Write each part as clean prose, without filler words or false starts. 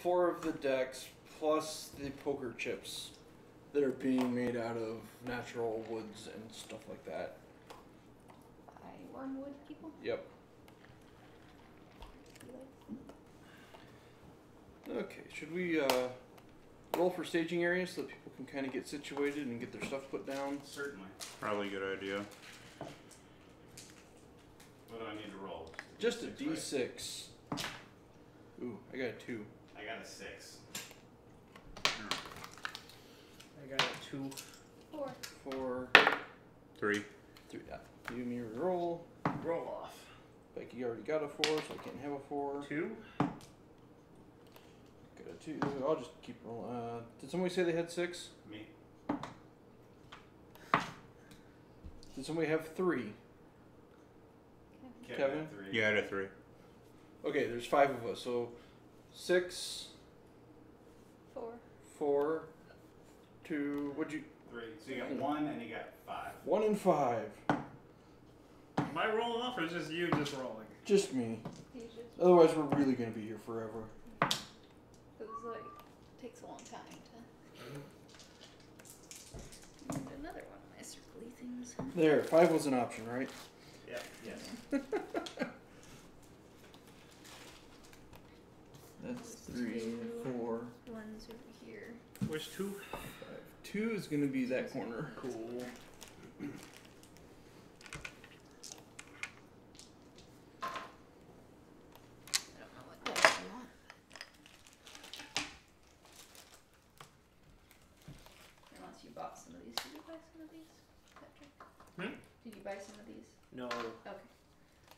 4 of the decks plus the poker chips that are being made out of natural woods and stuff like that. Wormwood people? Yep. Okay, should we roll for staging areas so that people can kind of get situated and get their stuff put down? Certainly. Probably a good idea. What do I need to roll? Just a D6. Right? Ooh, I got a 2. I got a 6. I got a 2. 4. 4. 3. 3. Yeah. Give me a roll. Roll off. Becky already got a 4, so I can't have a 4. 2. Got a 2. I'll just keep rolling. Did somebody say they had 6? Me. Did somebody have 3? Kevin? Had 3. You had a 3. Okay, there's 5 of us, so 6, 4. 4, 2. What'd you? 3. So you got 1 and you got 5. 1 and 5. Am I rolling off or is just you just rolling? Just me. You just, Otherwise, we're really gonna be here forever. it was like, takes a long time to. And another one of my circly things. There, 5 was an option, right? Yeah. Yes. That's 3, 4, One's over here. Where's 2? 5. 2 is gonna be that corner. Cool. I don't know what dice you want. Unless you bought some of these. Did you buy some of these, Patrick? Hmm? Did you buy some of these? No. Okay.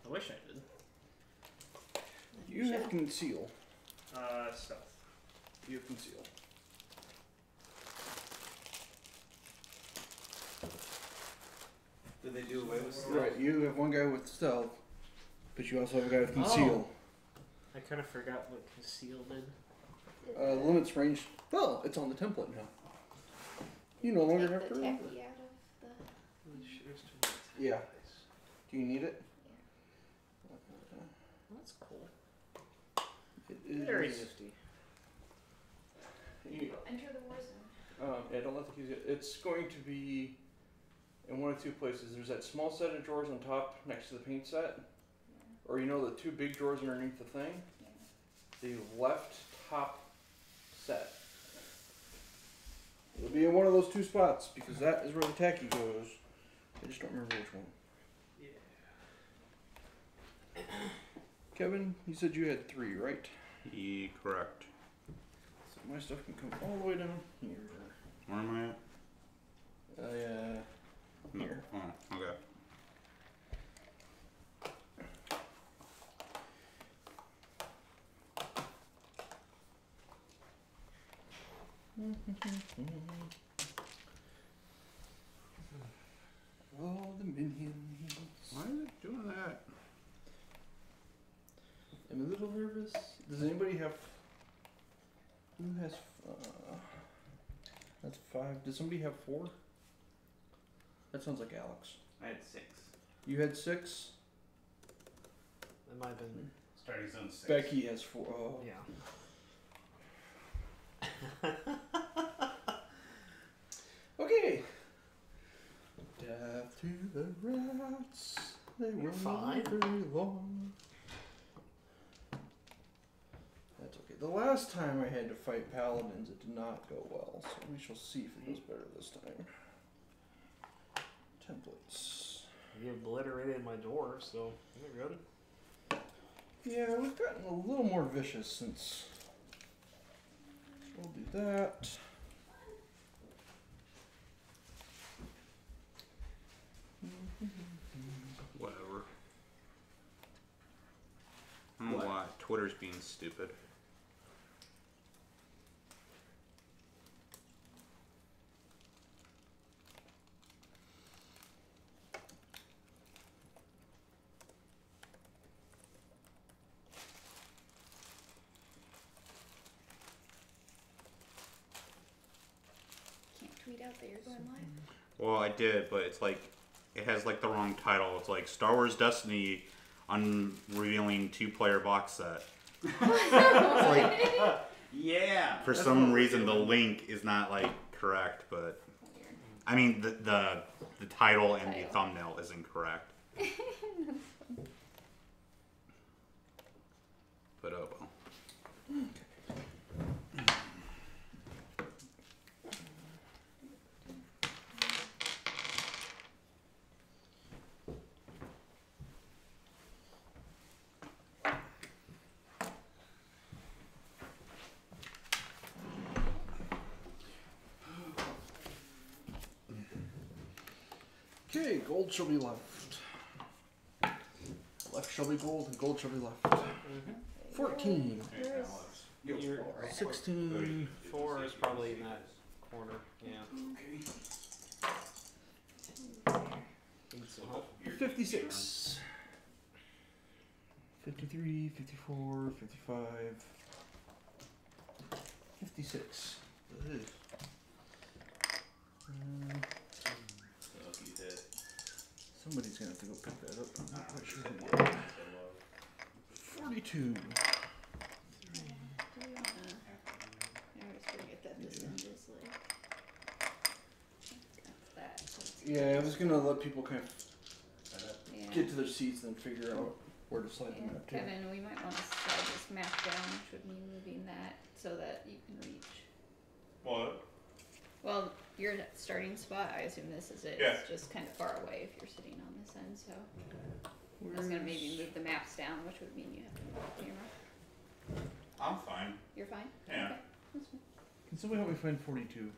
I wish I did. You have conceal. Stealth. You have conceal. Did they do away with stealth? Right, you have one guy with stealth, but you also have a guy with conceal. I kind of forgot what conceal did. Limits range. Well, it's on the template now. You no longer have to Take the remember. tacky out of the. Yeah. Do you need it? That's cool. It is. Very nifty. You, Enter the war zone. yeah, don't let the keys get. It's going to be in one of 2 places. There's that small set of drawers on top next to the paint set, or you know the 2 big drawers underneath the thing. The left top set. It'll be in one of those 2 spots because that is where the tacky goes. I just don't remember which one. Yeah. Kevin, you said you had 3, right? Correct. So my stuff can come all the way down here. Where am I at? No. Here. Oh, okay. All the minions. Why is it doing that? I'm a little nervous. Does anybody have? Who has? That's 5. Does somebody have 4? That sounds like Alex. I had 6. You had 6. That might have been. Starting zone 6. Becky has 4. Oh. Yeah. Okay. Death to the rats. They You're were fine. not very long. That's okay. The last time I had to fight paladins, it did not go well. So we shall see if it goes better this time. Templates. You obliterated my door, so you're good. Yeah, we've gotten a little more vicious since. We'll do that. Whatever. I don't know why. Twitter's being stupid. Can't tweet out that you're going live. Well, I did, but it's like it has like the wrong title. It's like Star Wars Destiny unrevealing 2-player box set. It's like, Yeah. For that's some what we're reason, the doing. link is not like correct, but Weird. I mean the title and the Title. thumbnail is incorrect. But oh well. Okay, gold shall be left. Left shall be gold, and gold shall be left. 14, Where is You're 16, 4 is probably in that corner. Yeah. Think so. 56, 53, 54, 55, 56. Ugh. So you did. Somebody's gonna have to go pick that up. I'm not quite sure who yet. 42. Do we wanna? I always forget that this end is like. That's that. So it's Yeah, I was gonna let people kind of yeah. get to their seats and then figure out where to slide the Yeah, map to. Kevin, we might want to slide this map down, which would mean moving that so that you can reach. What? Well, your starting spot, I assume this is it. Yeah. It's just kind of far away if you're sitting on this end, so I was gonna maybe move the maps down, which would mean you have to move the camera. I'm fine. You're fine? Yeah. Okay, that's fine. Can somebody help me find 42?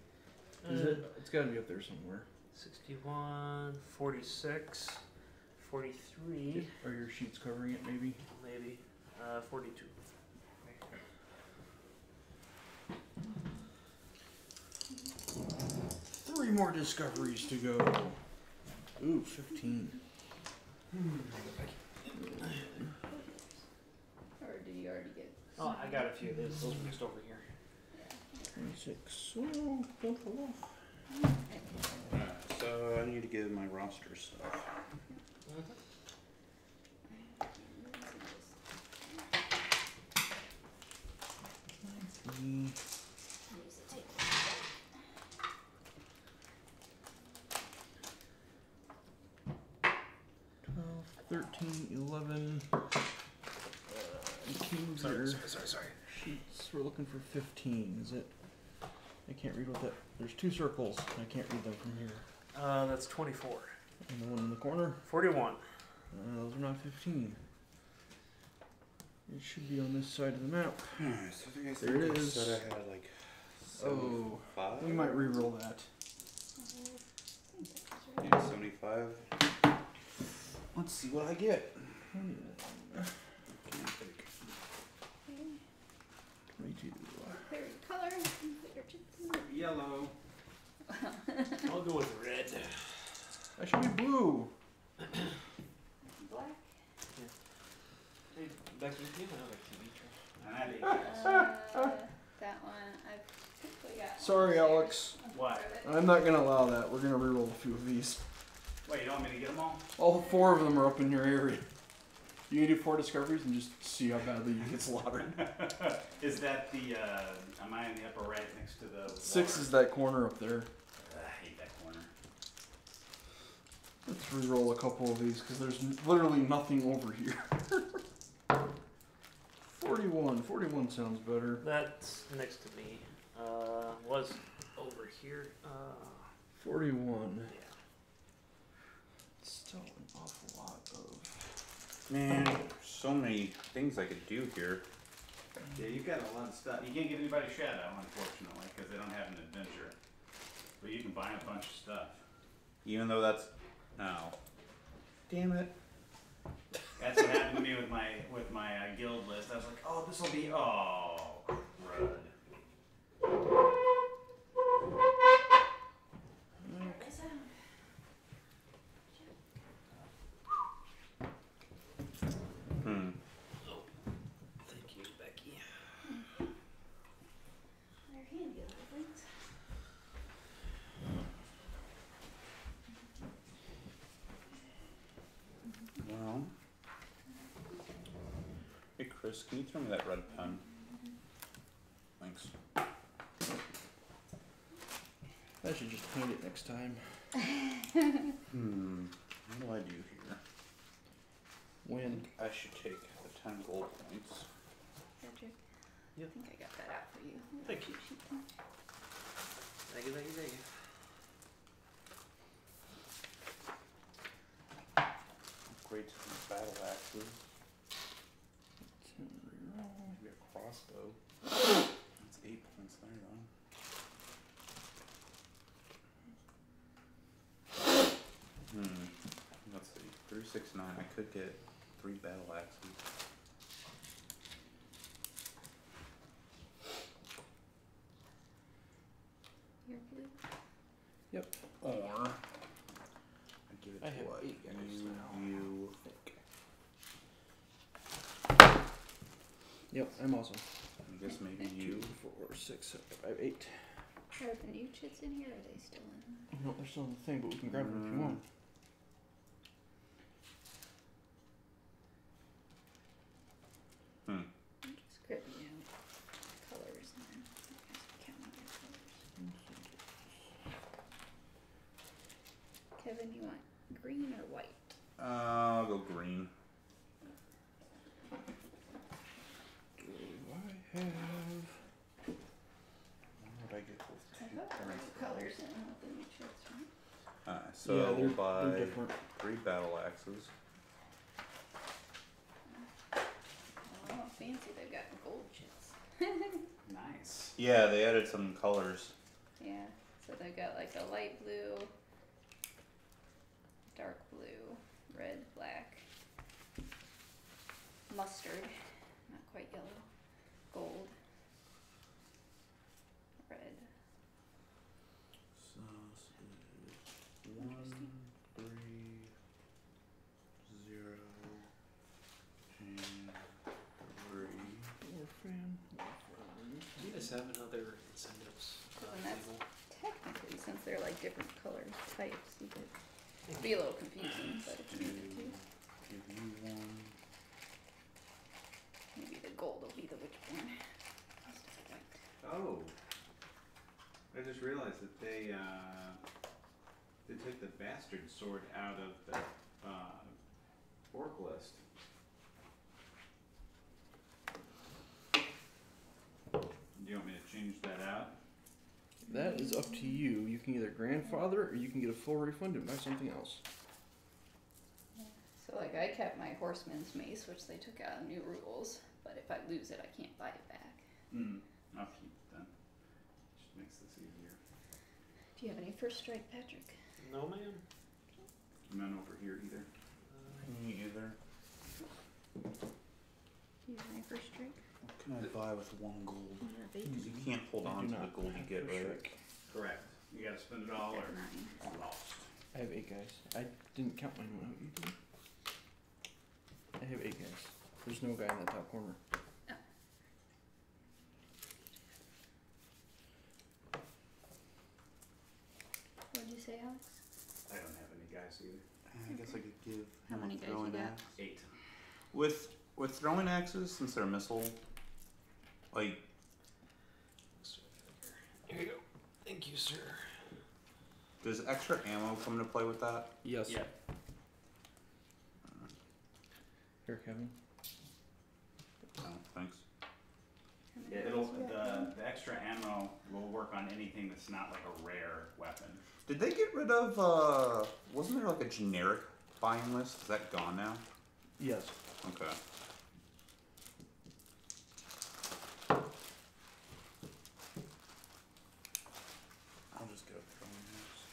Is it? It's gotta be up there somewhere. 61, 46, 43, Are your sheets covering it, maybe? maybe. 42. 3 more discoveries to go. Ooh, 15. Or did you already get? Oh, I got a few of those. Those are just over here. 26. Oh, don't fall off. So I need to get my roster stuff. Use the tape. 13, 11. Kings Sorry, are sorry. sheets. We're looking for 15. Is it? I can't read what that. There's 2 circles. I can't read them from here. That's 24. And the one in the corner. 41. Those are not 15. It should be on this side of the map. So I think I There it is. said I had like Oh, 75. we might re-roll that. Yeah, 75. Let's see what I get. 22. Favorite color? Favorite chips? Yellow. I'll go with red. That should be blue. Black? Hey, Becky, do you have a TV tray? And I did. That one, I've typically got. Sorry, one upstairs. Alex. What? I'm not gonna allow that. We're gonna re-roll a few of these. Wait, you don't want me to get them all? All 4 of them are up in your area. You can do 4 discoveries and just see how badly you get slaughtered. Is that the, am I in the upper right next to the 6 water? is that corner up there. I hate that corner. Let's re-roll a couple of these because there's literally nothing over here. 41. 41 sounds better. That's next to me. Was over here. 41. Yeah. Still an awful lot of. Man, there's so many things I could do here. Yeah, you've got a lot of stuff. You can't get anybody shadow, unfortunately, because they don't have an adventure. But you can buy a bunch of stuff. Even though that's no. Damn it. That's what happened to me with my guild list. I was like, oh, this will be crud. Thank you, Becky. They're handy little things. Well. Hey Chris, can you throw me that red pen? Thanks. I should just paint it next time. What do I do here? When? I should take the 10 gold points. Patrick. Yep. I think I got that out for you. Thank you. Thank you, thank you, thank you. Upgrade to these battle axes. Maybe a crossbow. That's 8 points there, though. Let's see. 3, 6, 9. I could get 3 battle axes. You're blue. Yep. Or I give it I to have what? 8 guys now. You. Yep, I'm also. I guess maybe 2, you. 4, 6, 7, 8. I have 8. Are the new chits in here, or are they still in? No, they're still in the thing, but we can grab them if you want. I'm just scribbling out colors and then you guys can count your colors. Kevin, you want green or white? I'll go green. Do I have? What would I get with I 2 thought there were points? new colors in with the new chits, right? So yeah, we'll buy they're different. 3 battle axes. Oh, fancy, they've got gold chits. Nice. Yeah, they added some colors. Yeah, so they've got like a light blue, dark blue, red, black, mustard, not quite yellow, gold, red. So this is 1, 3, 0, and 3. Orphan. You guys have another incentives And that's table. technically, since they're like different color types, you could be a little confusing, but if you needed to, Give you 1. maybe the gold will be the WitchBorn. Oh. I just realized that they took the bastard sword out of the orc list. Do you want me to change that out? That is up to you. You can either grandfather or you can get a full refund and buy something else. So like I kept my horseman's mace, which they took out of new rules, but if I lose it, I can't buy it back. I'll keep it then. Just makes this easier. Do you have any first strike, Patrick? No, ma'am. None over here either. Me either. Do you have any first strike? What can I buy with 1 gold? You have 8. Because you can't hold I on do to the not gold you have get, first right? strike. Correct. You gotta spend it all or Got 9. lost. I have 8 guys. I didn't count mine out. You did. I have 8 guys. There's no guy in the top corner. What'd you say, Alex? I don't have any guys either. I guess I could give How him many a guys you throwing got? axe. 8. With throwing axes, since they're missile, like Here you go. Thank you, sir. does extra ammo come into play with that? Yes. Yeah. Here, Kevin. Oh, thanks. How many Yeah, guys it'll you got? the extra ammo will work on anything that's not like a rare weapon. Did they get rid of? Wasn't there like a generic buying list? Is that gone now? Yes. Okay. I'll just get a throwing axe.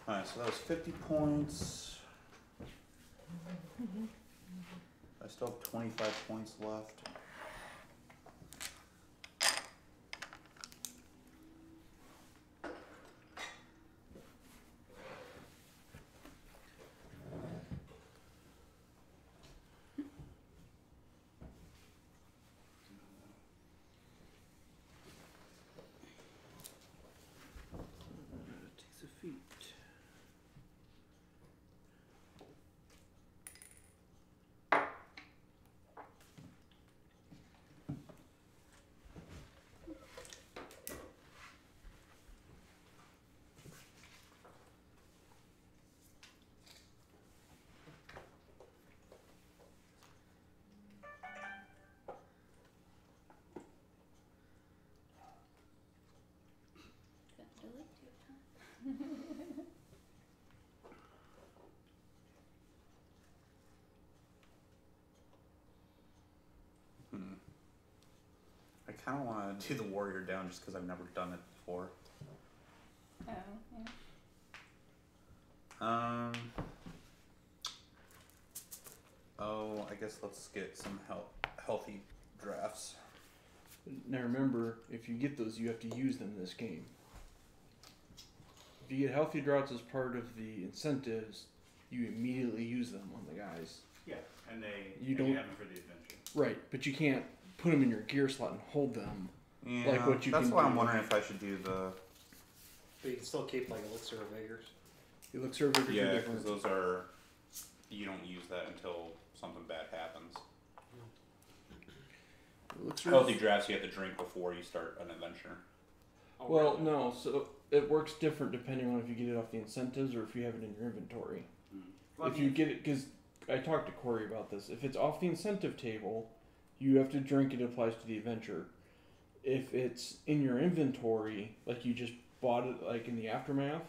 Alright, so that was 50 points. I still have 25 points left. kind of want to do the warrior down just because I've never done it before. Oh, yeah. Oh, I guess let's get some healthy drafts. Now remember, if you get those, you have to use them this game. If you get healthy drafts as part of the incentives, you immediately use them on the guys. Yeah, and You you don't- have them for the adventure. Right, but you can't put them in your gear slot and hold them. Yeah, Like what you that's can why do. I'm wondering if I should do the. But you can still keep like Elixir of Vigors. It looks sort of Yeah, different. because those are. You don't use that until something bad happens. It looks Healthy drafts you have to drink before you start an adventure. Oh, Well, really? no. So it works different depending on if you get it off the incentives or if you have it in your inventory. Well, If you get it, because I talked to Corey about this. If it's off the incentive table, you have to drink. It applies to the adventure. If it's in your inventory, like you just bought it, like in the aftermath,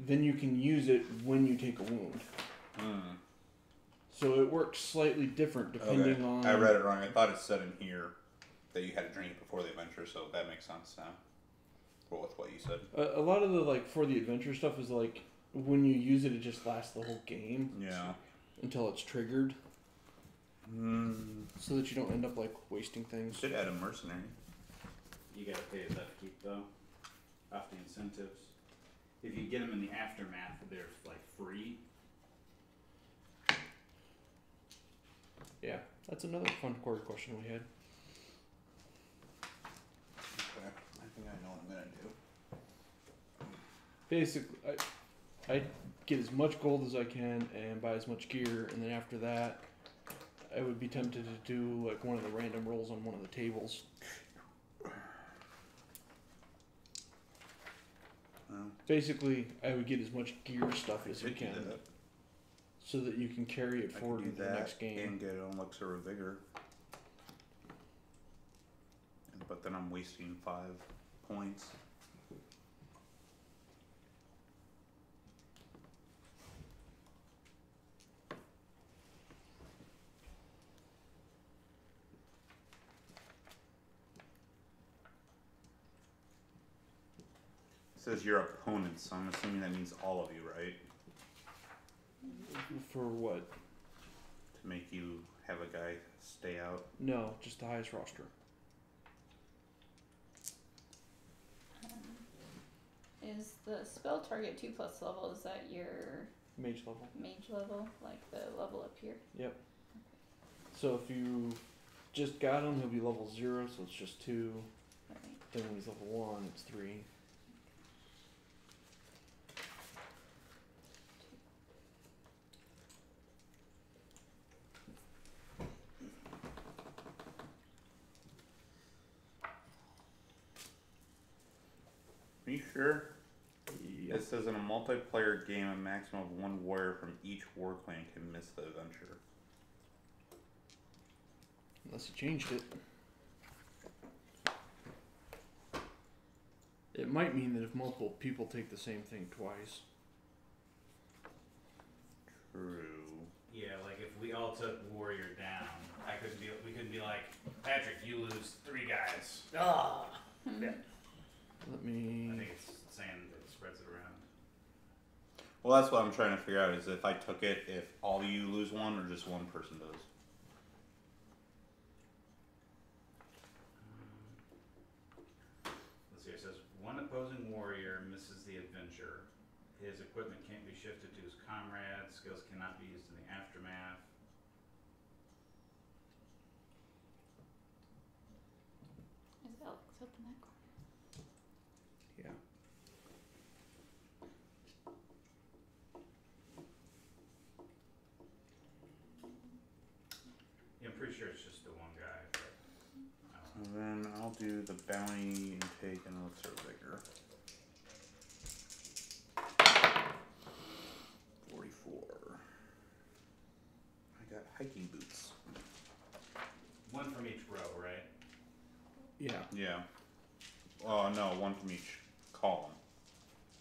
then you can use it when you take a wound. So it works slightly different depending on. I read it wrong. I thought it said in here that you had to drink it before the adventure, so that makes sense now. Well, with what you said. A lot of the like for the adventure stuff is like when you use it, it just lasts the whole game Yeah. until it's triggered, so that you don't end up like wasting things. Should add a mercenary. You gotta pay his upkeep though, off the incentives. If you get them in the aftermath, they're like free. Yeah, that's another fun Corey question we had. Okay. I think I know what I'm gonna do. Basically, I get as much gold as I can and buy as much gear, and then after that, I would be tempted to do like one of the random rolls on one of the tables. Well, Basically, I would get as much gear stuff I as you could do can, that. so that you can carry it I forward could into do the that next game. and get an elixir of vigor. But then I'm wasting 5 points. It says your opponents, so I'm assuming that means all of you, right? For what? To make you have a guy stay out. No, just the highest roster. Is the spell target 2+ level? Is that your Mage level. mage level, like the level up here? Yep. So if you just got him, he'll be level 0, so it's just 2. Right. Then when he's level 1, it's 3. Are you sure? Yep. It says in a multiplayer game, a maximum of 1 warrior from each war clan can miss the adventure. Unless you changed it. It might mean that if multiple people take the same thing twice. True. Yeah, like if we all took warrior down, we couldn't be like, Patrick, you lose 3 guys. Ah. Yeah. Let I me. think it's saying it spreads it around. Well, that's what I'm trying to figure out, is if I took it, if all you lose 1 or just 1 person does. Let's see, it says one opposing warrior misses the adventure. His equipment can't be shifted to his comrades. Skills cannot be used in the aftermath. Is Alex up in that corner? Yeah. Yeah, I'm pretty sure it's just the one guy. But I don't know. And then I'll do the bounty intake and elixir of vigor. 44. I got hiking boots. One from each row, right? Yeah. Yeah. Oh no, 1 from each column.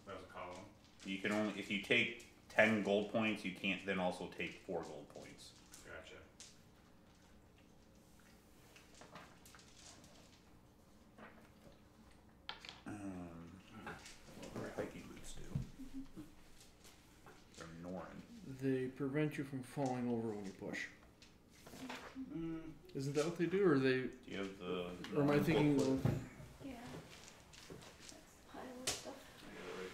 That was a column. You can only, if you take 10 gold points, you can't then also take 4 gold points. Gotcha. They prevent you from falling over when you push. Mm, Isn't that what they do, or they? Do you have the? Or am I thinking? booklet? Of, Yeah. That's the pile of stuff. I got it right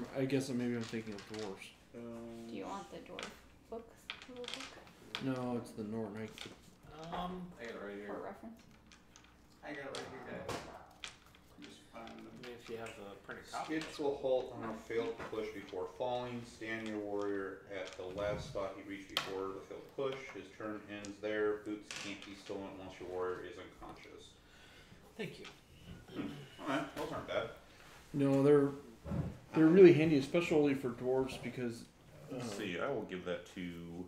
here. or I guess maybe I'm thinking of dwarves. Do you want the dwarf book? Rule book? No, it's the Nornite. I got it right here. For reference? I got it right here, guys. Just find I them. mean, if you have the printed copy. Skips will halt on a failed push before falling. Stand your warrior at the last spot he reached before the failed push. His turn ends there. Boots can't be stolen once your warrior is unconscious. Thank you. Alright, those aren't bad. No, they're really handy, especially for dwarves because Let's see, I will give that to. you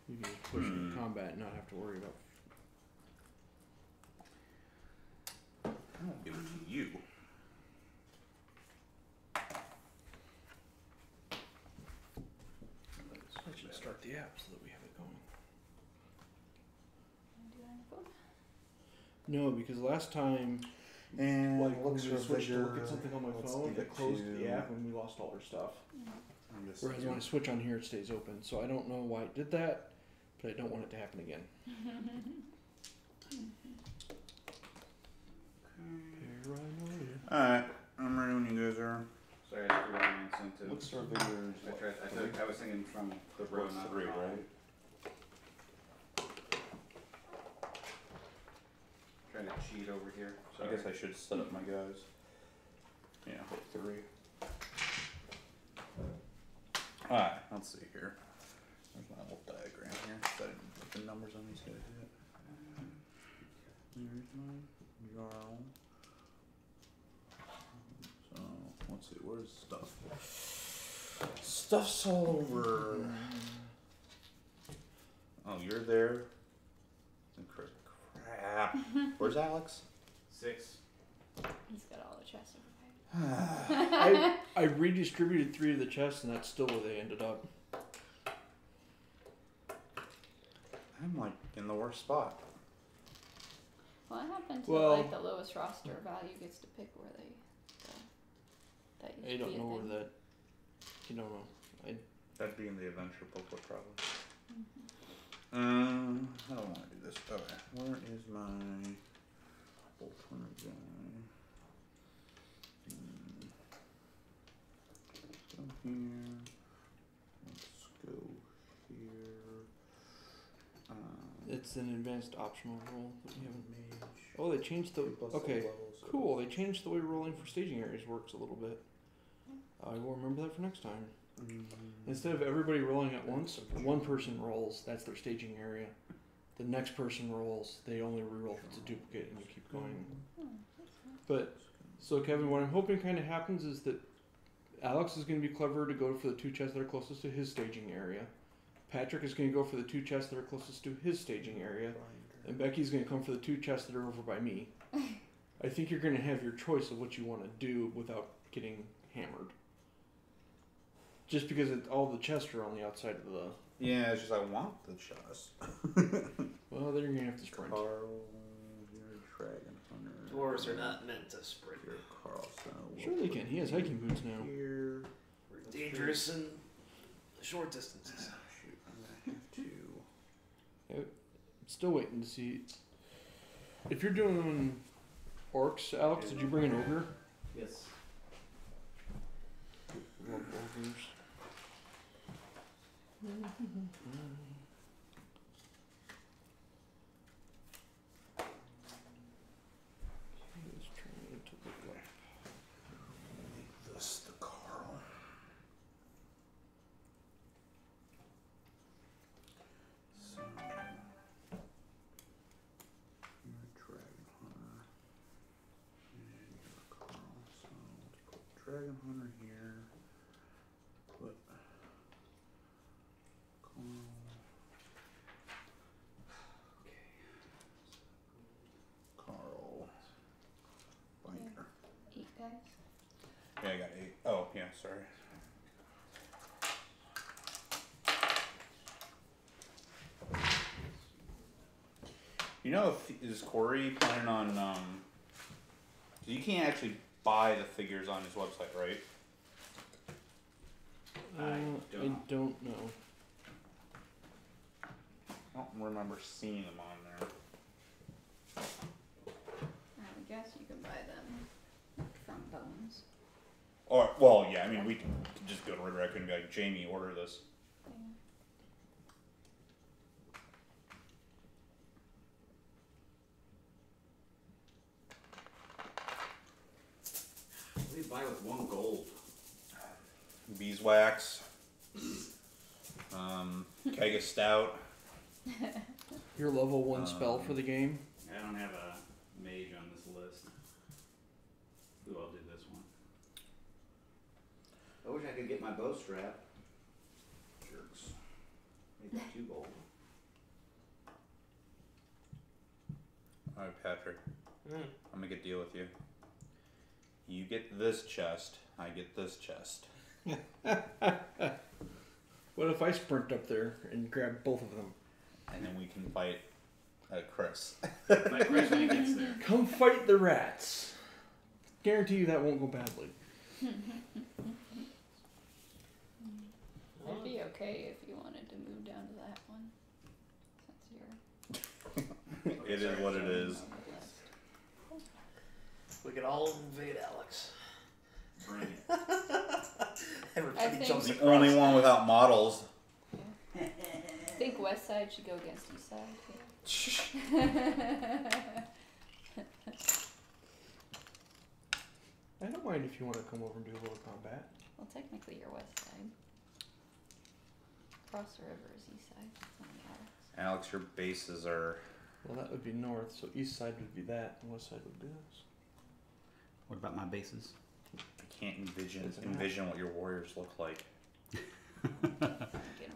can just push in combat and not have to worry about. I will give it to you. I should start the app so that we have it going. Do that on your phone? No, because last time, And like when we looks switched to look bigger. at something on my Let's phone, give it closed to- the app and we lost all our stuff. I'm just Whereas when I switch on here, it stays open. So I don't know why it did that, but I don't want it to happen again. Alright, I'm ready when you guys are. Sorry, I threw my incentive. Looks are bigger. I was thinking from the row, What's not 3, the column. right? Trying to cheat over here. I guess I should set up my guys. Yeah, hit 3. Alright, let's see here. There's my little diagram here. I didn't put the numbers on these guys yet. There's my Jarl. So, let's see, where's stuff? Stuff's all over. Oh, you're there. Crap. Where's Alex? 6. He's got all the chests over I redistributed 3 of the chests, and that's still where they ended up. I'm like in the worst spot. What happened to Well- like the lowest roster value gets to pick where they go? That used I to don't be a know where thing. that. You don't know. That'd be in the adventure booklet, probably. I don't want to do this. Okay, where is my bolt hunter guy? Go here. Let's go here. It's an advanced optional role that we haven't. Mage. Oh, they changed the. 2+ Okay, level, so- cool. They changed the way rolling for staging areas works a little bit. I will remember that for next time. Instead of everybody rolling at once, one person rolls. That's their staging area. The next person rolls. They only reroll if it's a duplicate, and you keep going. But so Kevin, what I'm hoping kind of happens is that Alex is going to be clever to go for the 2 chests that are closest to his staging area. Patrick is going to go for the 2 chests that are closest to his staging area, and Becky's going to come for the 2 chests that are over by me. I think you're going to have your choice of what you want to do without getting hammered. Just because all the chests are on the outside of the. Yeah, it's just I want the chest. Well, then you're going to have to sprint. Carl, you're a dragon hunter. Dwarves are not meant to sprint. You're Carl, so we'll Sure they put can. He has hiking boots now. Here. We're dangerous in short distances. Shoot, I'm gonna have to. Still waiting to see. If you're doing orcs, Alex, did you bring an ogre? Yes. Love ogres. Okay, let's try to look up. Make this the Carl. So, you're a dragon hunter. And you're a Carl. So let's put dragon hunter here. Put Carl. Carl. Binder. 8 guys. Yeah, I got 8. Oh, yeah, sorry. You know, is Corey planning on, you can't actually buy the figures on his website, right? I don't know. know. I don't remember seeing them on there. I would guess you can buy them from Bones. Or, well, yeah, I mean, we can just go to Red Raccoon and be like, Jamie, order this. Yeah. What do you buy with 1 gold? Beeswax. Keg of Stout. Your level 1 spell for the game. I don't have a mage on this list. Ooh, I'll do this one. I wish I could get my bow strap. Jerks. Maybe 2 gold. Alright, Patrick. Mm. I'm gonna get a deal with you. You get this chest, I get this chest. What if I sprint up there and grab both of them? And then we can fight Chris. My Chris when he gets there. Come fight the rats. Guarantee you that won't go badly. It'd be okay if you wanted to move down to that one. Since you're It is what it is. on the list. We could all invade Alex. Bring it. Everybody think- jumps The across. only one without models. I think West Side should go against East Side. I don't mind if you want to come over and do a little combat. Well, technically you're West Side. Across the river is East Side. It's not Alex. Alex, your bases are. Well, that would be north, so east side would be that, and west side would be this. What about my bases? I can't envision Doesn't matter. what your warriors look like.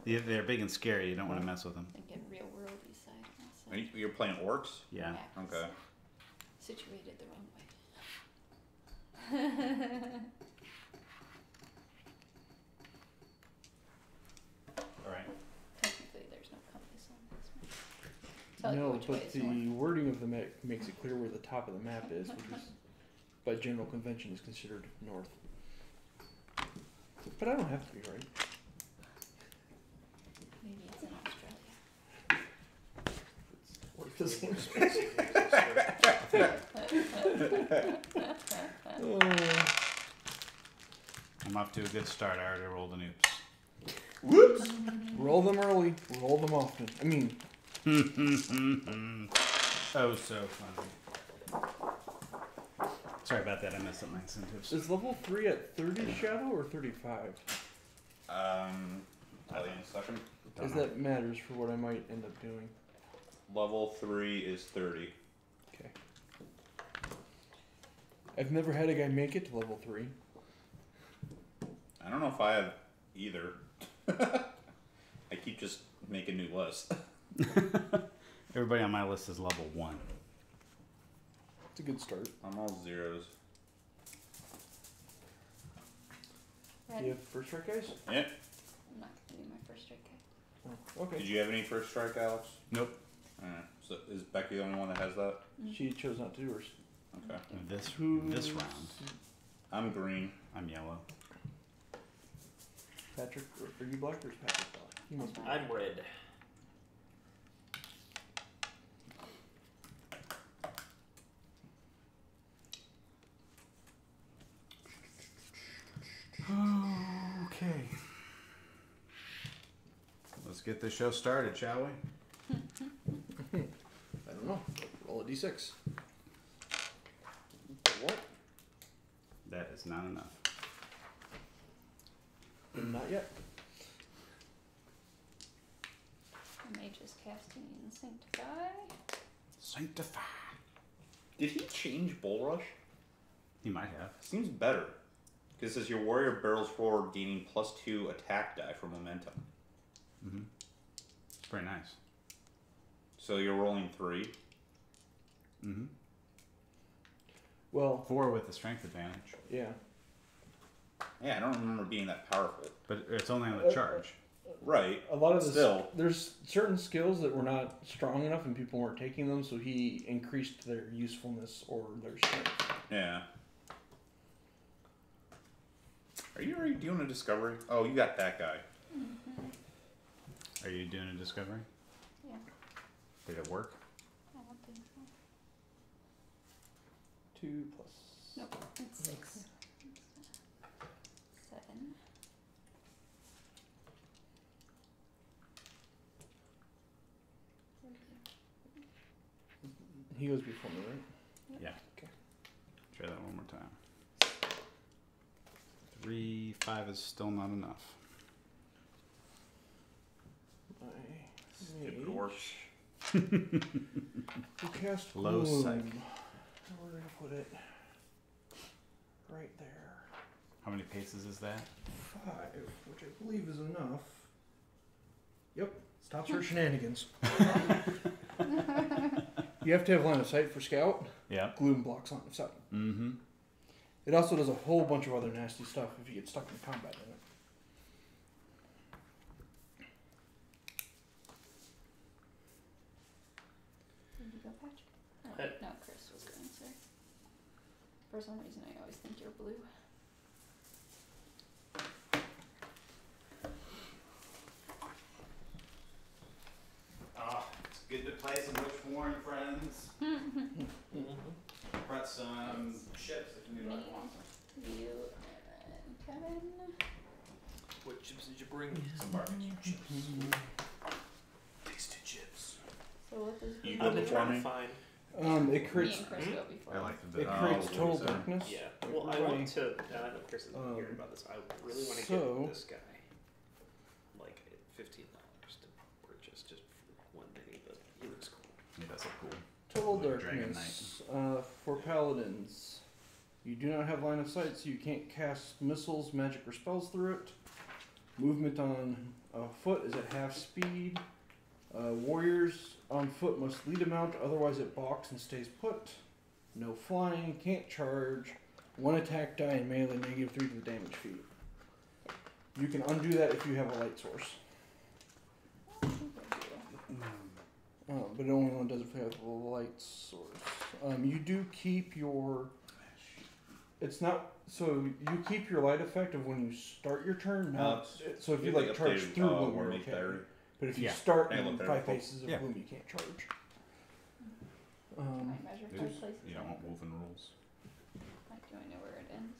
Yeah, they're big and scary. You don't want to mess with them. I think in real world East Side and West Are Side. You're playing orcs? Yeah. Okay. Situated the wrong way. All right. Technically there's no compass on this one. Tell you No, which way but is the north. wording of the map makes it clear where the top of the map is, which is, by general convention, is considered north. But I don't have to be right. Maybe it's in Australia. It's the same I'm off to a good start. I already rolled an oops. Whoops! Roll them early, roll them often. I mean, Oh, so funny. Sorry about that. I messed up my incentives. is level 3 at 30 shadow or 35? Tell you in a second. Because that matters for what I might end up doing. Level 3 is 30. Okay. I've never had a guy make it to level 3. I don't know if I have either. I keep just making new lists. Everybody on my list is level 1. It's a good start. I'm all zeros. Do Ready? you have first strike, guys? Yeah. I'm not gonna do my first strike guy. Oh, okay. Did you have any first strike, Alex? Nope. Alright. So is Becky the only one that has that? She chose not to do hers. Okay. This Who's round, I'm green. I'm yellow. Patrick, are you black or is Patrick black? He must be. I'm red. Okay. Let's get this show started, shall we? I don't know. Roll a d6. What? That is not enough. Not yet. The mage is casting Sanctify. Sanctify. Did he change Bull Rush? He might have. Seems better. Because it says your warrior barrels forward, gaining +2 attack die for momentum. Mm-hmm. It's pretty nice. So you're rolling 3. Mm-hmm. Well, 4 with the strength advantage. yeah. Yeah, I don't remember being that powerful. But it's only on the charge. Right. A lot of the Still. there's certain skills that were not strong enough and people weren't taking them, so he increased their usefulness or their strength. Yeah. Are you already doing a discovery? Oh, you got that guy. Are you doing a discovery? Yeah. Did it work? I don't think so. 2 plus. Nope, it's 6. 7. He goes before me, right? Yeah. Okay. Try that one more time. 3, 5 is still not enough. Stupid orcs. We cast Low gloom. psych. We're gonna put it right there. How many paces is that? 5, which I believe is enough. Yep. Stops her shenanigans. You have to have line of sight for scout. Yeah. Gloom blocks line of sight. Mm-hmm. It also does a whole bunch of other nasty stuff if you get stuck in combat in it. Did you go, Patrick? Oh, no, Chris was going, sorry. For some reason, I always think you're blue. Oh, it's good to play some WitchBorn, friends. Brought some ships if you need like one. You and Kevin. What chips did you bring? Some barbecue chips. Tasty chips. So what does You blue go do? before me? Fine. It Me creates and Chris go before. I like the it bit. creates Oh, total so- darkness. Yeah. Well, I want to. I know Chris isn't hearing about this. I really want to so- get this guy like $15 to purchase just for one thing, but he looks cool. He does look cool. Total Like Dragon darkness. For paladins, you do not have line of sight, so you can't cast missiles, magic, or spells through it. Movement on foot is at half speed. Warriors on foot must lead a mount, otherwise it balks and stays put. No flying, can't charge. 1 attack die and melee -3 to the damage feat. You can undo that if you have a light source. But it only does it if you have a light source. You do keep your... It's not... So you keep your light effect of when you start your turn. Not, so if you like charge through gloom, you're okay. But if you Yeah. start I in looked at 5 it. paces of Yeah. gloom, you can't charge. Can I measure 5 There's- places? You don't want moving rules. Like, do I know where it ends?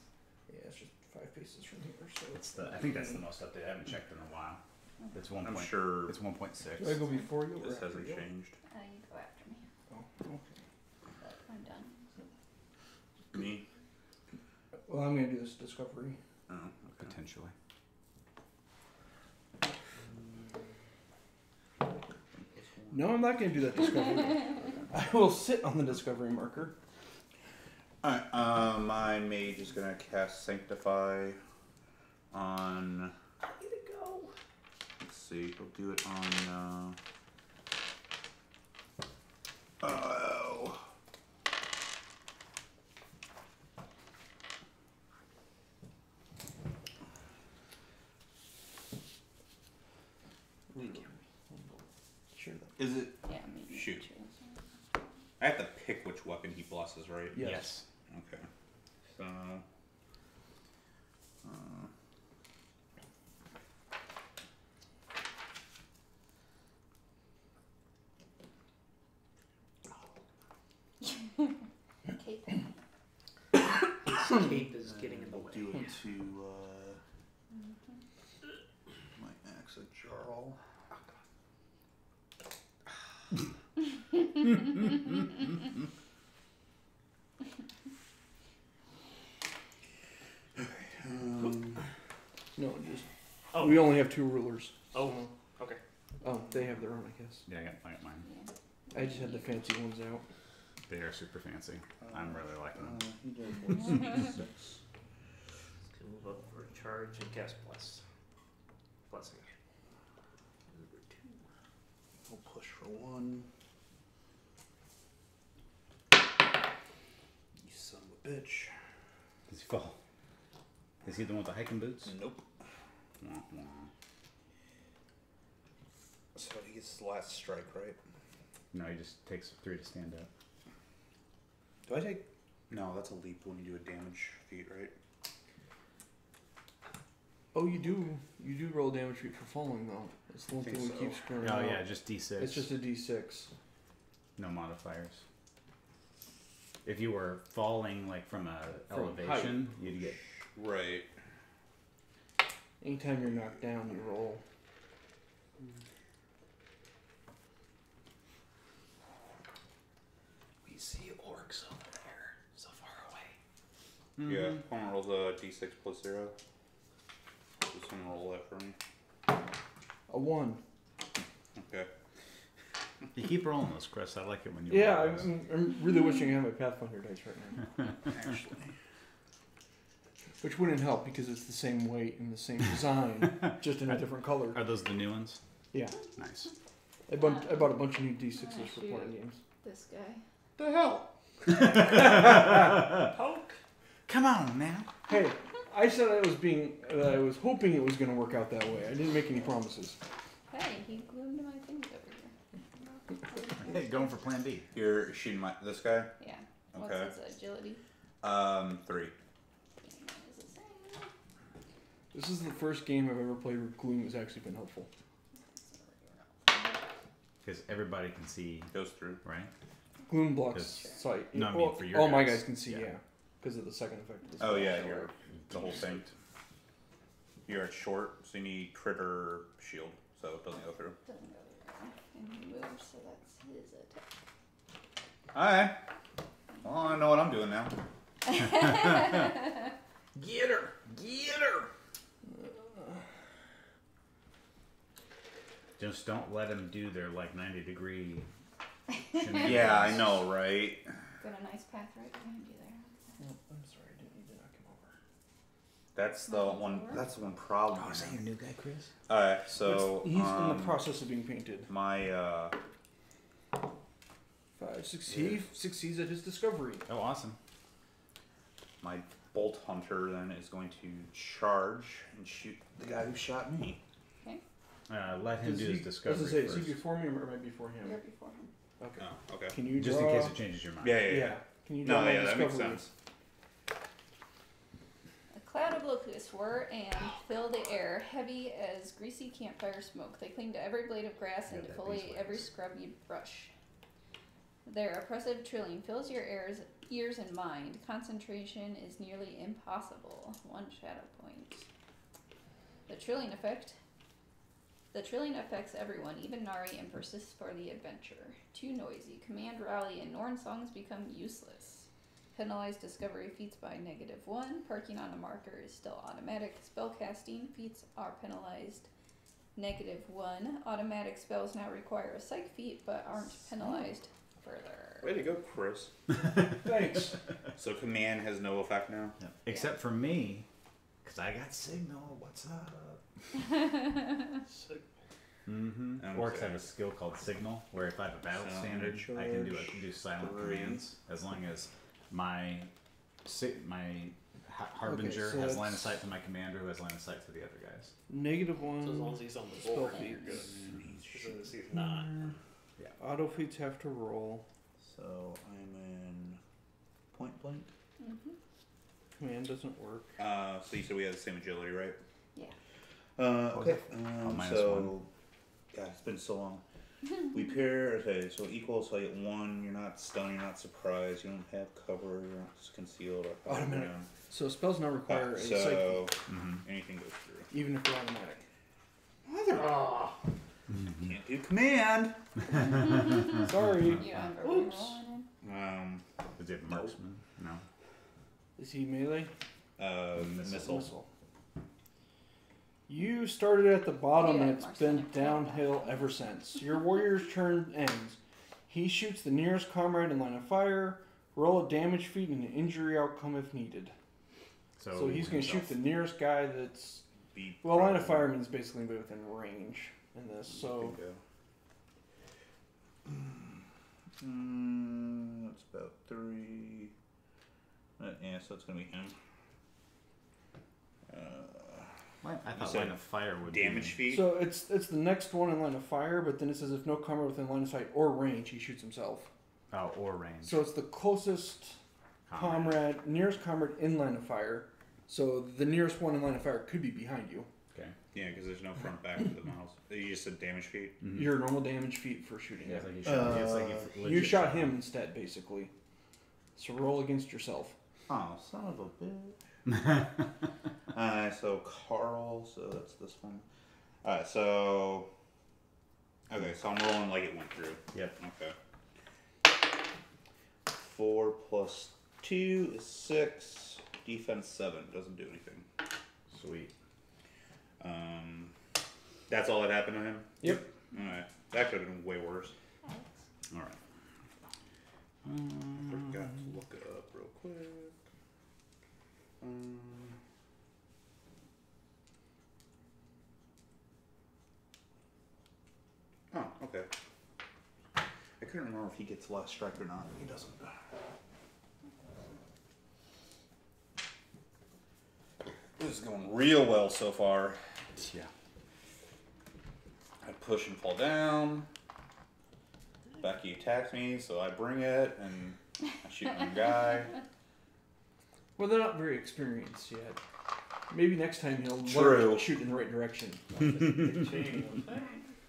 Yeah, it's just 5 paces from here. So It's the. I think that's the most updated. I haven't checked in a while. It's 1. I'm sure It's 1.6. Do I go before you or this after hasn't you? changed. You go after me. Oh, okay. But I'm done. Me? Well, I'm gonna do this discovery. Oh, okay. Potentially. No, I'm not gonna do that discovery. I will sit on the discovery marker. Alright, my mage is gonna cast Sanctify on. I need to go. Let's see, we'll do it on. Oh. Thank you. Sure. Is it? Yeah, maybe. Shoot. Choose. I have to pick which weapon he blesses, right? Yes. Okay. So. Cape. His cape is getting in the way. Do it to my axe of Jarl. No, just Oh. we only have 2 rulers. Oh. Okay. Oh, they have their own, I guess. Yeah, I got mine. I just had the fancy ones out. They are super fancy. I'm really liking them. He does 166. Let's move up for a charge and cast bless. Blessing. Number 2. We'll push for 1. You son of a bitch. Does he fall? Is he the one with the hiking boots? Nope. Wah, wah. So he gets the last strike, right? No, he just takes 3 to stand up. Do I take? No, that's a leap when you do a damage feat, right? Oh, you do roll damage feat for falling though. That's the one Think thing we so. keep screwing Oh out. yeah, just D6. It's just a D6. No modifiers. If you were falling like from a From elevation, you'd get. Right. Anytime you're knocked down, you roll. We see orcs over there, so far away. Yeah. Mhm. Opponent rolls a D6 plus 0. Just gonna roll that for me. A 1. Okay. You keep rolling those, Chris. I like it when you. Yeah, roll those. I'm really wishing I had my Pathfinder dice right now. Actually. Which wouldn't help because it's the same weight and the same design, just in a different color. Are those the new ones? Yeah. Nice. I bought a bunch of new D6s Ah, for shoot. playing games. This guy. The hell? Poke. Come on now. Hey, I said I was hoping it was going to work out that way. I didn't make any promises. Hey, he glued to my things over here. Hey, going for Plan B. You're shooting this guy? Yeah. Okay. What's his agility? 3. Yeah, mine is the same. This is the first game I've ever played where gloom has actually been helpful. Because everybody can see, Goes through. right? Gloom blocks Because- sight. No, I mean Well, for your all my guys. guys can see, Yeah. yeah. Because of the second effect of the Oh spell. yeah, you're the whole thing. You're at short, so you need crit or shield, so it doesn't go through. Doesn't go there. And he moves, so that's his attack. Alright. Well, I know what I'm doing now. Get her! Get her! Just don't let them do their like 90-degree. Yeah, I know, right? Got a nice path right behind you there. Oh, I'm sorry, I didn't need to knock him over. That's the one. That's the one problem. Oh, is that your new guy, Chris? Alright, so He's in the process of being painted. my 5 succeeds at his discovery. Oh, awesome. my bolt hunter then is going to charge and shoot the guy who shot me. Let him do his discovery As I say, first. is he before me or am I before him? You're before him. Okay. Oh, okay. Can you Just draw? in case it changes your mind. Yeah. Can you draw No, my yeah, that makes discovery? sense. A cloud of locusts whir and fill the air, heavy as greasy campfire smoke. They cling to every blade of grass and Yeah, that defoliate beast's every legs. scrub you brush. Their oppressive trilling fills your ears and mind. Concentration is nearly impossible. 1 shadow point. The trilling affects everyone, even Nari, and persists for the adventure. Too noisy. Command rally and Norn songs become useless. Penalize discovery feats by -1. Parking on a marker is still automatic. Spellcasting feats are penalized -1. Automatic spells now require a psych feat but aren't penalized further. Way to go, Chris. Thanks. So command has no effect now? Yeah. Except for me, because I got signal. What's up? Mm-hmm. Okay. Orcs have a skill called Signal, where if I have a battle Sound standard, I can do charge, silent 3. commands as long as my harbinger Okay, so has line of that's- sight to my commander, who has line of sight to the other guys. -1. So as long as he's on the spell board, feat. you're good. As soon as he's not. Auto feats have to roll. So I'm in point blank. Mm-hmm. Command doesn't work. So you said we had the same agility, right? Yeah. Okay. -1. So, God, it's been so long. We pair. Okay, so equal. So I get 1. You're not stunned. You're not surprised. You don't have cover. You're not just concealed. Or Automatic. So spells now require a psych So Mm-hmm. anything goes through. even if they're automatic. Can't do command. Sorry. You don't have a Oops. reroll on him? Does he have marksman? No. Is he melee? Missile. You started at the bottom Yeah, and it's been Marksman. downhill ever since. Your warrior's turn ends. He shoots the nearest comrade in line of fire. Roll a damage feat and an injury outcome if needed. So he's going to shoot the nearest guy that's... Be Well, line of fire means basically within range in this. So that's about 3. Yeah, so it's gonna be him. I thought said line of fire would Damage be... feat. So it's the next one in line of fire, but then it says if no comrade within line of sight or range, he shoots himself. Oh, or range. So it's the closest comrade, nearest comrade in line of fire. So the nearest one in line of fire could be behind you. Okay. Yeah, because there's no front back to the models. You just said damage feat. Your normal damage feat for shooting. Yeah, it's like you shot. It's like you You legit shot him instead, basically. So roll against yourself. Oh, son of a bitch. So Carl, so that's this one. Alright, so... Okay, so I'm rolling like it went through. Yep. Okay. 4 plus 2 is 6. Defense 7. Doesn't do anything. Sweet. That's all that happened to him? Yep. Alright. That could have been way worse. Alright. Forgot to look it up real quick. Oh, okay. I couldn't remember if he gets last strike or not. He doesn't. This is going real well so far. Yeah. I push and fall down. Becky attacks me, so I bring it and I shoot my guy. Well, they're not very experienced yet. Maybe next time he'll True. learn to shoot in the right direction.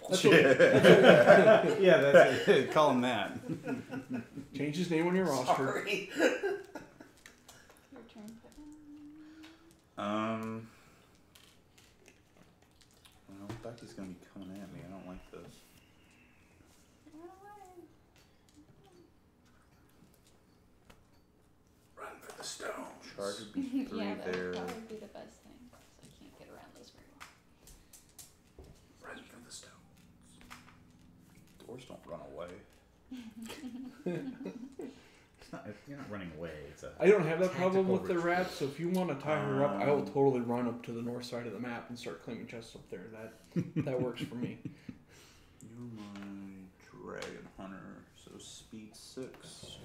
That's Yeah, that's it. Call him that. Change his name on your roster. Sorry. Your turn. Well, Becky's gonna be coming at me. I don't like this. Run for the stone. Charge would be 3 Yeah, that there. would probably be the best thing. So I can't get around those very well. Run for the stones. Doors don't run away. You're not running away. It's a. I don't have that problem Tactical with the retreat. rats, so if you want to tie her up, I will totally run up to the north side of the map and start claiming chests up there. That works for me. You're my dragon hunter, so speed 6. So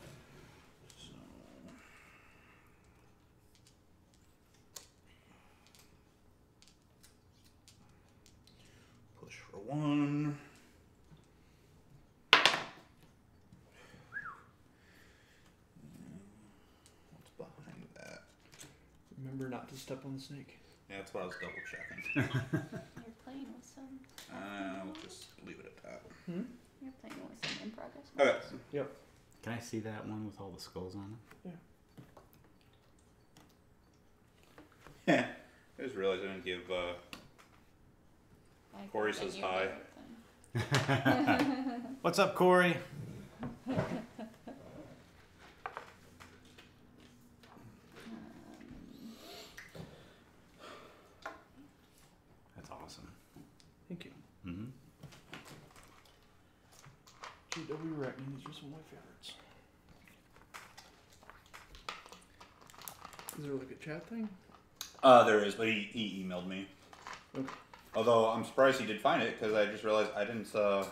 push for 1. What's behind that? Remember not to step on the snake. Yeah, that's what I was double checking. You're playing with some. We'll just leave it at that. You're playing with some in progress. Okay. Yep. Can I see that one with all the skulls on it? I just realized I didn't give Corey says hi. What's up, Corey? That's awesome. Thank you. Mm-hmm. GW Ratman, these are some of my favorites. Is there like a chat thing? There is, but he emailed me. Okay. Although I'm surprised he did find it because I just realized I didn't. Oh,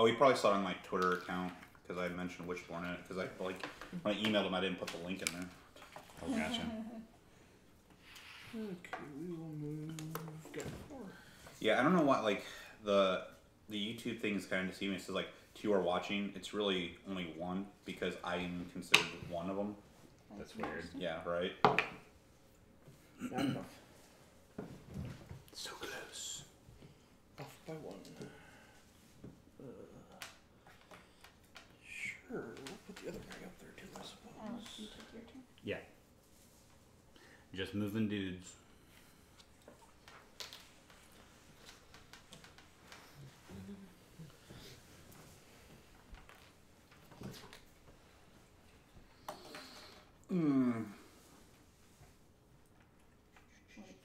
he probably saw it on my Twitter account because I mentioned WitchBorn in it. Because I when I emailed him, I didn't put the link in there. Oh, gotcha. Okay, we will move. Got 4. Yeah, I don't know why. Like the YouTube thing is kind of deceiving. It says like 2 are watching. It's really only 1 because I'm considered one of them. That's weird. Yeah, right. Not enough. So close. Off by 1. Sure, we'll put the other guy up there too, I suppose. Alex, you took your turn. Yeah. Just moving dudes. Wait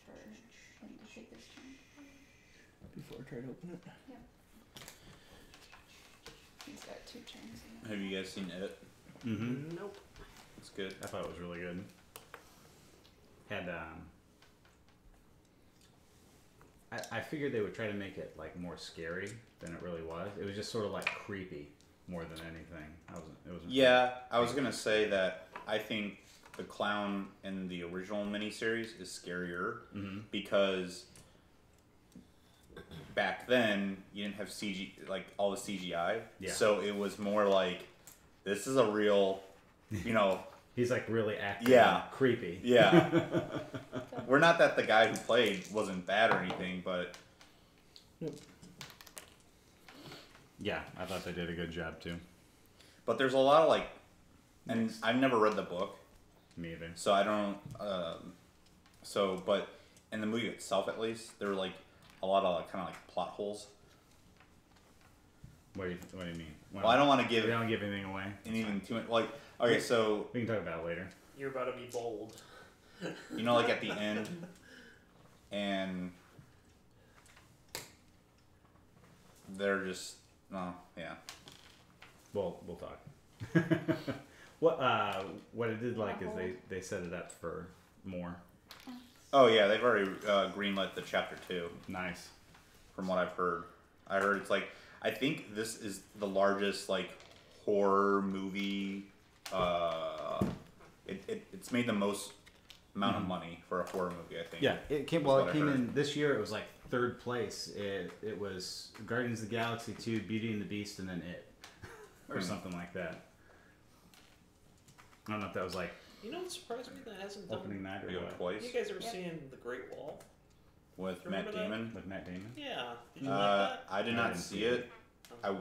for him to take his turn. Before I try to open it. He's got 2 turns. In Have you guys seen it? Mm-hmm. Nope. It's good. I thought it was really good. Had I figured they would try to make it like more scary than it really was. It was just sort of like creepy more than anything. It was. Yeah, I was gonna say that I think the clown in the original miniseries is scarier because back then you didn't have CG, like all the CGI. Yeah. So it was more like this is a real, you know, He's like really acting Yeah. creepy. Yeah. We're not that the guy who played wasn't bad or anything, but Yeah, I thought they did a good job too. there's a lot of like, and I've never read the book, Me either. so I don't. But in the movie itself, at least, there were like a lot of like, kind of like plot holes. What do you mean? Well, I don't want to give We don't give anything away. anything too much. Like, okay, so We can talk about it later. You're about to be bold. you know, like at the end, and they're just yeah. We'll talk. What it did like is they set it up for more. Oh yeah, they've already greenlit the chapter 2. Nice. From what I've heard. I heard it's like, I think this is the largest like horror movie. It's made the most amount of money for a horror movie, I think. Yeah, it came. That's Well, what it I came heard. in this year. It was like 3rd place. It was Guardians of the Galaxy 2, Beauty and the Beast, and then It, or something like that. I don't know if that was like You know what surprised me that hasn't done? opening night or Go what. twice You guys ever Yep. seen The Great Wall? with Remember Matt that? Damon. With Matt Damon. Yeah. Did you like I did I not didn't see see it. that?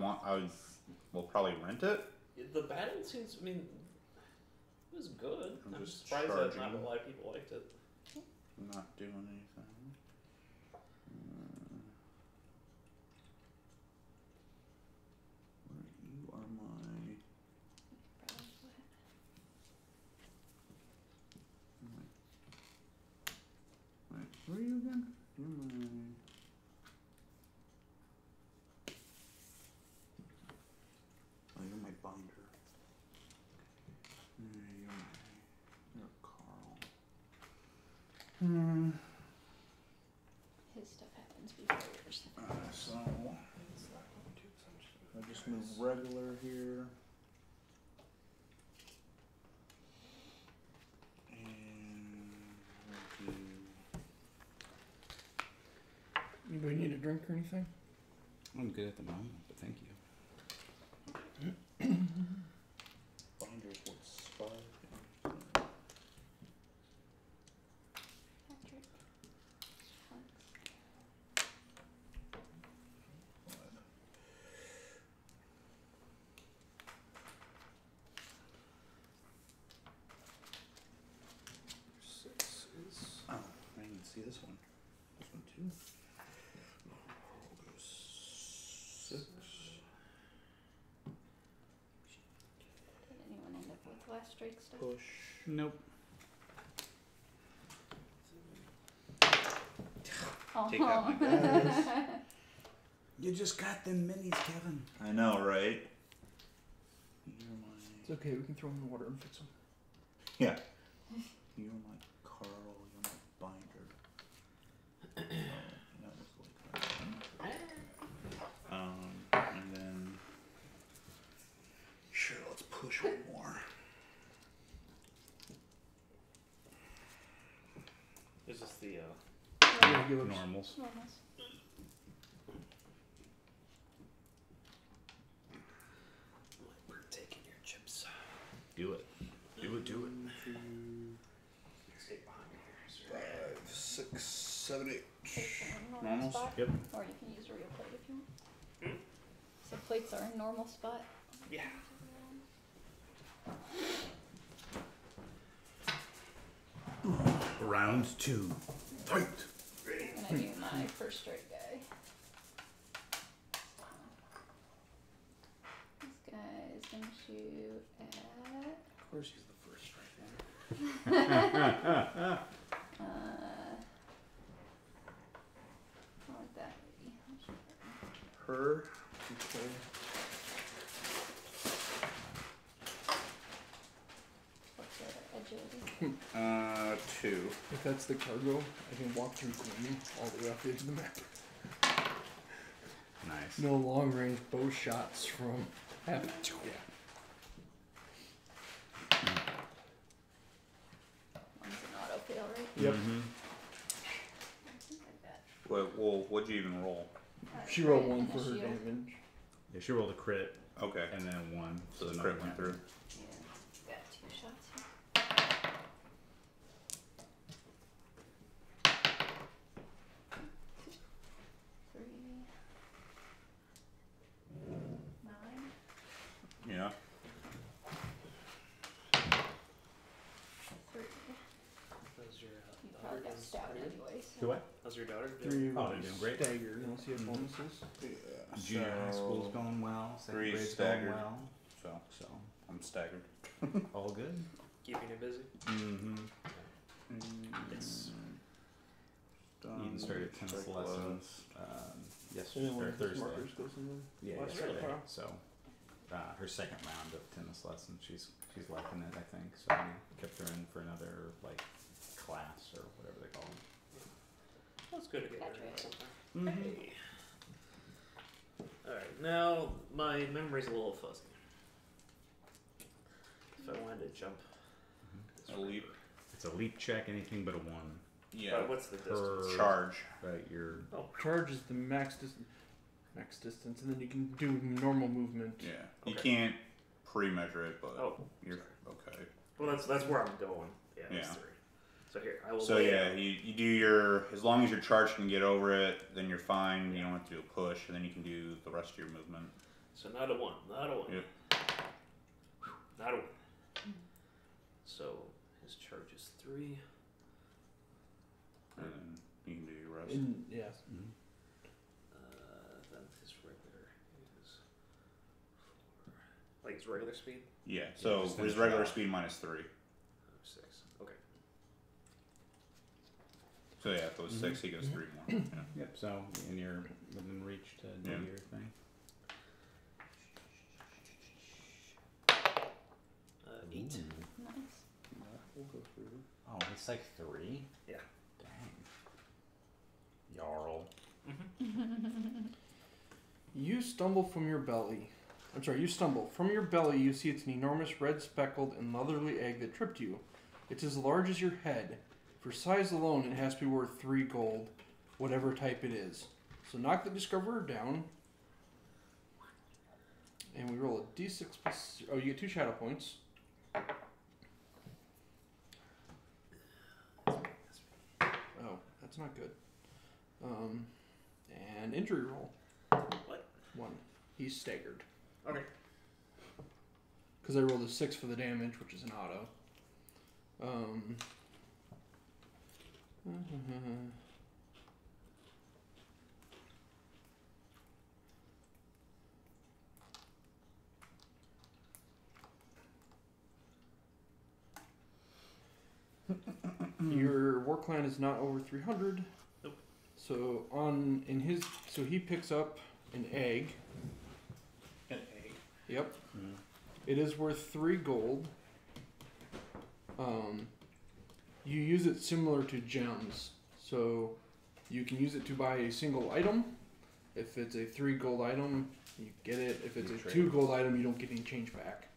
We'll probably rent it. The battle seems. I mean, it was good. I'm I'm just surprised that's not charging. a lot of people liked it. I'm not doing anything. You are my. Wait, where are you again? You're my. Oh, you're my binder. You're Carl. His stuff happens before yours. So I just move regular here. And we'll do. Anybody need a drink or anything? I'm good at the moment, but thank you. Binders, what's 5? Patrick. Six is. Oh, I didn't see this one. This one too. We'll go 6. Did anyone end up with last strike stuff? Push. Nope. Oh. Take out my guys. You just got them minis, Kevin. I know, right? You're my. It's okay, we can throw them in the water and fix them. Yeah. You're my Carl. You're my binder. That was like that. And then. Sure, let's push one more. Is this the? Regulars. Normals. Normals. We're taking your chips. Do it. Do it. 1, 2, Stay behind me here. 5, 6, 7, 8. Plates are in normal Normals? spot. Yep. Or you can use a real plate if you want. So plates are in normal spot. Yeah. Round 2. Fight. And I do my first strike guy. This guy is gonna shoot at Of course, he's the first strike one. I like that maybe. Her. Okay. What's the agility? 2. If that's the cargo, I can walk through Queen all the way off the edge of the map. Nice. No long range bow shots from half. Yeah. One's an auto fail, right? Yep. Mm-hmm. I think I got What'd you even roll? She rolled crit 1 and for a her shield. damage. Yeah, she rolled a crit Okay. and then 1. So the another crit went one. through. Yeah, got 2 shots stat anyways. Do what? How's your daughter doing? 3 Oh, they're doing great. staggered. Unless you have bonuses. Junior high school's going well. Second 3 grade's staggered. going well. So I'm staggered. All good. Keeping you busy? Mm-hmm. Yes. Eden started tennis Strike lessons yesterday And then or one of his Thursday. markers goes in the Yeah, last yesterday. pile. So her second round of tennis lessons, she's liking it, I think. So we kept her in for another like class or whatever they call it. That's good to get That's her right. something. Hey. Alright, now my memory's a little fuzzy. If I wanted to jump. this A leap. river. It's a leap check, anything but a 1. Yeah. What's the distance? Per- Charge. Right, you're Charge is the max distance, and then you can do normal movement. Yeah. You Okay. can't pre-measure it, but Oh, you're sorry. okay. Well, that's where I'm going. Yeah, that's Yeah. 3. So here, I will. So lay yeah, down. you do your, as long as your charge can get over it, then you're fine. You don't have to do a push, and then you can do the rest of your movement. So not a 1, not a 1. Yep. Not a 1. So his charge is 3. And then you can do your rest. Yes. Then his regular is 4. Like his regular speed? Yeah. So just his finish regular it off. speed minus 3. 6. Okay. So yeah, if it was 6, he goes 3 more. Yeah. Yep, so and you're within reach to do Yeah. your thing. 8. Nice. We'll go through. Oh, it's like 3? Yeah. Dang. Jarl. You stumble from your belly. I'm sorry, you stumble. From your belly, you see it's an enormous red speckled and leathery egg that tripped you. It's as large as your head. For size alone, it has to be worth 3 gold, whatever type it is. So knock the discoverer down. And we roll a d6 plus... Oh, you get 2 shadow points. Oh, that's not good. And injury roll. What? 1. He's staggered. Okay. Because I rolled a 6 for the damage, which is an auto. Your war clan is not over 300. Nope. So so he picks up an egg. An egg. Yep. It is worth 3 gold. You use it similar to gems. So you can use it to buy a single item. If it's a 3 gold item, you get it. If it's You a trade. 2 gold item, you don't get any change back.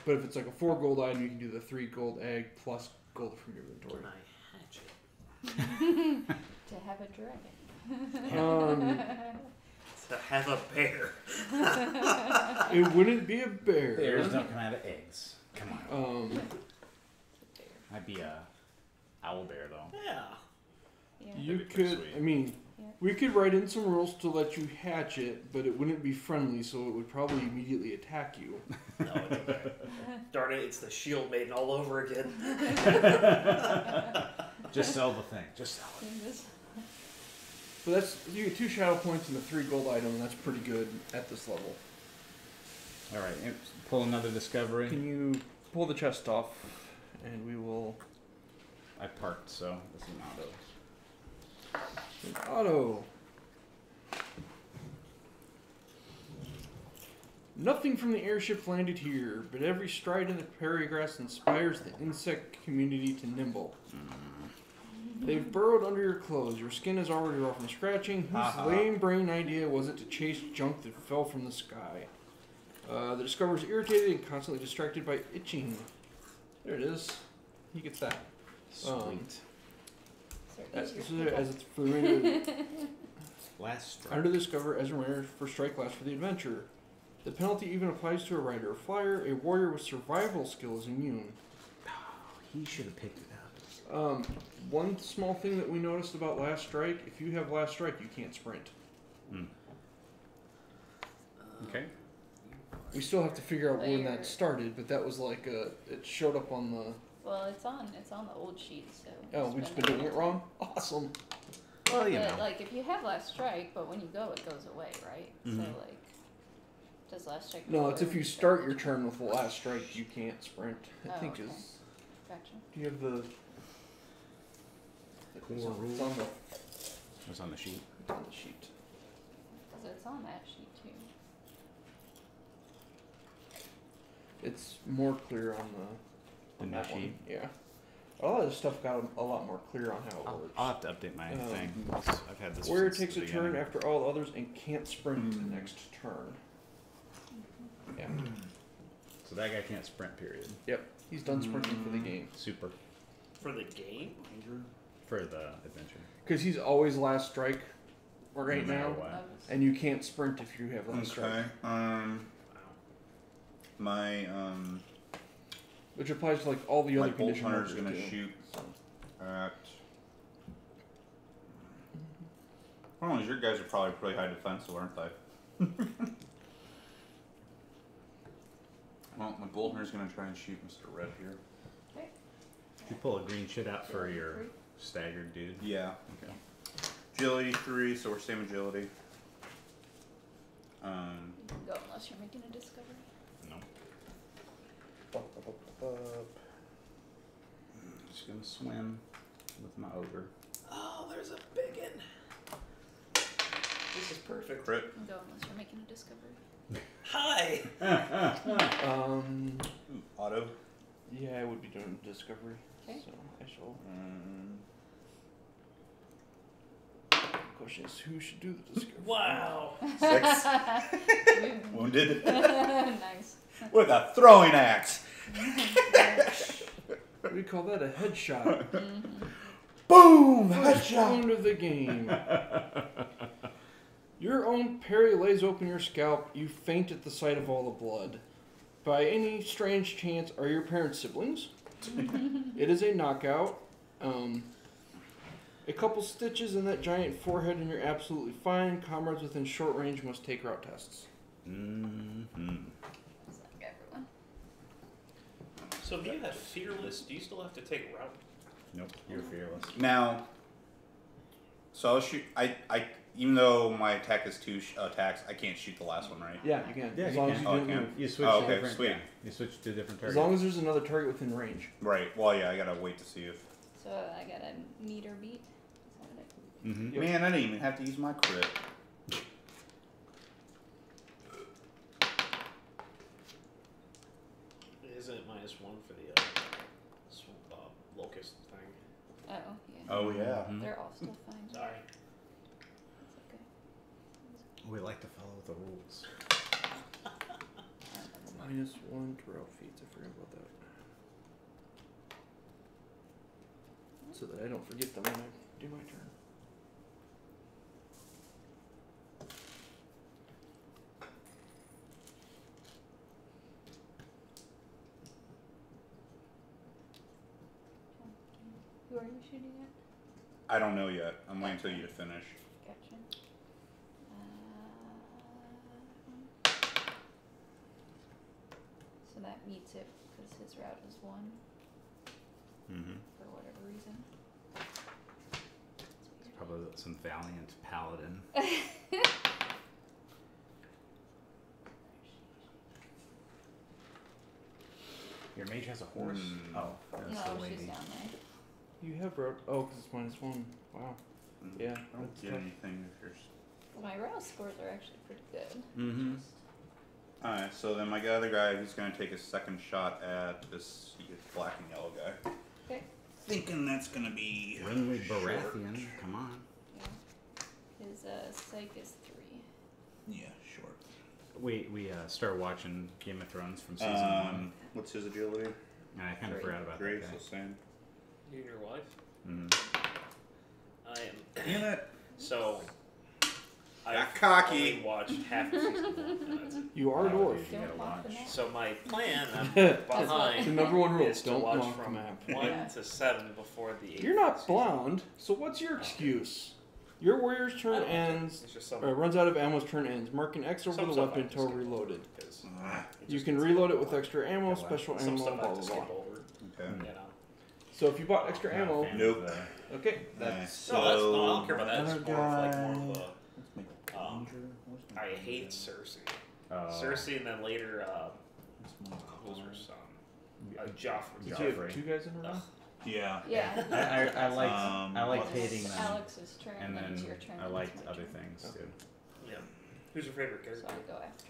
But if it's like a 4 gold item, you can do the 3 gold egg plus gold from your inventory. Can I hatch it? To have a dragon. To have a bear. It wouldn't be a bear. Bears don't come out of eggs. Come on. I'd be a owl bear though. Yeah. Yeah. You That'd be pretty could, sweet. I mean, Yeah. we could write in some rules to let you hatch it, but it wouldn't be friendly, so it would probably immediately attack you. No, it's okay. Darn it, it's the shield maiden all over again. Just sell the thing. Just sell it. But that's, you get 2 shadow points and a 3 gold item, and that's pretty good at this level. All right, pull another discovery. Can you pull the chest off, and we will... I parked, so this is an auto. An auto. Nothing from the airship landed here, but every stride in the prairie grass inspires the insect community to nimble. They've burrowed under your clothes. Your skin is already rough from scratching. Whose lame brain idea was it to chase junk that fell from the sky? The discoverer's irritated and constantly distracted by itching. There it is. He gets that. Sweet. As it's for the remainder. Last strike. Under the discover as a runner for strike last for the adventure. The penalty even applies to a rider or flyer. A warrior with survival skill is immune. He should have picked it up. One small thing that we noticed about last strike: if you have last strike, you can't sprint. Okay. We still have to figure out when Layer. that started, but that was like it showed up on the Well, it's on the old sheet, so. Oh, we've just been doing it wrong? Awesome. Well, you But know. like, if you have last strike, but when you go, it goes away, right? So Mhm. like, does last strike? No, go it's away if you when start your turn with the last strike, you can't sprint. I Oh, think okay. is. Gotcha. Do you have the? It's on rules. the, It's on the sheet. it's on the sheet. Because it's on that sheet too. It's more clear on The new that one. sheet? Yeah. A lot of this stuff got a lot more clear on how it works. I'll have to update my thing. I've had this. Warrior since takes the a turn beginning. after all others and can't sprint the next turn. Yeah. So that guy can't sprint. Period. Yep. He's done sprinting for the game. Super For the game? for the adventure. Because he's always last strike right No matter now. what. And you can't sprint if you have last strike. Okay. Wow. My Which applies to like all the my other bolt condition hunter's markers gonna too. shoot at. Well, your guys are probably pretty high defensive, aren't they? Well, my bolt hunter's gonna try and shoot Mr. Red here. You pull a green shit out for your staggered dude. Yeah. Okay. Agility 3, so we're same agility. You can go unless you're making a discovery. No. Just gonna swim with my ogre. Oh, there's a big one. This is perfect. Crit. You can go unless you're making a discovery. Hi! Ooh, auto. Yeah, I would be doing discovery. Okay. So I shall. Mm, Question is, who should do the discovery? Wow! 6. Boom. Wounded. Nice. With a throwing axe. What do you call that? A headshot. Boom! First Headshot. round of the game. Your own parry lays open your scalp. You faint at the sight of all the blood. By any strange chance, are your parents siblings? It is a knockout. A couple stitches in that giant forehead and you're absolutely fine. Comrades within short range must take route tests. Mm-hmm. It's like everyone. So if you had Fearless, do you still have to take route? Nope, you're fearless. Now, so I'll shoot. I even though my attack is 2 attacks, I can't shoot the last one, right? Yeah, you can. Yeah, as you long can. as Oh, you I don't can. move. You switch Oh, to okay, different. sweet. Yeah, you switch to a different As target. long as there's another target within range. Right. Well, yeah, I gotta wait to see if. So I got a meter beat. Is that what I Mm-hmm. Yep. Man, I didn't even have to use my crit. Isn't it -1 for the locust thing? Oh, yeah. Oh yeah. Mhm. They're all still fine. Sorry. It's okay. We like to follow the rules. -1 to route feeds. I forgot about that. So that I don't forget them when I do my turn. Who are you shooting at? I don't know yet. I'm waiting until you to finish. Gotcha. So that meets it because his route is 1 Mm-hmm. for whatever reason. Probably some valiant paladin. Your mage has a horse. Hmm. Oh, that's No, the she's lady. down there. You have route. Oh, because it's -1. Wow. Yeah, I don't that's get tough. anything if you're. My route scores are actually pretty good. Mm-hmm. Alright, so then my other guy, he's gonna take a second shot at this black and yellow guy. Okay. Thinking that's gonna be. Ringwood short. Baratheon. Come on. Yeah. His psych is 3. Yeah, short. We started watching Game of Thrones from season 1, What's his agility? and I kind of 3. forgot about 3, that guy. so same. You and your wife? Mm-hmm. I am. Damn it. So. Got I've cocky. only watched half of season 1, and that's it. You are a Oh, dwarf. dude, you Don't gotta lock the watch. map. So my plan, I'm The behind, number one rule: is to don't watch lock the from map. 1 Yeah. to 7 before the 8th You're not season. blonde, so what's your excuse? Your warrior's I turn don't care. ends. It's just some, Runs out of ammo's turn ends. Mark an X over some the stuff I weapon have to until skip reloaded. over, 'cause Ah, it You just can gets reload it boring. with extra ammo, Yeah, well, special Some ammo, stuff I blah have to blah skip blah. over, okay. you know. So if you bought extra Not a ammo, fan of Nope. the- okay. That's No, that's, no, I don't care about that. It's another more of like guy. more of Let's make a Um, danger. Where's my a. I danger? hate Cersei. Oh. Cersei, and then later, Where's my what was her card? son? Joffrey. Did you have Joffrey. 2 guys in a row? Yeah. Yeah. I liked I liked Um, hating them, Alex's turn, and then it's then your turn. I then liked it's my other turn. things too. Yeah. Who's your favorite So character? I go after.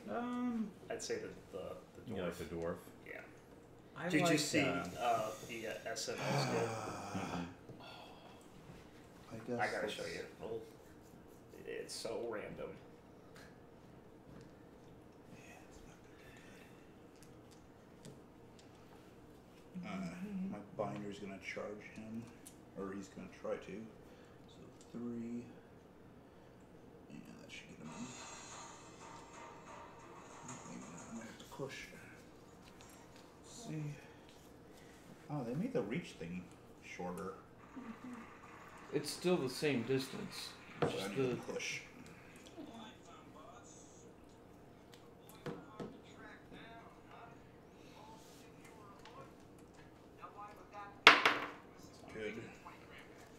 I'd say the You dwarf. like the dwarf? Yeah. I Did you liked, see the SNS skit? I guess. I gotta let's- show you. Oh, it's so random. My binder's gonna charge him, or he's gonna try to. So 3. Yeah, that should get him in. Maybe not. I'm gonna have to push. Let's see. Oh, they made the reach thing shorter. It's still the same distance. So It's I just need the to push. Good.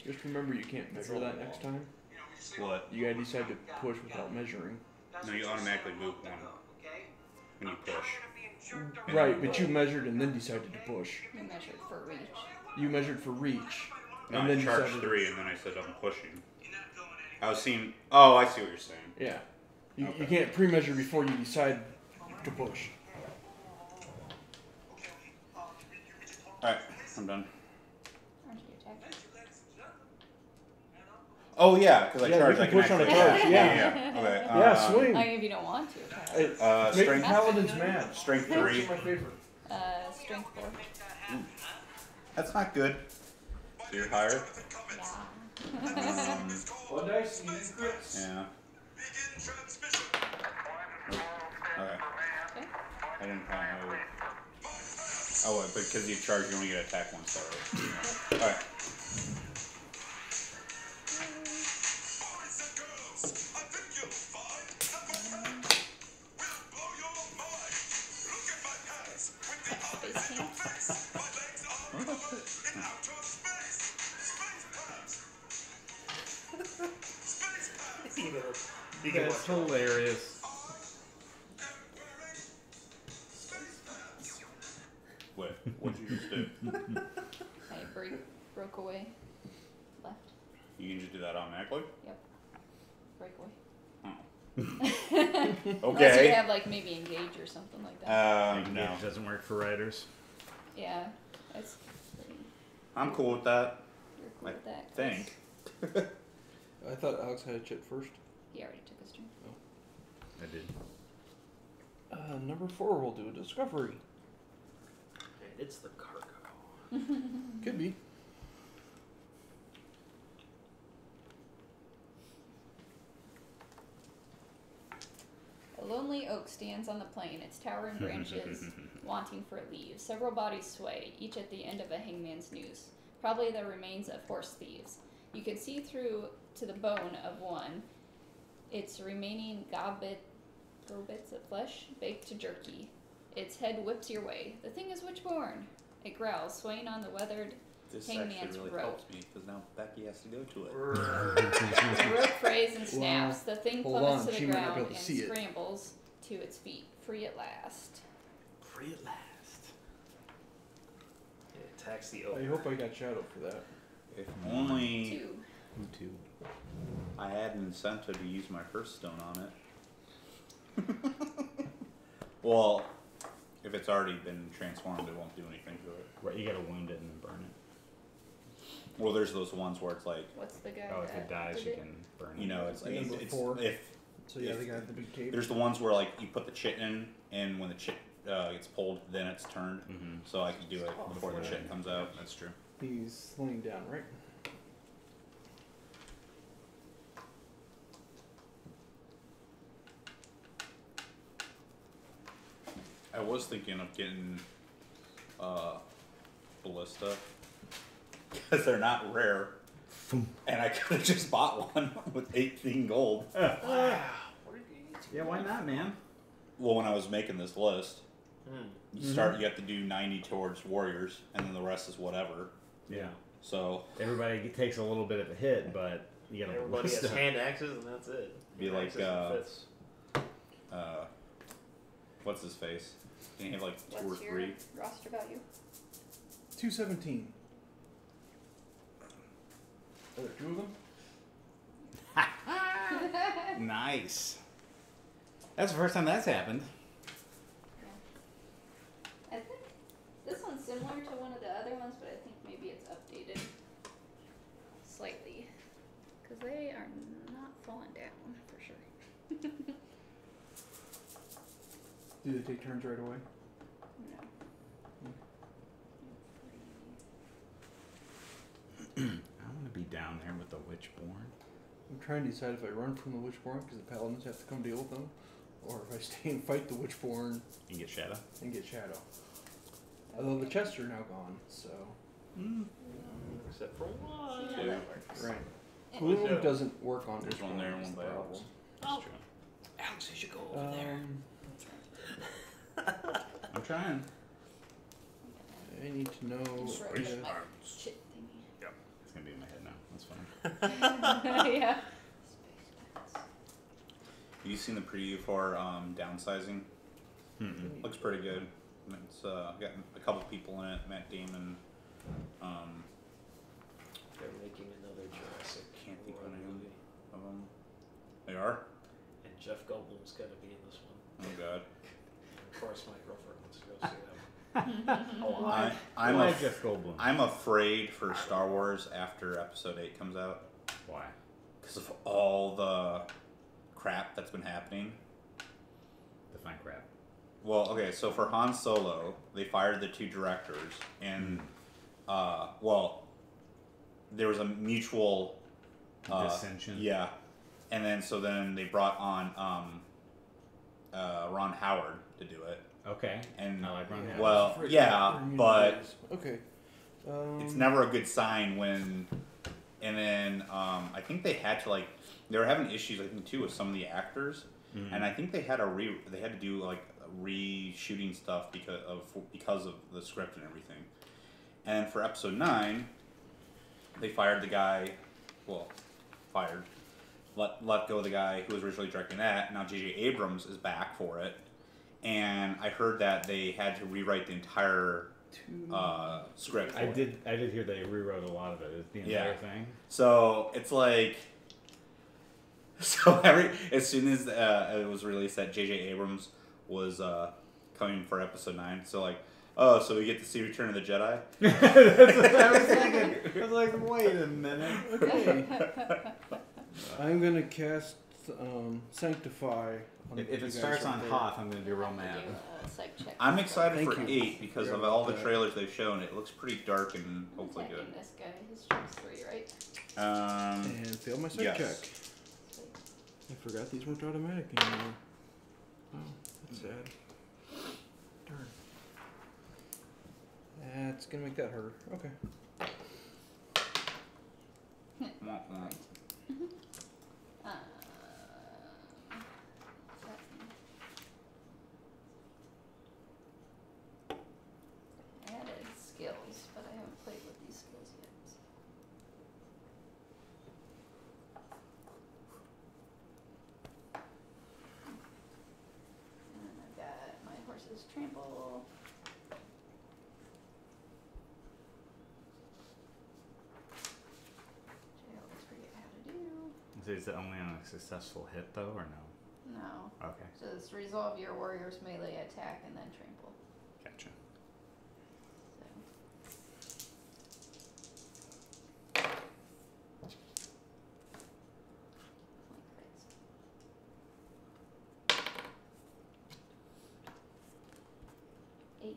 just remember you can't measure that next time. What? You gotta decide to push without measuring. No, you automatically move one when you push. Right, but you measured and then decided to push. You measured for reach. You measured for reach. No, and then I you charged decided 3 and then I said I'm pushing. I was seeing. Oh, I see what you're saying. Yeah. You Okay. can't pre-measure before you decide to push. Alright, I'm done. Aren't you attacking? Oh yeah, because I Yeah, charged. you I can can push on a actually charge, attack. yeah. Okay. Yeah, swing. I mean, if you don't want to attack. It, make Strength. paladins mad. Strength Those 3. are my favorite. Strength 4. That's not good. So you're higher. Yeah. What dice? You need crits. Yeah. Okay. Okay. I didn't know. Oh, because you charge, you only get attack once. Sorry. All right. Space Camp. You can That's watch it. hilarious. What? What'd you just do? I broke away. Left. You can just do that automatically. Break away. Oh. Unless you Okay. have like maybe engage or something like that. No. It doesn't work for writers. Yeah. That's pretty. I'm cool with that. You're cool I with that. think. I thought Alex had a chit first. He already took his turn. I did. Number 4, we'll do a discovery. It's the cargo. Could be. A lonely oak stands on the plain, its towering branches wanting for leaves. Several bodies sway, each at the end of a hangman's noose, probably the remains of horse thieves. You can see through to the bone of one, its remaining gobits of flesh baked to jerky. Its head whips your way. The thing is WitchBorn. It growls, swaying on the weathered This Hangman's actually really rope. helps me because now Becky has to go to it. The rope frays and snaps. The thing Hold plummets on, to she the might not be ground able and to see it. scrambles to its feet, free at last. Free at last. It attacks the I oak. hope I got Shadow for that. If only 2. Me too. I had an incentive to use my Hearthstone on it. Well, if it's already been transformed, it won't do anything to it. Right, you gotta wound it and then burn it. Well, there's those ones where it's like, What's the guy Oh, if that it dies, did you it? can burn it. you know, it's like Number it's 4. if So yeah, If- the guy with the big cape. there's the ones where like you put the chit in, and when the chit gets pulled, then it's turned. Mm-hmm. So I can do it before the chit comes out. That's true. He's laying down, right? I was thinking of getting ballista because they're not rare, and I could have just bought one with 18 gold. Yeah, why not, man? Well, when I was making this list, Hmm. you have to do 90 towards warriors, and then the rest is whatever. Yeah. So Everybody takes a little bit of a hit, but you gotta Everybody has hand axes, and that's it. Be Hand like, axes and fists. what's his face? Can you have like 2 or What's your 3? roster value? 217. Are there 2 of them? Nice. That's the first time that's happened. I think this one's similar to one of the other ones, but I think maybe it's updated slightly. Because they are not falling down, for sure. Do they take turns right away? No. I want to be down there with the WitchBorn. I'm trying to decide if I run from the WitchBorn because the Paladins have to come deal with them, or if I stay and fight the WitchBorn You get Shadow. and get Shadow. Although the chests are now gone, so. Except for one. See how that works. Right. Yeah. Gloom doesn't work on There's one there, WitchBorn, is one the by problem. Alex. That's true. Alex, you should go over there. I'm trying. I need to know Just wrote if my shit thingy. It's gonna be in my head now. That's fine. Yeah. You seen the preview for downsizing? Mm-mm. Looks pretty good. It's got a couple people in it. Matt Damon. They're making another Jurassic Can't think of World the name movie. of them. They are. And Jeff Goldblum's got to be in this one. Oh God. Of course, my girlfriend wants to go see that one. Why Jeff Goldblum? I'm afraid for Star Wars after Episode 8 comes out Why? because of all the crap that's been happening. Define crap. Well, okay, so for Han Solo, they fired the 2 directors, and there was a mutual Dissension. Yeah, and then they brought on Ron Howard to do it, Okay. and I like Ron Howard. well, yeah, but okay. it's never a good sign when. And then I think they had to they were having issues I think too with some of the actors, and I think they had to do like reshooting stuff because of the script and everything. And for Episode 9, they fired the guy. Well, let go of the guy who was originally directing that. Now J.J. Abrams is back for it, and I heard that they had to rewrite the entire script. I did hear they rewrote a lot of it. The entire thing. So it's like, as soon as it was released that J.J. Abrams was coming for Episode 9, so so we get to see Return of the Jedi. That's what I was thinking. I was like, wait a minute. Okay. I'm gonna cast Sanctify. On If you it guys starts right on there. Hoth, I'm gonna be real mad. Psych check. I'm excited Thank for you. 8 because Forgot of all about the that. trailers they've shown. It looks pretty dark and I'm hopefully good. attacking this guy. His strength's 3, right? And fail my psych Yes. check. I forgot these weren't automatic anymore. Oh, that's sad. Darn. That's gonna make that harder. Okay. Womp womp. Added skills, but I haven't played with these skills yet. And then I've got my horse's trample. Which I always forget how to do. Is it only on a successful hit though, or no? No. Okay, Just resolve your warrior's melee attack and then trample. gotcha. So. Eight.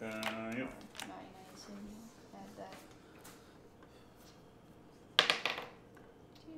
Yep. 9, I assume you add that. 2.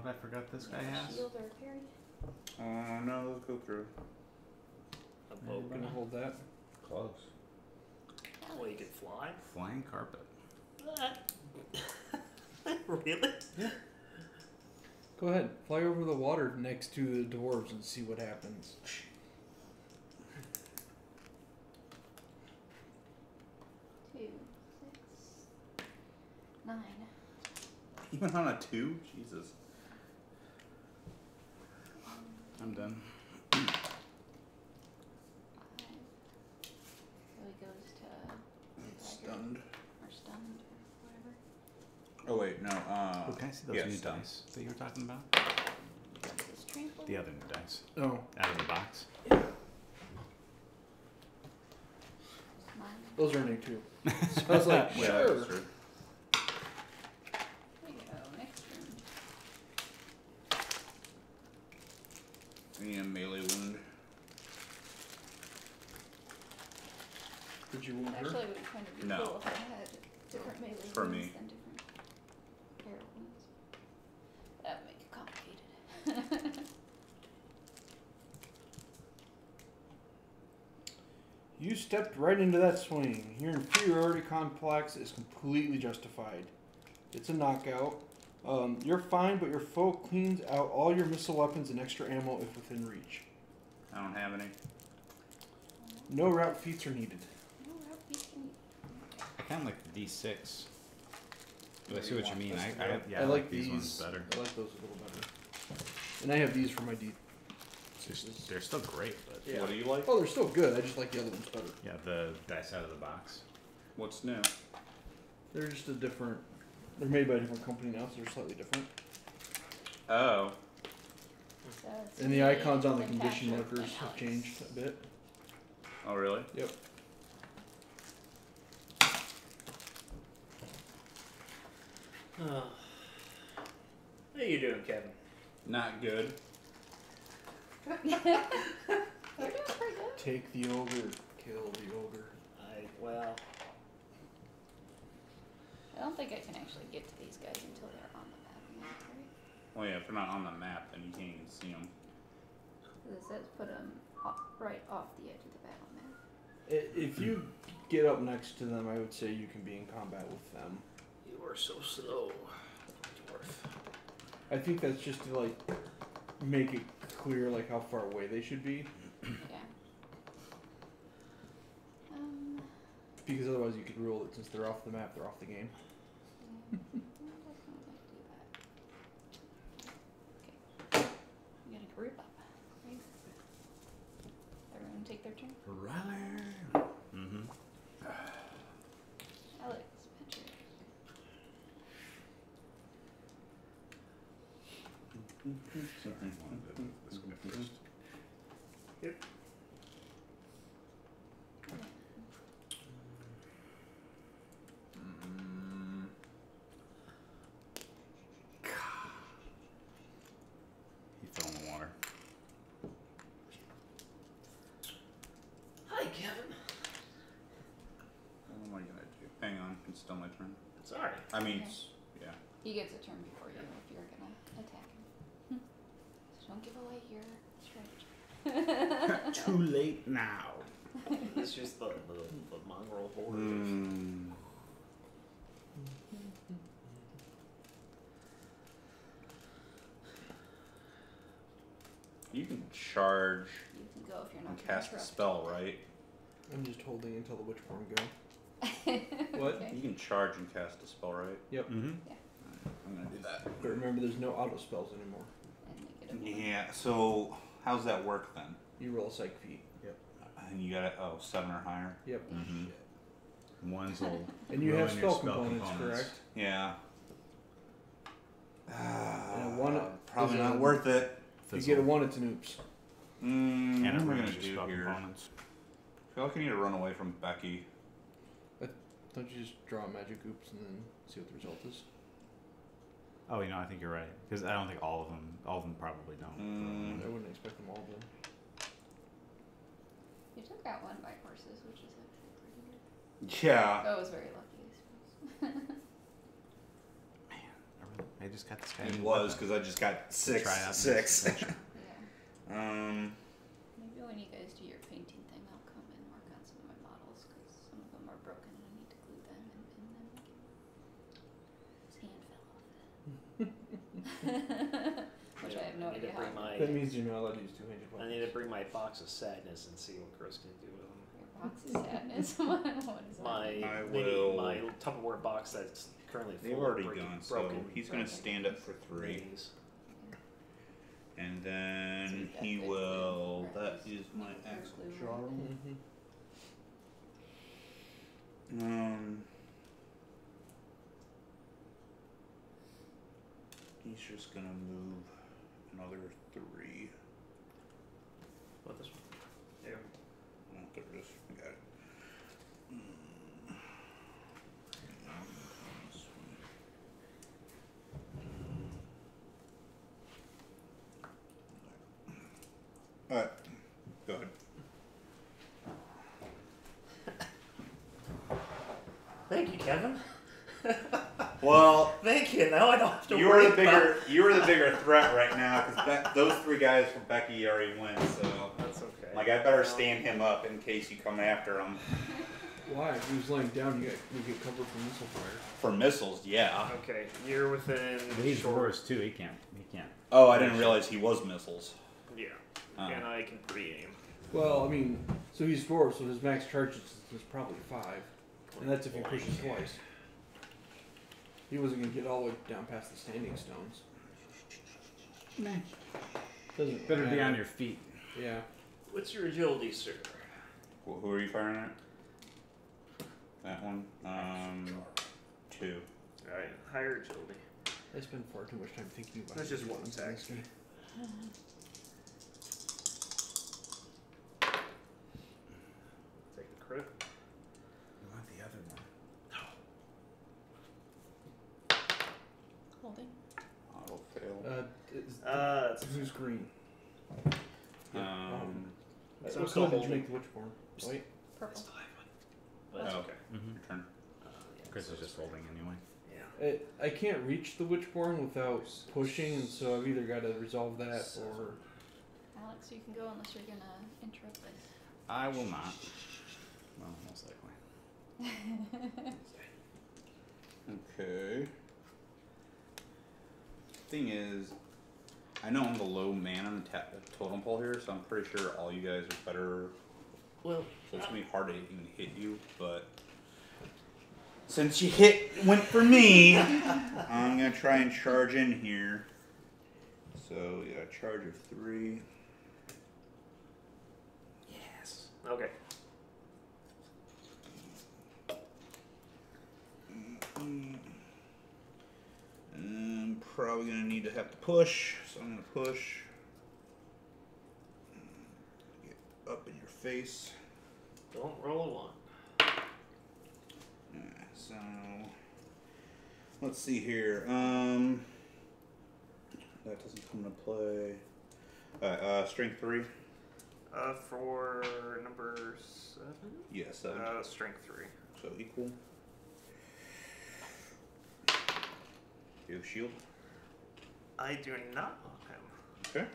what I forgot this guy has? Shield or parry? No, let's go through. A We're boat. gonna hold that. Close. Well, you can fly. Flying carpet. Really? Go ahead, fly over the water next to the dwarves and see what happens. 2, 6, 9. Even on a 2? Jesus. I'm done. 5. So he goes to dagger Stunned. or stunned or whatever. Oh wait, no. Oh, can I see those yeah, new stunned. dice that you were talking about? Is trample? The other new dice. Oh, Out of the box. Mine. those are new too. So I was like, Yeah, sure. that's true. There you go. Next room. I need a melee wound. Did you wound her? Actually, it would kind of be No. cool if I had different melee For wounds me. than different parry wounds. That would make it complicated. You stepped right into that swing. Your inferiority complex is completely justified. It's a knockout. You're fine, but your foe cleans out all your missile weapons and extra ammo if within reach. I don't have any. No route feats are needed. No route feats can- I kind of like the D6. But I see You what you want mean. this I, to I, go? yeah, I like these ones these. better. I like those a little better. And I have these for my D. They're still great, but Yeah. What do you like? Oh, they're still good. I just like the other ones better. yeah, the dice out of the box. What's new? They're just a different. They're made by a different company now, so they're slightly different. Oh. So it's And the really icons on the attack condition with markers an have Alex. changed a bit. Oh, really? Yep. How you doing, Kevin? Not good. You're doing pretty good. Take the ogre. Kill the ogre. Well, I don't think I can actually get to these guys until they're on the map, right? Well, yeah, if they're not on the map, then you can't even see them. It says put them right off the edge of the battle map. If you get up next to them, I would say you can be in combat with them. you are so slow, dwarf. I think that's just to like make it clear like how far away they should be, Yeah. because otherwise you could rule that since they're off the map, they're off the game. I'm gonna group up. Right? Everyone take their turn. Rally. Mm-hmm. Alex, Patrick. Sorry, I wanted this guy first. He fell in the water. Hi, Kevin. What am I gonna do? Hang on, it's still my turn. Sorry. I mean, Okay. yeah. He gets a turn before you if you're gonna attack him. So don't give away your strategy. Too late now. It's just the mongrel horde. Mm. You can charge You can go if you're not and gonna cast a interrupt. spell, right? I'm just holding until the WitchBorn go. What? What? You can charge and cast a spell, right? Yep. Mm-hmm. I'm gonna do that. But remember, there's no auto spells anymore. And make it a Yeah, so how's that work then? You roll a psych feat. Yep. And you got 7 or higher? Yep. Mm-hmm. One's old. And you have Ruin your spell components, correct? Yeah. And a one Probably is not a- worth it. If you get a 1, it's an oops. And What it am I ruins gonna your do spell here? components. I feel like I need to run away from Becky. Don't you just draw a magic oops and then see what the result is? Oh, I think you're right. Because I don't think all of them probably don't. I wouldn't expect them all to. You took out one by horses, which is actually pretty good. Yeah. That was very lucky, I suppose. I I just got this guy. It was because I just got Try out this 6. Yeah. Maybe when you guys do your painting thing, I'll come and work on some of my models because some of them are broken and I need to glue them and pin them again. His hand fell off. Which I have no I need idea to how. bring my. That means you're not allowed to use two-handed I need to bring my box of sadness and see what Chris can do with them. Your box of sadness. What is that? My I mini, will- my Tupperware box that's currently full They've of already breaking- gone, so broken he's going to stand up for 3. minis. And So then you've got he good will. glue. That is my Or axle glue, jar. Mm-hmm. He's just gonna move another 3. What this one? There. Oh, there it is. I got it. Alright, go ahead. Thank you, Kevin. Well, Thank you. Now I don't have to you worry are the about- bigger threat right now because those 3 guys from Becky already went. So, That's okay. like, I better stand him up in case you come after him. Why? If he was laying down, you get covered from missile fire. For missiles, yeah. Okay, you're within He's short. dwarves too. He can't. Oh, I didn't realize he was missiles. Yeah, Oh. and I can pre-aim. Well, I mean, so he's dwarf, so his max charge is probably 5. And that's if he pushes twice. He wasn't going to get all the way down past the standing stones. Doesn't Better be matter. on your feet. Yeah. What's your agility, sir? Who are you firing at? That one? 2. Alright, higher agility. I spend far too much time thinking about That's it. just one attack. Take the crit. You want the other one? Holding. Auto fail. It's who's green? So What I'm still color did you holding. make the WitchBorn? White? Purple. But that's Oh. okay. Mm-hmm. Your turn. Yeah, Chris so is just holding anyway. Yeah. I can't reach the WitchBorn without pushing, and so I've either got to resolve that or... Alex, you can go unless you're gonna interrupt this. I will not. Well, most likely. Okay. Thing is, I know I'm the low man on the totem pole here, so I'm pretty sure all you guys are better. Well, So it's gonna be hard to even hit you, but since you went for me, I'm gonna try and charge in here. So yeah, charge of 3. yes. Okay. I'm probably gonna need to have to push, so I'm gonna push. Get up in your face. Don't roll a 1. So let's see here. That doesn't come into play. Strength 3. For number 7? Yeah, 7. Strength 3. So equal. You have shield. I do not want him. Okay.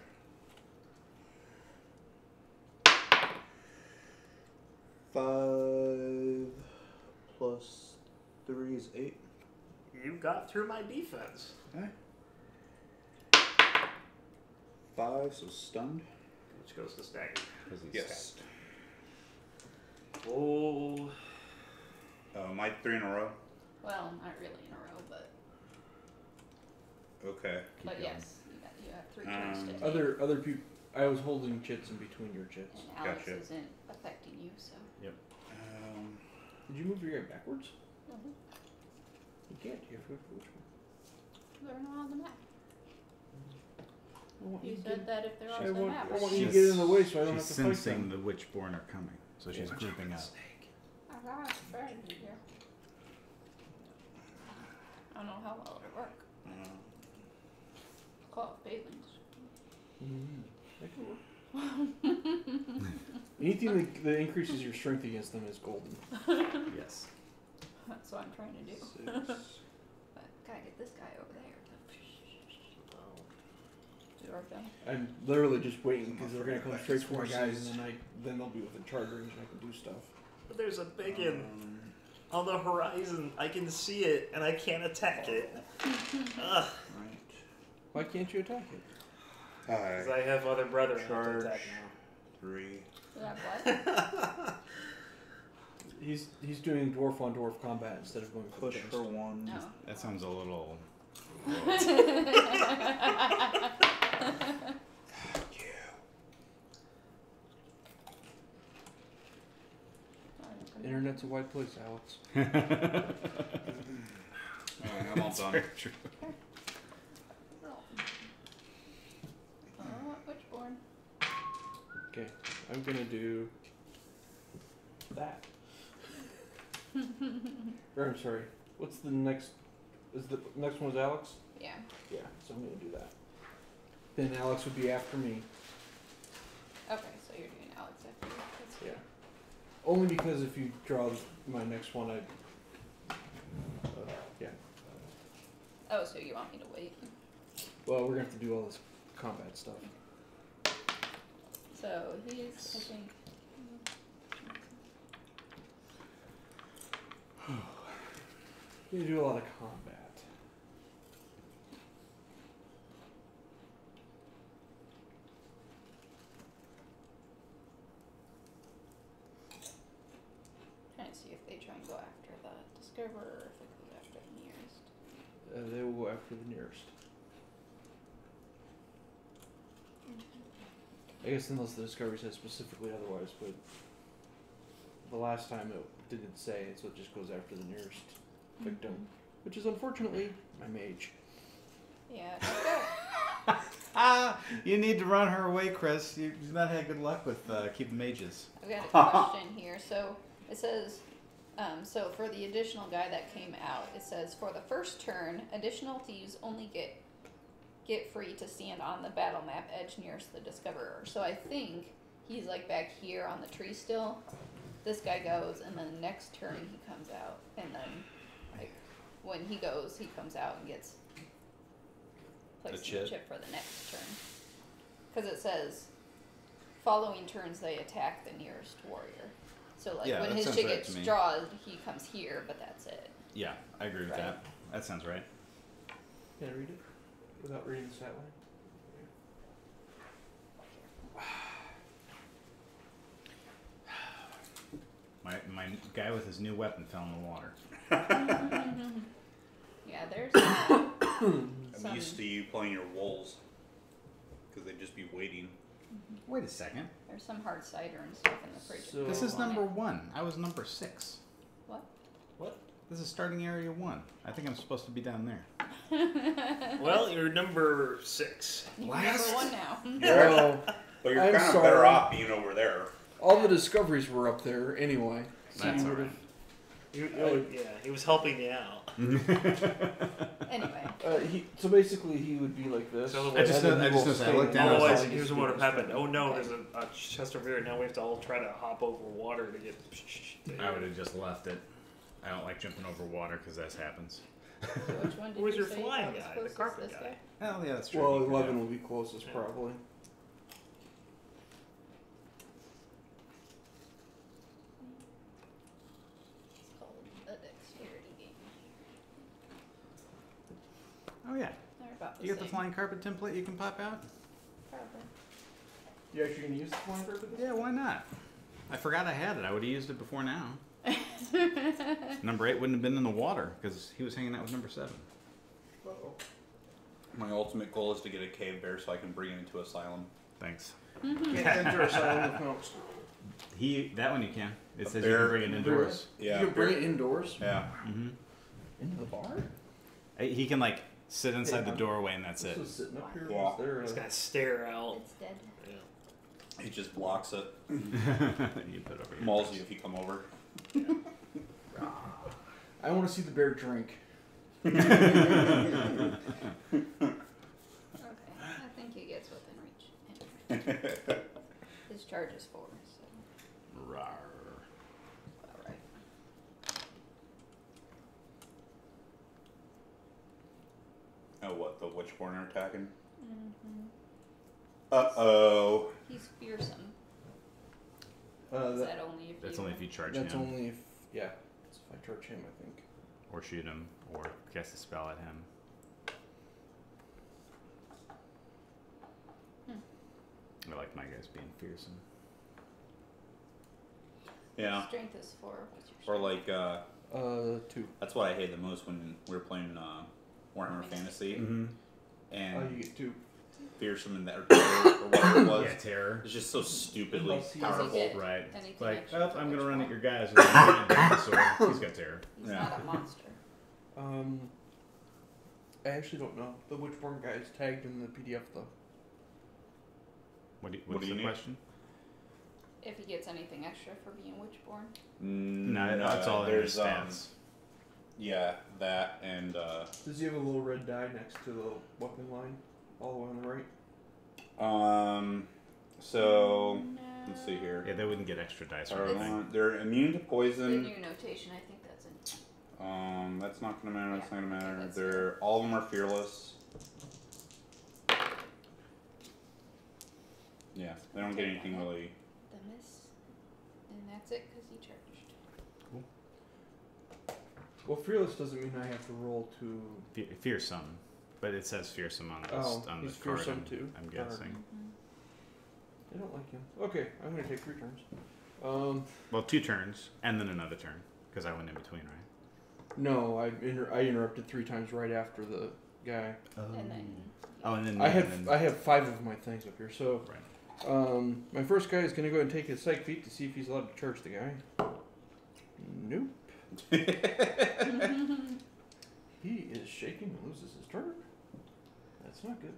Five plus 3 is 8. You got through my defense. Okay. 5, so stunned. Which goes to stagger. Because he's Yes. Oh. Am I 3 in a row? Well, not really in a row, but Okay. but going. yes, you have 3 turns to take. Other people... I was holding chits in between your chits. And Alex Gotcha. isn't affecting you, so. Did you move your guy backwards? Mhm. You can't. You have to go for WitchBorn. They're not on the map. I want You to said that if they're I on the want, map. I want you to She's- get in the way so I don't She's have to fight sensing them. the Witchborn are coming, so she's grouping up. I got a strategy here. I don't know how well it'll work. Call it Balin's. That could work. Anything that increases your strength against them is golden. Yes. That's what I'm trying to do. 6. But gotta get this guy over there. dwarf down. I'm literally just waiting because they're gonna come straight for my guys, and then they'll be within charge range, and I can do stuff. But there's a big one on the horizon. I can see it, and I can't attack it. Ugh. Right. Why can't you attack it? Because I have other brethren to Charge. attack now. 3. Yeah, what? He's doing dwarf on dwarf combat instead of going for Push the for 1. No. That sounds a little. Internet's a wide place, Alex. Alright, I'm all done. True. WitchBorn. Okay, I'm gonna do that. Or I'm sorry. What's the next? Is the next one is Alex? Yeah. Yeah, so I'm gonna do that. Then Alex would be after me. Okay, so you're doing Alex after you. That's Yeah. Only because if you draw my next one, I'd. Yeah. Oh, so you want me to wait? Well, we're gonna have to do all this combat stuff. So he's, I think. You do a lot of combat. Trying to see if they try and go after the discoverer or if they go after the nearest. They will go after the nearest. I guess unless the discovery says specifically otherwise, but the last time it didn't say, so it just goes after the nearest victim, which is unfortunately my mage. Yeah, let's go. You need to run her away, Chris. You've not had good luck with keeping mages. I've got a question here. So it says, so for the additional guy that came out, it says for the first turn, additional thieves only get free to stand on the battle map edge nearest the discoverer. So I think he's like back here on the tree still. This guy goes, and then the next turn he comes out, and then like when he goes, he comes out and gets placed in the chip for the next turn. Because it says, following turns they attack the nearest warrior. So like Yeah, when that his sounds chip right gets to me. drawn, he comes here, but that's it. Yeah, I agree with Right. that. That sounds right. Can I read it without reading the stat line? My guy with his new weapon fell in the water. Yeah, there's I'm some- used to you playing your wolves. Because they'd just be waiting. Wait a second. there's some hard cider and stuff in the fridge. So- This is On it. number 1. I was number 6. What? What? This is starting area 1. I think I'm supposed to be down there. Well, you're number 6. You're number one now. Well, But you're I'm kind of sorry. better off being over there. all the discoveries were up there anyway. So That's you all would've- Yeah, he was helping you out. Anyway, so basically he would be like this. So I just and then know- I he just will know- I stay looked in down, the I was Otherwise, like- here's what would have happened. Oh no, there's a chest over here. Now we have to all try to hop over water to get. I would have just left it. I don't like jumping over water because that happens. so which one did Where's you your say you flying thought was guy, the closest? carpet This guy? Oh, yeah, that's true. Well, You could 11 have- will be closest Yeah. probably. It's called a dexterity game. Oh, yeah. They're about the You got the same. flying carpet template you can pop out? Probably. You actually gonna use the flying carpet? Yeah, why not? I forgot I had it. I would have used it before now. Number 8 wouldn't have been in the water because he was hanging out with number 7. My ultimate goal is to get a cave bear so I can bring it into Asylum. Thanks. Can't enter asylum with mouse. That one you can. It A says you bear can bring it indoors. Yeah. You can bring it indoors? Yeah. Mm-hmm. Into the bar? He can like sit inside the Yeah. doorway and that's This it. was sitting up here. Yeah. Was there He's a... gonna stare out. It's dead. Yeah. He just blocks it. You put it over your Mauls nose. you if you come over. I want to see the bear drink. Okay, I think he gets within reach. His charge is 4, so Rawr. alright. Oh, what? The WitchBorn are attacking? Mm-hmm. Uh-oh. He's fearsome. Is That, that only if That's you... only if you charge that's him, only if, yeah, it's if I charge him, I think. or shoot him, or cast a spell at him. I like my guys being fearsome. Yeah. Strength is 4. What's your Or strength? like, 2. that's what I hated the most when we were playing Warhammer Fantasy. Mm-hmm. And Oh, you get 2. fearsome in that, or whatever it was. Yeah, terror. It's just so stupidly Unless he's- powerful. Does he Right. Anything Like, extra oh, for I'm gonna run at Witchborn? your guys with a dinosaur. He's got terror. He's Yeah. not a monster. I actually don't know. The Witchborn guy is tagged in the PDF though. What's do you the need? question? If he gets anything extra for being Witchborn. No, that's all in his there's stats. yeah, that and Does he have a little red die next to the weapon line, all the way on the right? so let's see here. Yeah, they wouldn't get extra dice or anything. They're immune to In poison. your notation, I think that's in. That's not gonna matter. That's Yeah, not gonna okay, matter. that's They're all of them are fearless. Yeah, they don't get anything really. The miss. And that's it because he charged. Well, fearless doesn't mean I have to roll to. Fearsome, but it says fearsome on the Oh, on he's the card. fearsome too? I'm Darn. guessing. I don't like him. Okay, I'm gonna take 3 turns. Well, 2 turns and then another turn because I went in between, right? No, I interrupted 3 times right after the guy. And then. Oh, and then I and then- have 5 of my things up here. So, Right. my first guy is gonna go and take his psych feat to see if he's allowed to charge the guy. Nope. He is shaking and loses his turn. That's not good.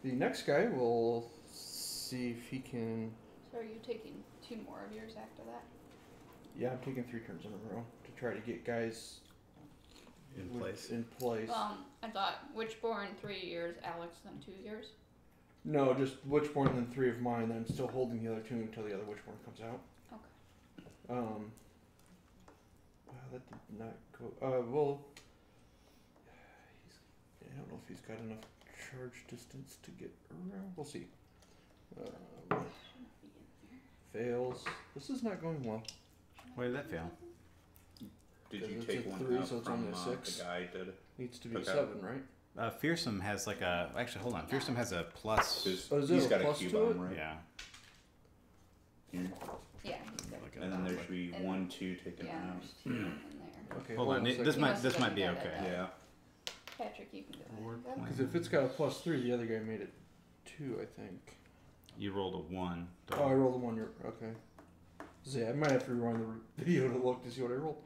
The next guy will see if he can. So are you taking 2 more of yours after that? Yeah, I'm taking 3 turns in a row to try to get guys in place. In place. I thought Witchborn 3 years, Alex then 2 years. No, just Witchborn and then 3 of mine. Then I'm still holding the other 2 until the other Witchborn comes out. Okay. Wow, that did not go. Well, I don't know if he's got enough charge distance to get around. We'll see. Fails. This is not going well. Why did that fail? Did you It's take a one 3, out so it's from only a 6. the guy did? Needs to be Okay. a 7, right? Fearsome has like a. Actually, hold on. Fearsome has a plus. Oh, is He's there a got a plus cube to on it? him, right? Yeah. Yeah, he's got Look at And then that. there should be And- 1, 2 taken Yeah, out. there's 2 in there. Okay, Hold on. a This second. might must this have might be done okay. that. Yeah. Patrick, you can go ahead. Lord and go. Because if it's got a plus 3, the other guy made it 2, I think. You rolled a 1. Oh, I rolled a 1. Okay. So yeah, I might have to rewind the video to look to see what I rolled.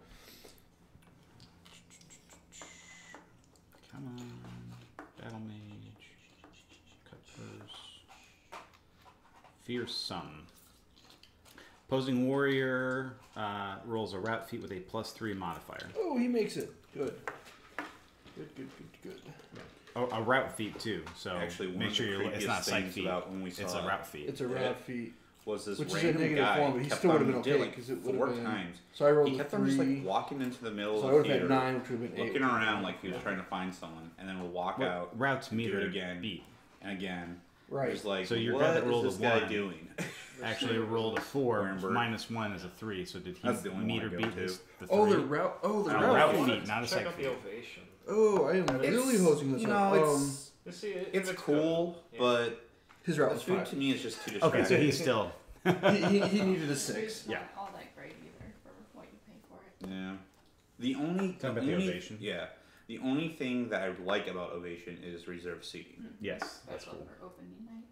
Come on. Battle Mage. Cut purse. Fearsome. Opposing warrior rolls a route feat with a +3 modifier. Oh, he makes it. Good. Good. Oh, a route feat too. So Actually, one make of sure the you're. It's creepiest not psych things feat. about when we saw It's a route feat. It's a Yeah. round feat. Was this Which is a random negative guy 1, but he kept still would have on been did okay, like 'cause it would have 4 been- times. So I rolled He a kept on just 3. like walking into the middle So I of would the have had theater, 9, which would have been 8. looking around like he was trying to find someone, and then would walk out Routes do meter it again. beat. and again. Right. Just like, So your what guy that is rolled a this guy 1 doing? Actually rolled a 4. Wurmberg. -1 is a 3. So did he That's the only one meter I go beat to. his, the 3? Oh, the route. Oh, the No, route. route feat. feat, not a Check psych out the feat. ovation. Oh, I am really hosing this You up. know, it's You see it? it's good. cool, Yeah. but his route the was food 5. to me is just too Okay, distracting. so he's still. he needed a It's 6. not Yeah. all that great either for what you pay for it. Yeah. The only Talking about the ovation. Yeah. The only thing that I like about Ovation is reserve seating. Yes, That's that's what cool. we're opening nights.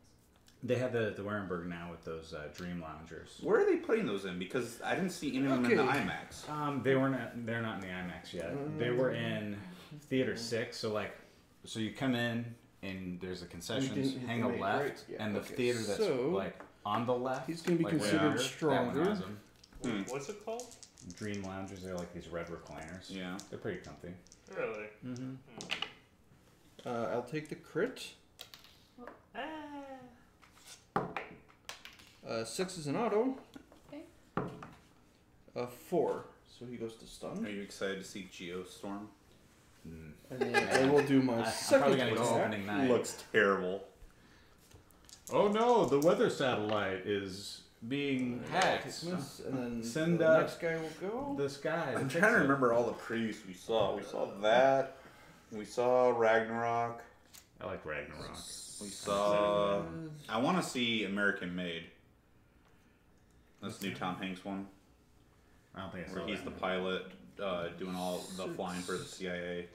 They have the Wurmberg now with those dream loungers. Where are they putting those in? Because I didn't see any of them in the Okay. IMAX. They were not. They're not in the IMAX yet. They were in Theater 6. So you come in and there's a concessions. You can- Hang you a can left, make- right? Yeah, and the okay. theater that's So, like on the left. he's gonna be like way considered under, that one stronger. has 'em. Hmm. What's it called? Dream loungers. They're like these red recliners. Yeah. They're pretty comfy. Really? Mm-hmm. I'll take the crit. 6 is an auto. Okay. 4. So he goes to stun. Are you excited to see Geostorm? Mm. And then I will do my I'm second probably gonna go attack. opening night. Looks terrible. Oh no, the weather satellite is being hacked. Miss, and then Send the next guy will go. This guy. I'm trying to remember all the previews we saw. We saw that. We saw Ragnarok. I like Ragnarok. We saw. I want to see American Made. That's the new Tom Hanks one, I don't think I saw where he's that the one. pilot doing all the flying for the CIA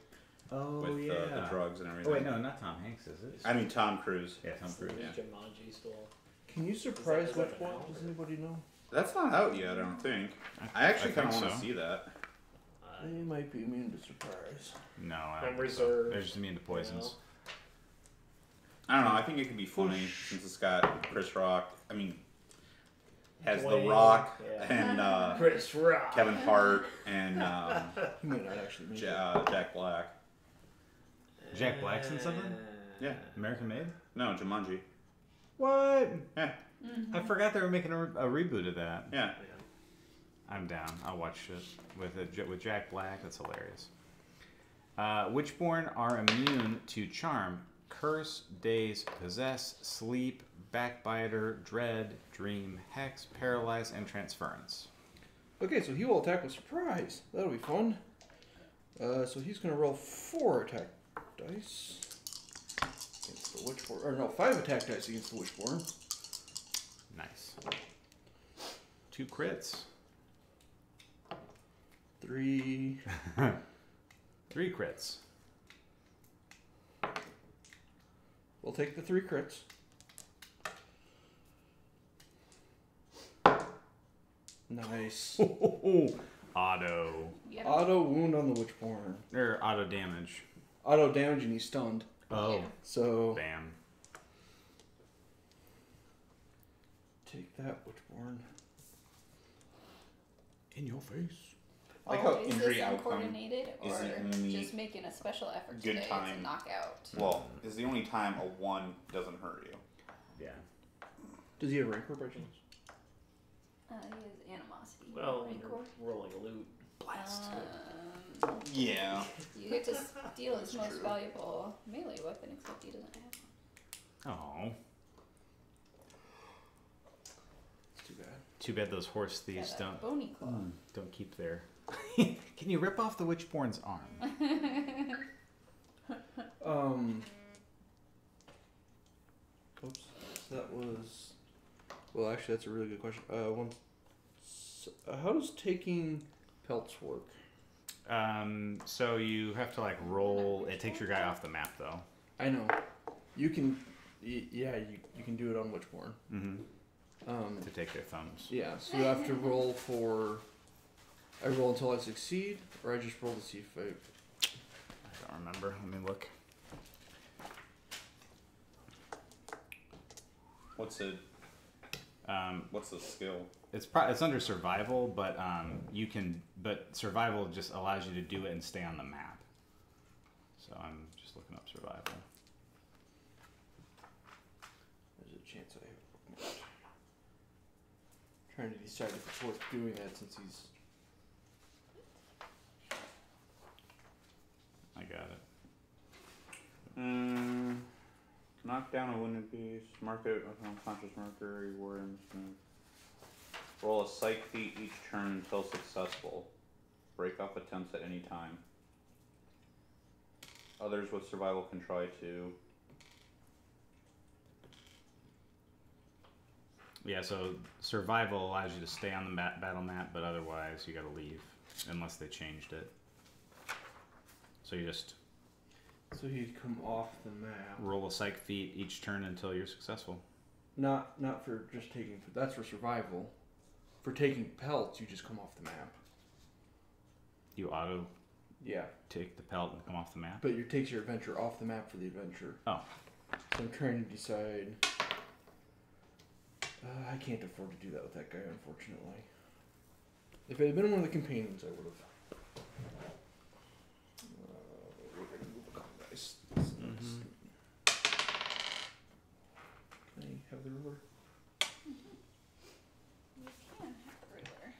Oh with yeah. the drugs and everything. Oh wait, no, not Tom Hanks, is it? I mean Tom Cruise. Yeah, Tom Cruise. Yeah. Jumanji still. Can you surprise Is that which one? an Does anybody know? That's not out yet, I don't think. I actually kind of think want to so. see that. They might be immune to surprise. No, I I'm don't think so. reserved, They're just immune to poisons. I don't know. I think it could be funny since it's got Chris Rock. I mean, has The Dwayne, Rock yeah. and Chris Rock. Kevin Hart and He might not actually make it. Jack Black. Jack Black's in something? Yeah. American Made? No, Jumanji. What? Yeah. I forgot they were making a reboot of that. Yeah. I'm down. I'll watch it with Jack Black. That's hilarious. Witchborn are immune to charm, curse, daze, possess, sleep, backbiter, dread, dream, hex, paralyze, and transference. Okay, so he will attack with surprise. That'll be fun. So he's gonna roll 4 attack dice against the Witchborn, or no, 5 attack dice against the Witchborn. Nice. 2 crits. 3. 3 crits. We'll take the 3 crits. Nice. Auto. Yep. Auto wound on the Witchborn. Or auto damage. Auto damage and he's stunned. Oh. Yeah. So Bam. take that, Witchborn. In your face. I like how Always injury this outcome uncoordinated, is or the only just making a special effort good today time. to knock out. Well, is the only time a 1 doesn't hurt you. Yeah. Does he have rancor by chance? He has animosity. Well, Rancor. you're rolling loot. Yeah. You get to steal his most valuable melee weapon, except he doesn't have one. Oh. It's too bad. Too bad those horse thieves Got a don't bony claw. don't keep their. Can you rip off the Witchborn's arm? Oops. That was. Well, actually, that's a really good question. How does taking pelts work? So you have to like roll. It takes your guy off the map though. I know. You can. Yeah, you can do it on Witchborn. Mm-hmm. To take their thumbs. Yeah, so you have to roll for. I roll until I succeed, or I just roll to see if I. I don't remember. Let me look. What's it? What's the skill? It's under survival, but you can. But survival just allows you to do it and stay on the map. So I'm just looking up survival. There's a chance I have. Trying to decide if it's worth doing that since he's. I got it. Knock down a wounded beast. Mark it with an unconscious marker. Reward him. Roll a psych feat each turn until successful. Break off attempts at any time. Others with survival can try to. Yeah, so survival allows you to stay on the battle map, but otherwise you gotta leave unless they changed it. So you just So he'd come off the map. roll a psych feat each turn until you're successful. Not for just taking. That's for survival. For taking pelts, you just come off the map. You auto Yeah, take the pelt and come off the map. but it takes your adventure off the map for the adventure. Oh. So I'm trying to decide. I can't afford to do that with that guy, unfortunately. If it had been one of the companions, I would have. We're gonna move a couple dice. Can I have the ruler? You can have a ruler.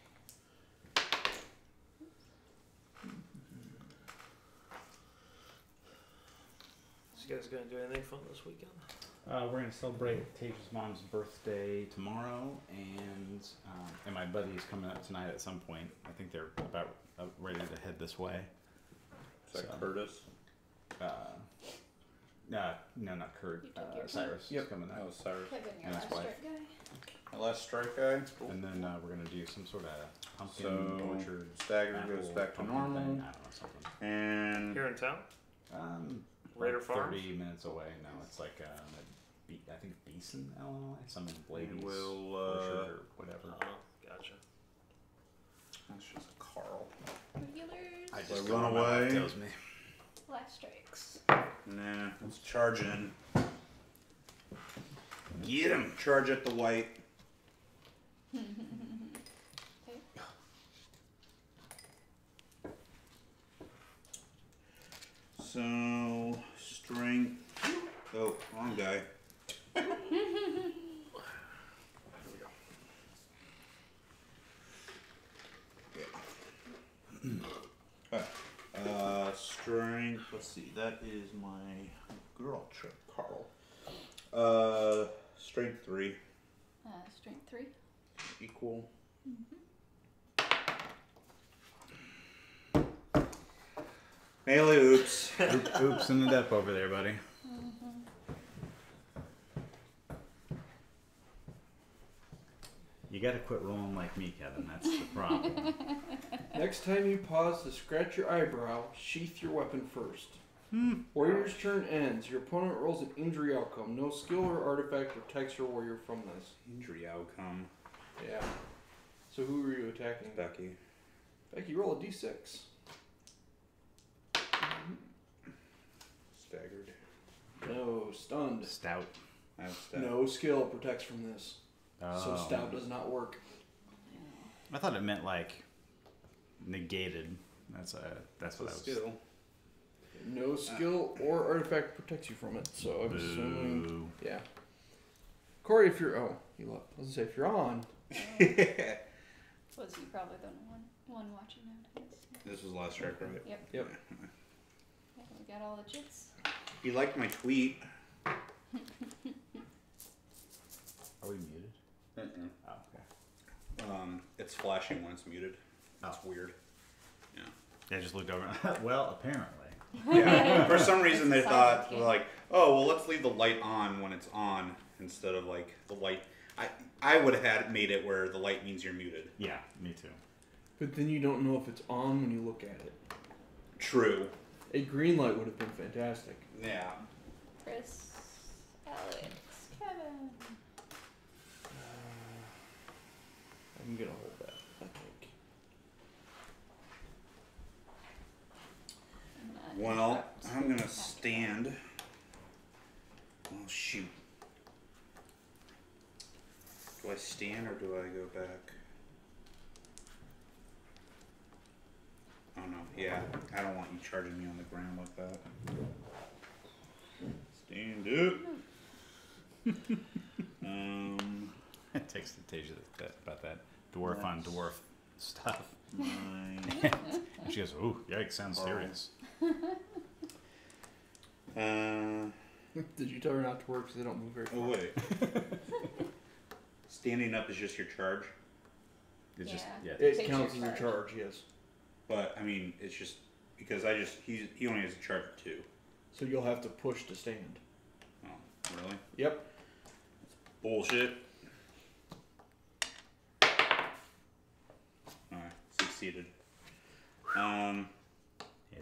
You guys gonna do anything fun this weekend? We're gonna celebrate Tasha's mom's birthday tomorrow, and my buddy is coming up tonight at some point. I think they're about ready to head this way. Is that Curtis? No, not Kurt. You took your Cyrus is coming That out. was Cyrus. Kevin, your And last his wife. strike guy. My last strike guy. And then we're gonna do some sort of pumpkin So, orchard. stagger apple goes back to pumpkin normal. thing. I don't know, something. And Here in town? Like Raider Farms? 30 minutes away. No, it's like I think Beeson, Illinois. Some in Blady's we'll, orchard or whatever. Gotcha. that's just a Carl. Regulars. I So just run go where my away. mouth tells me. Last strikes. Nah, let's charge in. Get him. Charge at the white. Okay. So, strength. Oh, wrong guy. Strength. Let's see. That is my girl trip, Carl. Strength 3 Strength 3. equal. Melee oops. Oops in the depth over there, buddy. You gotta quit rolling like me, Kevin. That's the problem. Next time you pause to scratch your eyebrow, sheath your weapon first. Warrior's turn ends. Your opponent rolls an injury outcome. No skill or artifact protects your warrior from this. Injury outcome. Yeah. So who are you attacking? Becky. Becky, roll a d6. Staggered. No, stunned. Stout. That's that. No skill protects from this. Oh. So stout does not work. I thought it meant like negated. That's what I was. Skill. No skill or artifact protects you from it. So I'm assuming. Boo. Yeah. Corey, if you're you left. I was gonna say if you're on. Was he probably the one watching nowadays? This was last strike, right? Yep. Yep. Yeah, we got all the chits. He liked my tweet. Are we muted? Oh, okay. It's flashing when it's muted. That's Oh. weird. Yeah, I just looked over. Well, apparently. Yeah. For some reason they Silent thought game. like, oh well, let's leave the light on when it's on instead of like the light. I would have had made it where the light means you're muted. Yeah, me too. But then you don't know if it's on when you look at it. True. A green light would have been fantastic. Yeah. Chris, Alex, Kevin. I'm gonna hold that, I think. Well, Interrupt. I'm gonna stand. Oh shoot. Do I stand or do I go back? Oh no, yeah. I don't want you charging me on the ground like that. Stand up. It takes the Tasia about that dwarf on dwarf stuff. Mine. And she goes, "Ooh, yikes! Sounds serious." Did you tell her not to work so they don't move very far? Oh wait. Standing up is just your charge, It's just Yeah. yeah. It Takes counts as your your charge, yes. but I mean it's just because he only has a charge of 2. So you'll have to push to stand. Oh, really? Yep. Bullshit. Alright, succeeded. Yeah,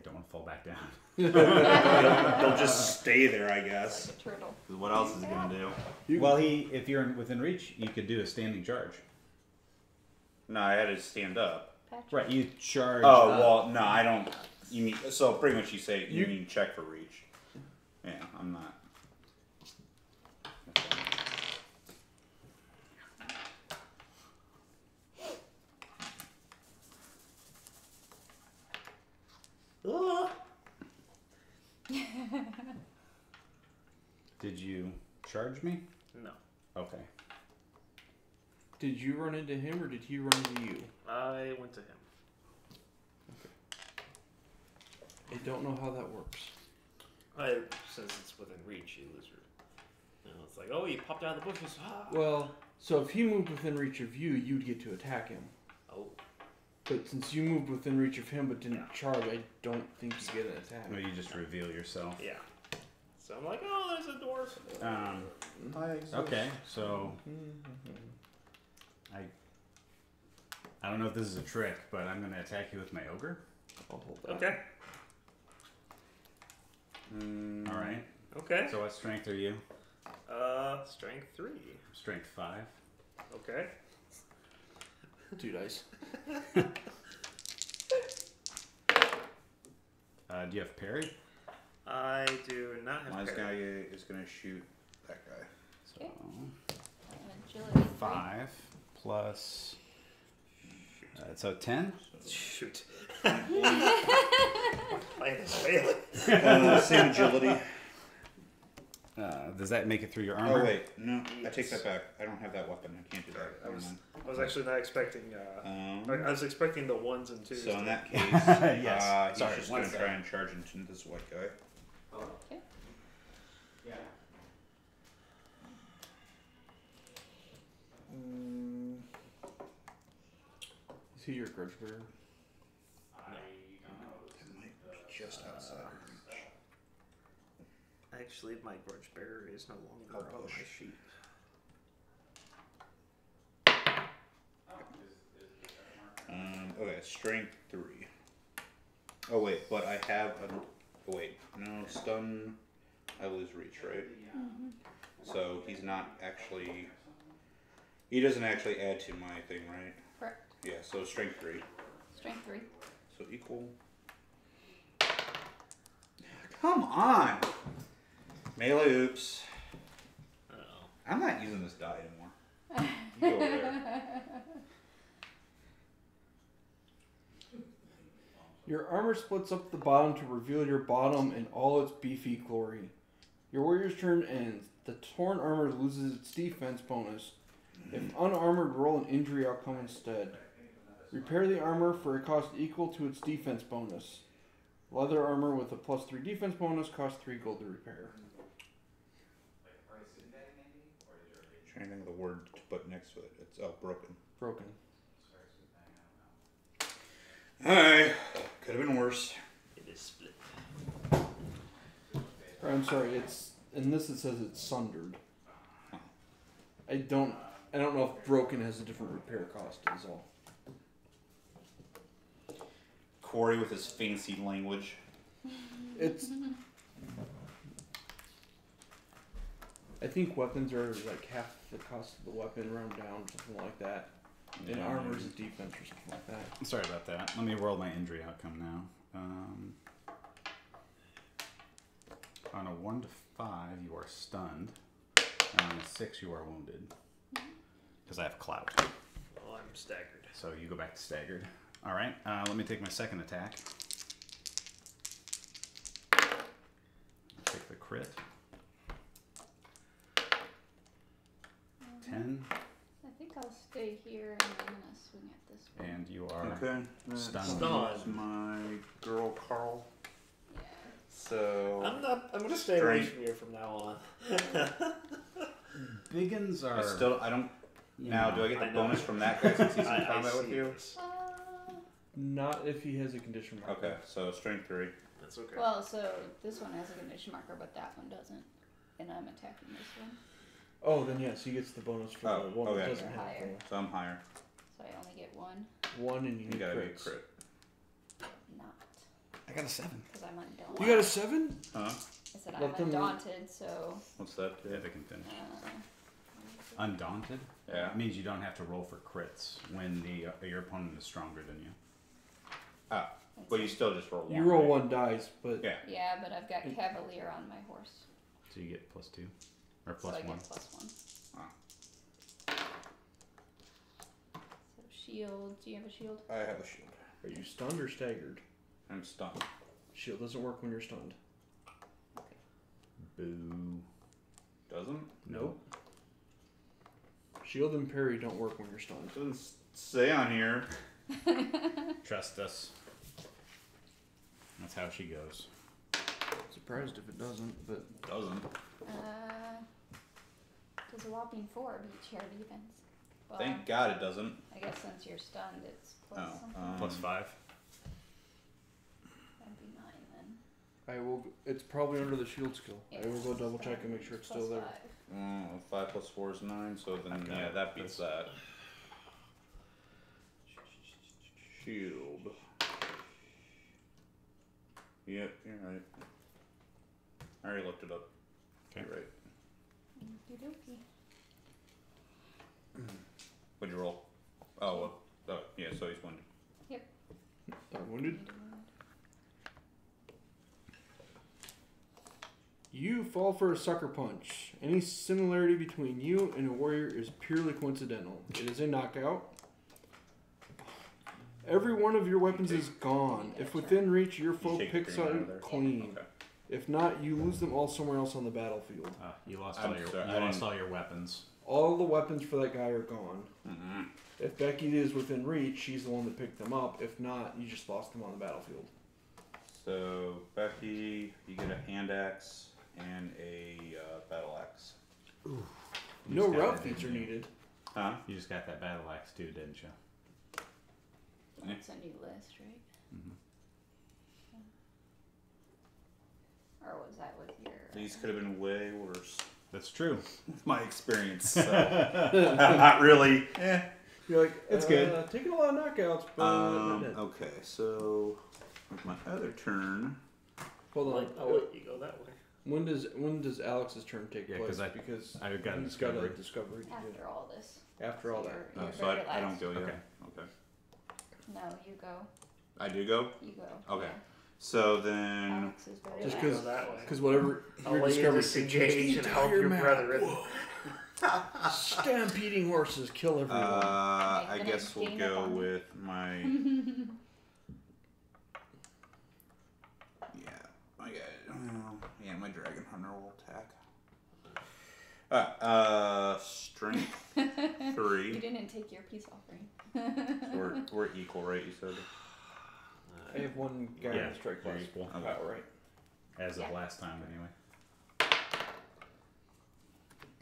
don't want to fall back down. They'll just stay there, I guess. Like a turtle. 'Cause what else is he gonna do? Well, if you're within reach, you could do a standing charge. No, I had to stand up. Patrick. Right, you charge. Oh up. well, no, I don't. You mean so? Pretty much, you say you You- mean check for reach. Yeah, I'm not. Did you charge me? No. Okay. Did you run into him or did he run into you? I went to him. I don't know how that works. Since it's within reach, you lose your. It's like, oh, he popped out of the bushes. Ah. Well, so if he moved within reach of you, you'd get to attack him. Oh. But since you moved within reach of him but didn't charge, I don't think you get an attack. Well, you just reveal yourself. Yeah. So I'm like, oh, there's a dwarf. Okay, so I don't know if this is a trick, but I'm going to attack you with my ogre. I'll hold that. Okay. All right. Okay. So what strength are you? Strength 3. Strength 5. Okay. 2 dice. Do you have parry? I do not have My parry. guy is gonna shoot that guy. So And agility. 5 plus. So 10. Shoot. Plan is failing. Same agility. Does that make it through your armor? Oh wait, no, I take that back. I don't have that weapon. I can't do that. Never mind. I was actually not expecting. I was expecting the 1s and 2s. So in that case, Yes. he's Sorry, just one gonna sec. try and charge into this white guy. Okay. Yeah. Is he your grudge bearer? That might be just outside of reach. Actually, my grudge bearer is no longer I'll on push. my sheet. Okay, strength 3. Oh wait, but I have an. Oh wait, no stun. I lose reach, right? Mm-hmm. So he's not actually. He doesn't actually add to my thing, right? Correct. Yeah. So strength 3. Strength 3. So equal. Come on. Melee oops. Uh-oh. I'm not using this die anymore. You go over there. Your armor splits up the bottom to reveal your bottom in all its beefy glory. Your warrior's turn ends. The torn armor loses its defense bonus. If unarmored, roll an injury outcome instead. Repair the armor for a cost equal to its defense bonus. Leather armor with a +3 defense bonus costs 3 gold to repair. Trying to think of the word to put next to it. It's broken. Broken. Alright. Could have been worse. It is split. Or, I'm sorry, it's in this it says it's sundered. I don't know if broken has a different repair cost is all. Corey with his fancy language. It's I think weapons are like half the cost of the weapon, round down, something like that. And Yeah. armor is a defense or something like that. Sorry about that. Let me roll my injury outcome now. On a 1 to 5, you are stunned. And on a 6, you are wounded. Because I have clout. Well, I'm staggered. So you go back to staggered. All right. Let me take my second attack. Take the crit. 10, I think I'll stay here and I'm gonna swing at this one. and you are Okay. stunned. That's my girl Carl. Yeah. So I'm gonna stay away Strength. from you from now on. Biggins are. I don't. you Now, know, do I get the I know. bonus from that guy since he's in I combat with see you? this. Not if he has a condition marker. Okay, so strength 3. That's okay. Well, so this one has a condition marker, but that one doesn't. And I'm attacking this one. Oh, then yes, he gets the bonus for Oh, the one that okay. doesn't have Higher. So I'm higher. So I only get one. the one and you You need gotta be a crits. crit. Not. I got a 7. Because I'm undaunted. You got a 7? Huh? I said Let I'm them- undaunted, so. What's that? Yeah, they can finish. Uh, Undaunted? Yeah. It means you don't have to roll for crits when your opponent is stronger than you. Ah, but you still just roll 1. You roll right? 1 dice, but Yeah. yeah, but I've got Cavalier on my horse. So you get +2. Or So I +1. get +1. Ah. So shield. Do you have a shield? I have a shield. are you stunned or staggered? I'm stunned. Shield doesn't work when you're stunned. Boo. Doesn't? Nope. Shield and parry don't work when you're stunned. Doesn't say on here. Trust us. That's how she goes. Surprised if it doesn't, but Doesn't. Does a whopping 4 beat chair defense? Well, Thank God it doesn't. I guess since you're stunned, it's plus Oh, something. Plus 5. That'd be 9 then. I will. It's probably under the shield skill. I will go Yes, double check and then make sure it's plus still there. 5. 5 plus 4 is 9, so then Okay. yeah, that beats that. Shield. Yep, you're right. I already looked it up. Okay. You're right. Okey-dokey. What'd you roll? Oh, well, oh, yeah, so he's wounded. Wounded. You fall for a sucker punch. Any similarity between you and a warrior is purely coincidental. It is a knockout. Every one of your weapons is gone. If within reach, your foe take the picks green out of out there? clean. Okay. If not, you lose them all somewhere else on the battlefield. You lost I'm all your sorry, you I lost didn't- all your weapons. All the weapons for that guy are gone. Mm-hmm. If Becky is within reach, she's the one that picked them up. If not, you just lost them on the battlefield. So, Becky, you get a hand axe and a battle axe. You No just got route that, feats are didn't you? needed. Huh? You just got that battle axe too, didn't you? That's a new list, right? Mhm. Or was that with your... These could have been way worse. That's true. My experience. So. I'm not really. You're like, It's good. Taking a lot of knockouts, but not dead. Okay, so with my other turn. Hold on. I'll let you go that way. When does Alex's turn take Yeah, place? 'cause because I got a he's got a discovery. discovery to do. After all this. After all that. You're- Oh, you're so I very don't last. go yet. Okay. Okay. No, you go. I do go? You go. Okay. Yeah. So then. Alex is very Just last. 'cause- Go that way. Because whatever I'll your let you discovery disengage and help your brethren. Stampeding horses kill everyone. I Then guess we'll gain go upon- with my. Yeah, I got it. Well, yeah, my dragon hunter will attack. Strength You 3. didn't take your peace offering. So we're equal, right? You said. I have one guy Yeah, in strike you're class. equal. Okay. Oh, right. As of Yeah. last time, anyway.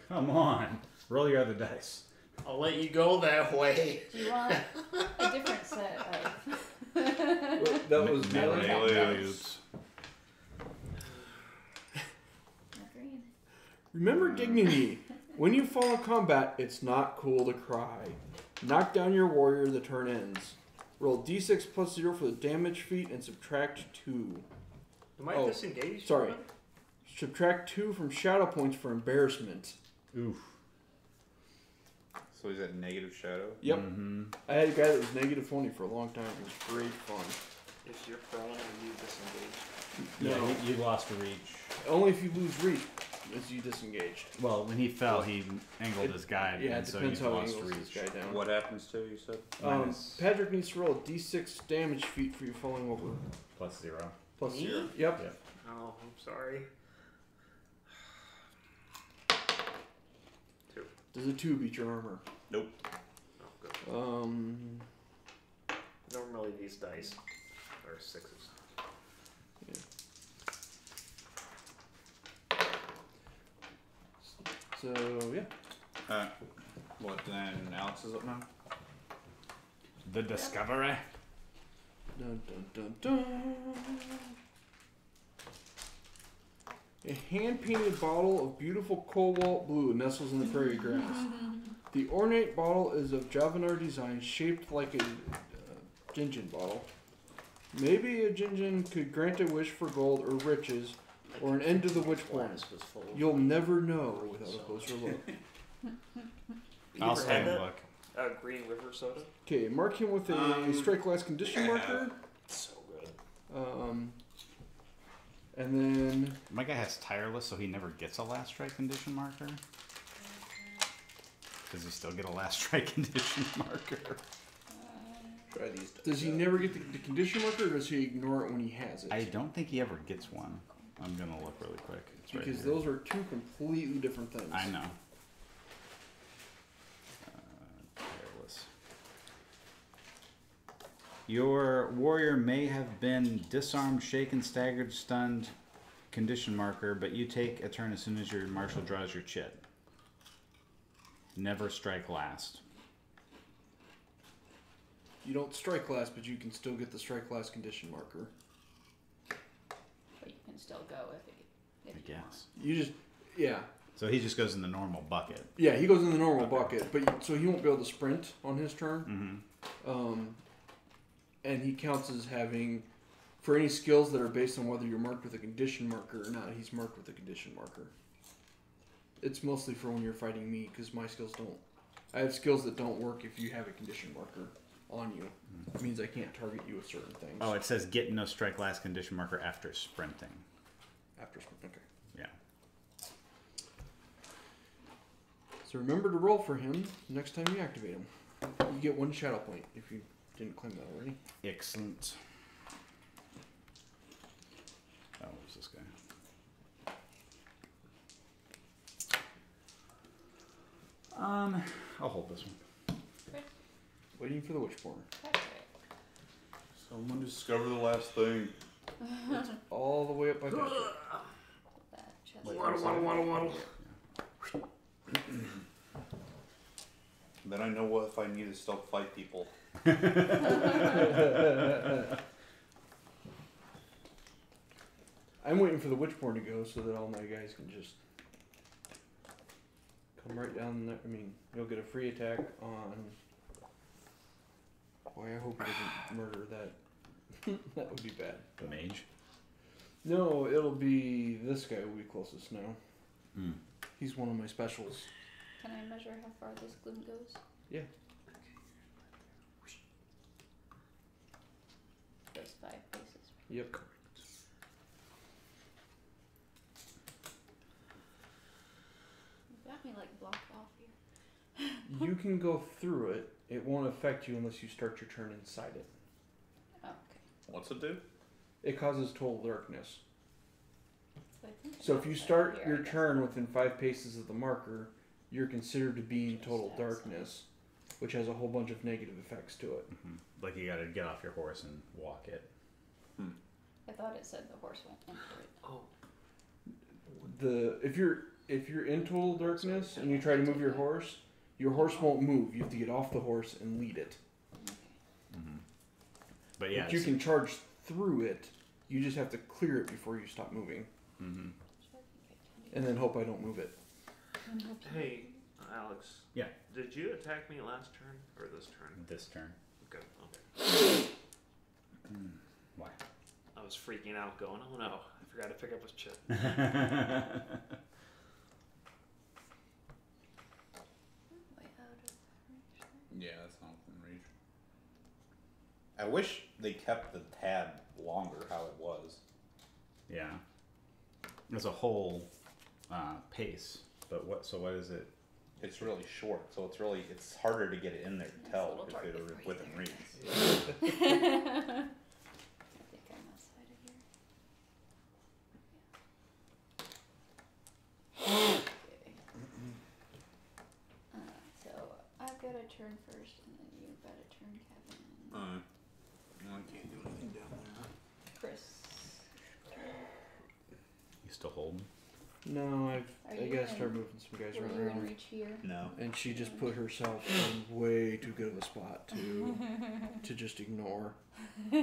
Come on, roll your other dice. I'll let you go that way. Do you want a different set of... Well, that was Never melee. aliens. Agreed. Remember dignity. When you fall in combat, it's not cool to cry. Knock down your warrior, the turn ends. Roll d6 plus 0 for the damage feat and subtract 2. Am I Oh, disengaged? sorry. Subtract 2 from shadow points for embarrassment. Oof. So he's at negative shadow. Yep. Mm-hmm. I had a guy that was negative 20 for a long time. It was great fun. If you're prone, are you disengaged? Yeah, No. you lost a reach. Only if you lose reach is you disengaged. Well, when he fell, he angled his guide, Yeah, and it so depends you how he lost angles reach. this guy down. What happens to you said? Minus Patrick needs to roll a d6 damage feat for you falling over. plus 0. Plus Me? 0. Yep. Yep. Oh, I'm sorry. 2. Does a 2 beat your armor? Nope. Oh, good. Normally these dice are 6s. So, yeah. What then? Alex is up now. The Discovery. Dun, dun, dun, dun. A hand-painted bottle of beautiful cobalt blue nestles in the prairie grass. The ornate bottle is of Javanar design, shaped like a Jinjin bottle. Maybe a Jinjin could grant a wish for gold or riches, or an end to the WitchBorn. Glass was full of- You'll never know without a closer look. You I'll ever stay had and that? look. Green River soda? Okay, mark him with a strike class condition marker. So good. And then My guy has tireless, so he never gets a last strike condition marker. Does he still get a last strike condition marker? Try these. does he never get the condition marker, or does he ignore it when he has it? I don't think he ever gets one. I'm gonna look really quick. It's right Because here. those are two completely different things. I know. Tireless. Your warrior may have been disarmed, shaken, staggered, stunned, condition marker, but you take a turn as soon as your marshal draws your chit. Never strike last. You don't strike last, but you can still get the strike last condition marker. But you can still go if I you guess. You just, yeah. So he just goes in the normal bucket. Yeah, he goes in the normal bucket, but so he won't be able to sprint on his turn. Mm-hmm. And he counts as having, for any skills that are based on whether you're marked with a condition marker or not, he's marked with a condition marker. It's mostly for when you're fighting me, because my skills don't. I have skills that don't work if you have a condition marker on you. It means I can't target you with certain things. Oh, it says get no strike last condition marker after sprinting. After sprint, okay. Yeah. So remember to roll for him next time you activate him. You get 1 shadow point if you didn't claim that already. Excellent. Oh, who's this guy? I'll hold this one. Waiting for the WitchBorn. Someone discover the last thing. It's all the way up by Patrick. That chest Waddle. Then I know what if I need to still fight people. I'm waiting for the WitchBorn to go so that all my guys can just come right down there. I mean, you'll get a free attack on. Boy, I hope he doesn't murder that. That would be bad. The mage. No, it'll be this guy will be closest now. Mm. He's one of my specials. Can I measure how far this gloom goes? Yeah. Goes 5 paces. Yep. You got me like blocked off here. You can go through it. It won't affect you unless you start your turn inside it. Oh, okay. What's it do? It causes total darkness. So, I think So if you outside start here, I your guess. turn within 5 paces of the marker, you're considered to be in total Just darkness, which has a whole bunch of negative effects to it. Mm-hmm. Like you gotta get off your horse and walk it. I thought it said the horse won't enter it. Oh. If you're in total darkness and you try to move your horse won't move. You have to get off the horse and lead it. Mm-hmm. But yeah, But you can charge through it. You just have to clear it before you stop moving, Mm-hmm. So I think I can and then hope I don't move it. do that. Hey, Alex. Yeah. Did you attack me last turn or this turn? This turn. Good. Okay. Why? I was freaking out, going, "Oh no, I forgot to pick up his chip." Way out of reach there. Yeah, that's not within reach. I wish they kept the tab longer how it was. Yeah. There's a whole pace, but what? So what is it? It's really short, so it's harder to get it in there to Nice tell little if target it for were you within there. reach. I think I'm outside of here. Okay. So I've got a turn first, and then you've got a turn, Kevin. I can't do anything down there. Chris. You still holding? No, Are I you gotta in- start moving some guys Were right you in around. reach here? No. And she just put herself in way too good of a spot to just ignore. We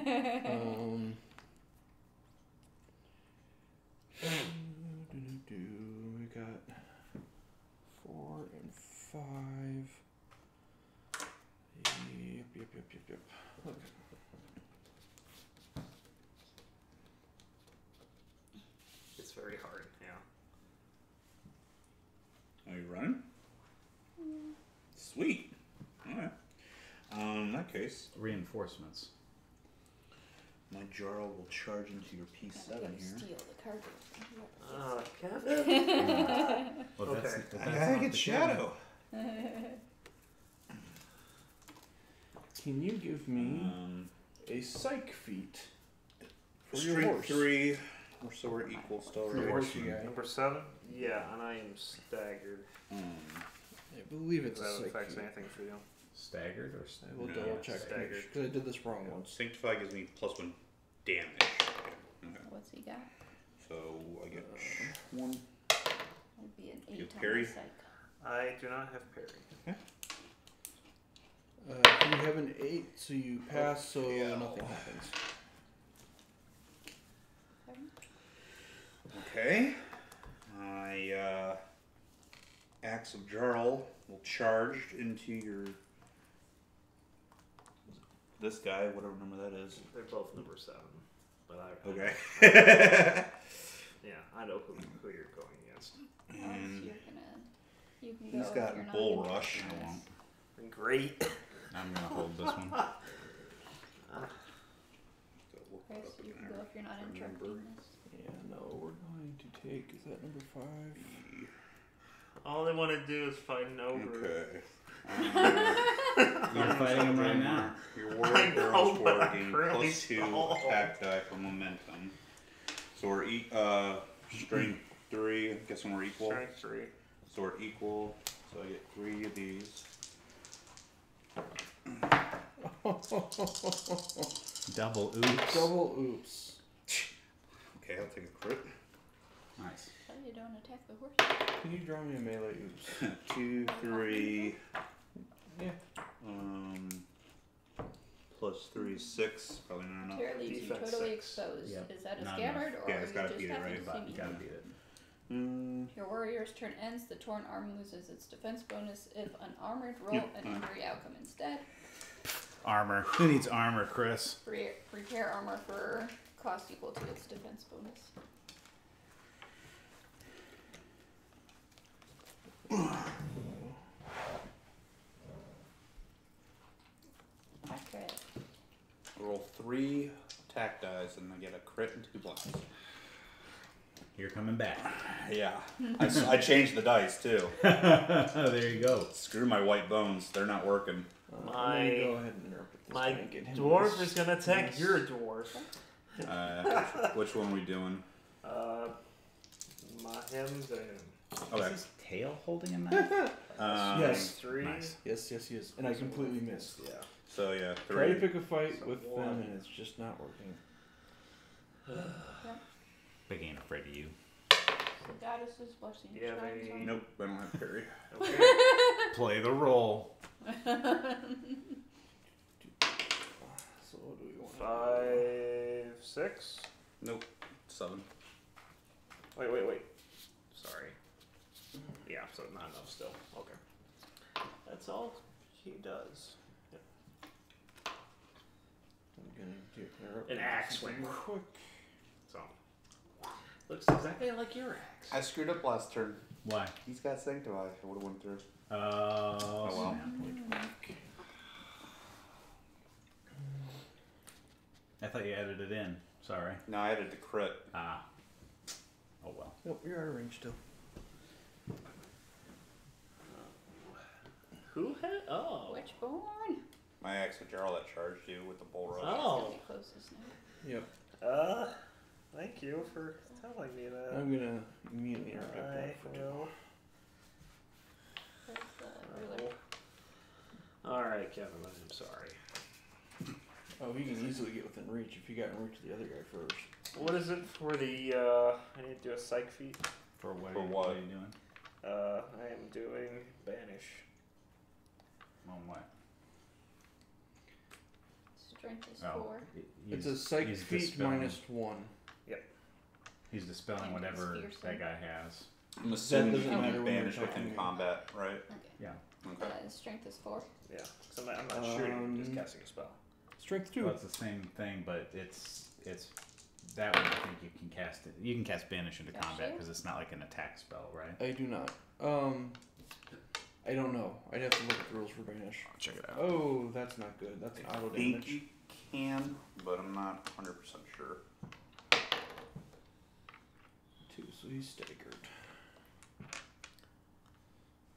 got 4 and 5. Yep. Okay. It's very hard. Yeah. Are you running? Sweet. Alright. In that case, Reinforcements. my Jarl will charge into your P7 Gotta here. steal the cargo. Kevin. Well, Okay. that's I gotta not get the Shadow. Can you give me a psych feat for your Strength horse? 3. So we're equal still, For your right? horse, you guy. Number 7. Yeah, and I am staggered. I believe it's If a that psych affects feat. anything for you. Staggered or I will No, double check staggered. because I did this wrong once. Sanctify gives me +1 damage. Okay. What's he got? So I Parry? I do not have parry. You have an 8, so you pass, so nothing happens. Okay. My Axe of Jarl will charge into your this guy, whatever number that is. They're both number 7, but I Okay. yeah, I know who you're going against. And You can go. he's if got you're not Bull interested Rush. in I this. won't. Great. I'm gonna hold this one. Chris, you can go if you're not interested in this. Yeah, no, we're going to take, is that number 5? All they want to do is fight an ogre. Okay. You're fighting him right now. Your I warrior know, girls but for I'm gain really +2 small. attack die for momentum. So we're strength 3. I'm guessing we're equal. Strength 3. So we're equal. So I get 3 of these. Double oops. Double oops. Okay, I'll take a crit. Nice. So you don't attack the horse. Can you draw me a melee oops? 2, 3. Yeah. +3 is 6. Probably not enough. Terror leaves you Defense totally 6. exposed. Yep. Is that a Not scabbard or Yeah, are it's you gotta just beat it, happy right? to see me? You gotta beat it. Your warrior's turn ends. The torn arm loses its defense bonus. If unarmored, roll an injury outcome instead. Armor. Who needs armor, Chris? Repair armor for cost equal to its defense bonus. Accurate. Roll 3 attack dice and I get a crit and 2 blasts. You're coming back. Yeah. I changed the dice too. There you go. Screw my white bones. They're not working. I'm gonna go ahead and interrupt it this My time and get him dwarf this. is gonna attack your dwarf. Which one are we doing? Him's and Okay. Is his tail holding a knife? Yes. 3. Nice. Yes, yes, yes. And I completely missed. Yeah. So yeah, Try to 3. pick a fight So with 1. them and it's just not working. Big ain't afraid of you. The goddess's blessing Yeah, shines they- on Nope, I don't have parry. Okay. Play the role. So what do we want? 5, 6. Nope, 7. Wait. Sorry. Yeah, so not enough still. Okay. That's all he does. Yep. I'm gonna interrupt An this axe real swing. quick. So looks exactly like your axe. I screwed up last turn. Why? He's got Sanctify. I would have went through. Oh, well. I thought you added it in. Sorry. No, I added the crit. Ah. Oh well. Nope, you're out of range still. Who had? Oh. WitchBorn. My Axe of Jarl that charged you with the bull rush. Oh. It's gonna be closest now. Yep. Thank you for telling me that. I'm gonna immediately interrupt I that for will. Where's the ruler? Alright, Kevin, I'm sorry. Oh, he can easily get within reach if he got in reach of the other guy first. What is it for the, I need to do a psych feat? For what? For are you, what? are you doing? I am doing banish. On what? Strength is Oh. 4. It's a psych he's feat dispelling- -1. He's dispelling And whatever it's fearsome. that guy has. I'm assuming doesn't you can matter when banish you're within attacking. combat, right? Okay. Yeah. Okay. Strength is 4. Yeah, because I'm not shooting, I'm just casting a spell. Strength 2. Well, it's the same thing, but it's that one. I think you can cast it. You can cast banish into Gotcha. combat because it's not like an attack spell, right? I do not. I don't know. I'd have to look at the rules for banish. I'll check it out. Oh, that's not good. That's an auto I think damage. you can, but I'm not 100% sure. 2, so he's staggered.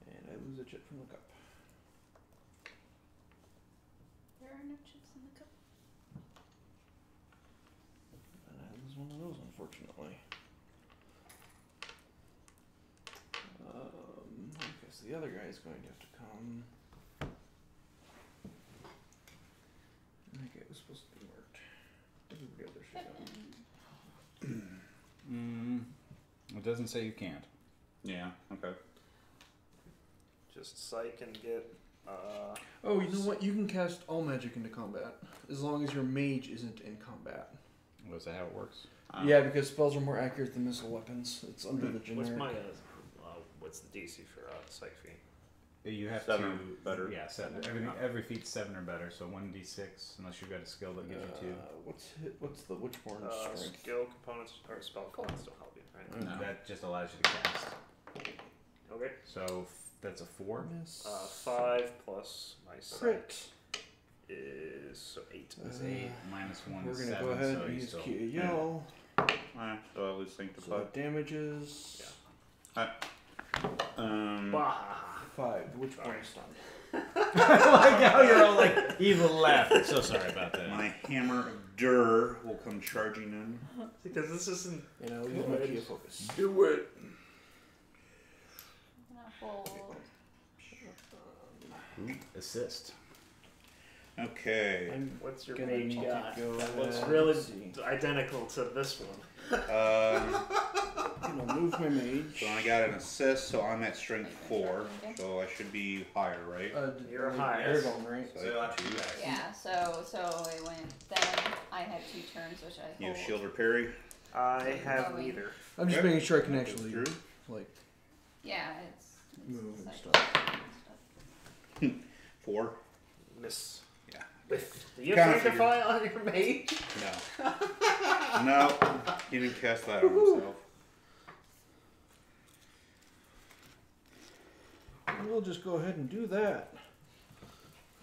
And I lose a chip from the cup. There are no chips in the cup. And I lose one of those, unfortunately. Okay, so the other guy is going to have to come. That guy was supposed to be marked. Everybody else should go. It doesn't say you can't. Yeah, okay. just psych and get. Oh, you know what? You can cast all magic into combat as long as your mage isn't in combat. Was that how it works? Yeah, because spells are more accurate than missile weapons. It's under the generic. What's my what's the DC for psych feat? You have 7 to or better. Yeah, 7. Every feat's 7 or better. So 1d6, unless you've got a skill that gives you 2. What's the WitchBorn strength? Skill components or spell components don't help you, right? No. That just allows you to cast. Okay. So that's a 4. 5 plus my Crit. is so 8. That's 8 minus 1 We're is gonna 7. go ahead so and you use still, Key Yell. So I lose So Sanctify. that damages. Bah. 5. The WitchBorn is stunned. I like how you're all like evil laugh. I'm so sorry about that. My hammer of Dur will come charging in. Because this isn't. And I'll use my Key of Focus. Do it. Hold. Assist. Okay. I'm What's your gonna mage need got? to go That looks ahead really and see. identical to this one. Gonna move my mage. So I got an assist, so I'm at strength 4. So I should be higher, right? You're like higher. Aragorn, right? So I have 2. Yeah, so it went. Then I had 2 turns, which I You hold. have shield or parry? I have Going. neither. I'm just Okay. making sure I can actually Through. like Yeah, it's move and like- stuff. 4? Miss. Yeah. Do you Kinda sanctify on your mage? No. No. He didn't cast that on himself. We'll just go ahead and do that.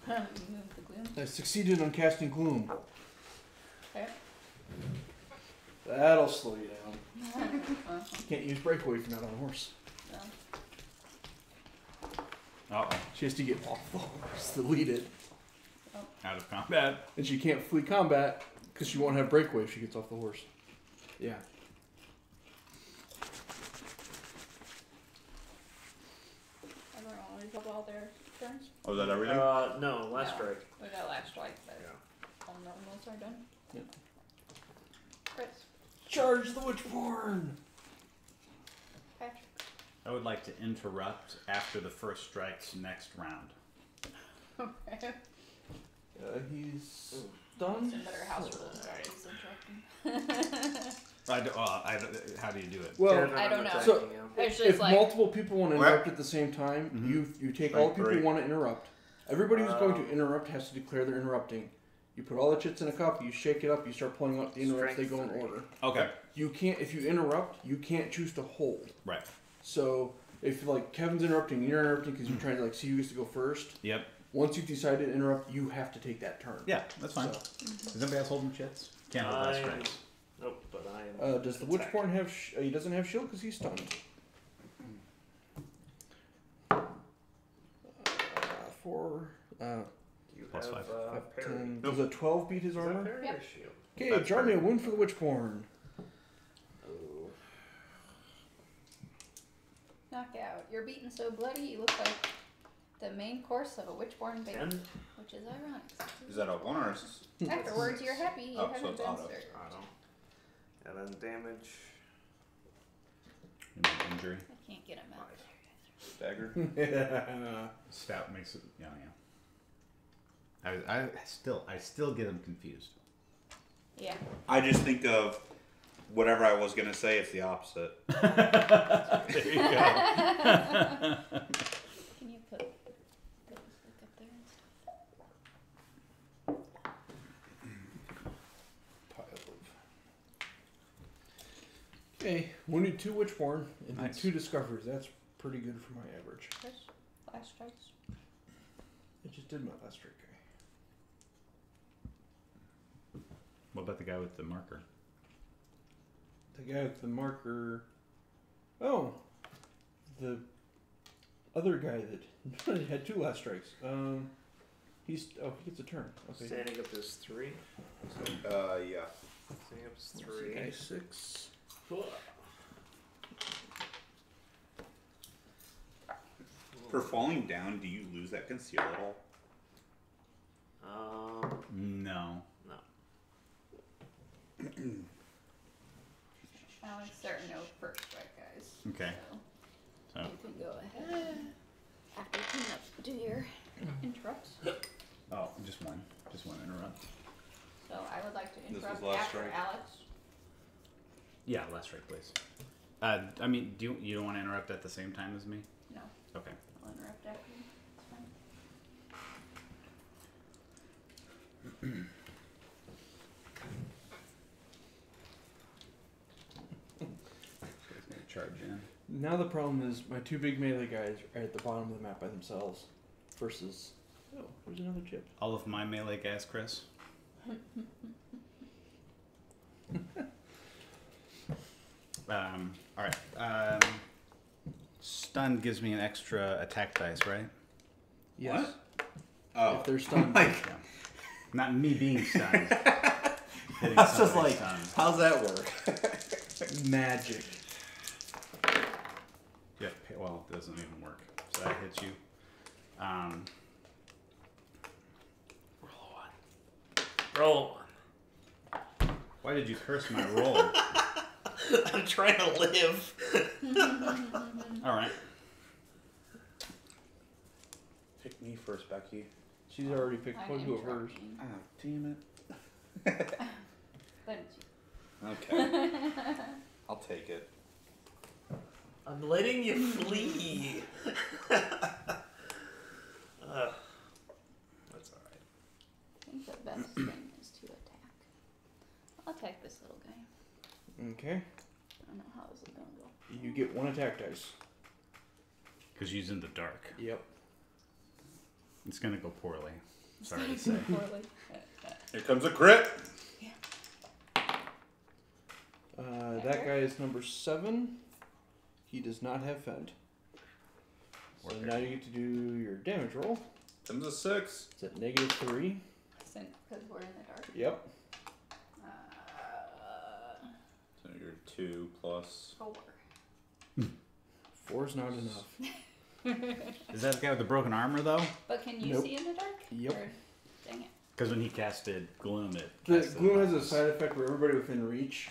Move the gloom. I succeeded on casting Gloom. Okay. That'll slow you down. You can't use Breakaway if you're not on a horse. Uh-oh. She has to get off the horse to lead it. Out of combat. And she can't flee combat because she won't have Breakaway if she gets off the horse. Yeah. Everyone always have all their turns. Oh, is that everything? No, last No. strike. We got last strike, but Yeah. all normals are done. Yep. Chris. Charge the Witchborn! Patrick. I would like to interrupt after the first strike's next round. Okay. He's done. Some better house rules are interrupting. How do you do it? Well, I don't know. Attacking So- you. It's if just like multiple people want to interrupt at the same time, Mhm. you take all the people Strike who want to interrupt. Everybody who's going to interrupt has to declare they're interrupting. You put all the chits in a cup, you shake it up, you start pulling out the interrupts, they go in Strength order. Okay. You can't, if you interrupt, you can't choose to hold. Right. So if like Kevin's interrupting, you're interrupting because you're trying to like see who gets to go first. Yep. Once you've decided to interrupt, you have to take that turn. Yeah, that's fine. So, Is anybody else holding chits? Can't hold last strikes. Nope, but I am. does the attacking. Witchborn have? He doesn't have shield because he's stunned. 4. You Plus have 5. parry. 10. Does a 12 beat his Is that armor? parry Yep. or shield? Okay, That's draw me a parry. wound for the Witchborn. Oh. knockout. You're beaten so bloody you look like the main course of a witchborn baby, 10? which is ironic. Is that a 1 or a Afterwards, you're happy you Oh, so haven't it's been auto. served. And then damage. Injury. I can't get him out. dagger? Stout makes it. Yeah. I still get them confused. Yeah. I just think of whatever I was gonna say. It's the opposite. There you go. Can you put those like up there and stuff? Pile of. Okay, wounded 2 Witchborn and did Nice. 2 discoveries. That's pretty good for my average. Chris, last strikes. I just did my last trick. What about the guy with the marker? The guy with the marker. Oh, the other guy that had 2 last strikes. He gets a turn. Okay. Standing up is 3. Yeah. Standing up is Okay, 3. 6. For falling down, do you lose that conceal at all? No. Alex, there are no first strike guys. Okay. So So you can go ahead after do your interrupts. Oh, just one interrupt. So I would like to This was interrupt last after strike. Alex. Yeah, last strike, please. I mean, you don't want to interrupt at the same time as me? No, Okay. I'll interrupt after you. It's fine. So it's gonna charge in. Now the problem is my two big melee guys are at the bottom of the map by themselves. Versus, oh, there's another chip. All of my melee guys, Chris. All right. Stun gives me an extra attack dice, right? Yes. Oh. If they're stunned. Yeah. Not me being stunned. Hitting I was just somebody like, stunned. how's that work? Magic. Yeah. Well, it doesn't even work. So that hits you. Roll one. Why did you curse my roll? I'm trying to live. All right. Pick me first, Becky. She's already picked I'm one, two of hers. interrupting. Ah, damn But it's it. Okay. I'll take it. I'm letting you flee. That's alright. I think the best thing is to attack. I'll attack this little guy. Okay. I don't know how this is gonna go. You get one attack dice. Because he's in the dark. Yep. It's gonna go poorly. Sorry to say. Poorly. Here comes a crit. That guy is number 7. He does not have fend. So now you get to do your damage roll. Comes a 6. It's at -3. Because we're in the dark. Yep. So you're 2 plus. 4. 4's not enough. Is that the guy with the broken armor though? But can you Nope. see in the dark? Yep. Or, dang it. Because when he casted gloom, it. The casted gloom has a darkness. side effect where everybody within reach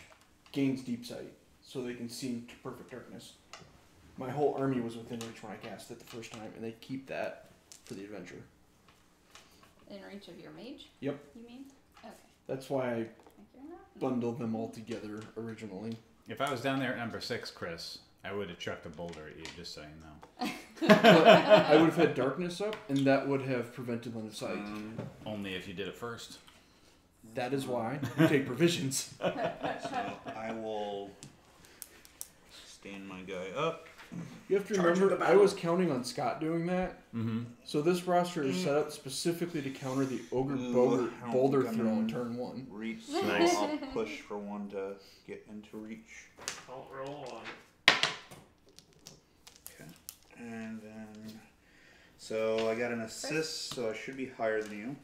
gains deep sight, so they can see into perfect darkness. My whole army was within reach when I cast it the first time, and they keep that for the adventure. In reach of your mage? Yep. You mean? Okay. That's why I Like you're not. bundled them all together originally. If I was down there at number 6, Chris, I would have chucked a boulder at you, just so you know. But I would have had darkness up, and that would have prevented line of sight. Only if you did it first. That is why you take provisions. So I will stand my guy up. You have to Charge remember, the I was counting on Scott doing that. Mm-hmm. So this roster is set up specifically to counter the ogre Ooh, how boulder I'm throw on gonna- turn 1. Reach, so Nice. I'll push for one to get into reach. Don't roll one. Okay. And then, so I got an assist, so I should be higher than you.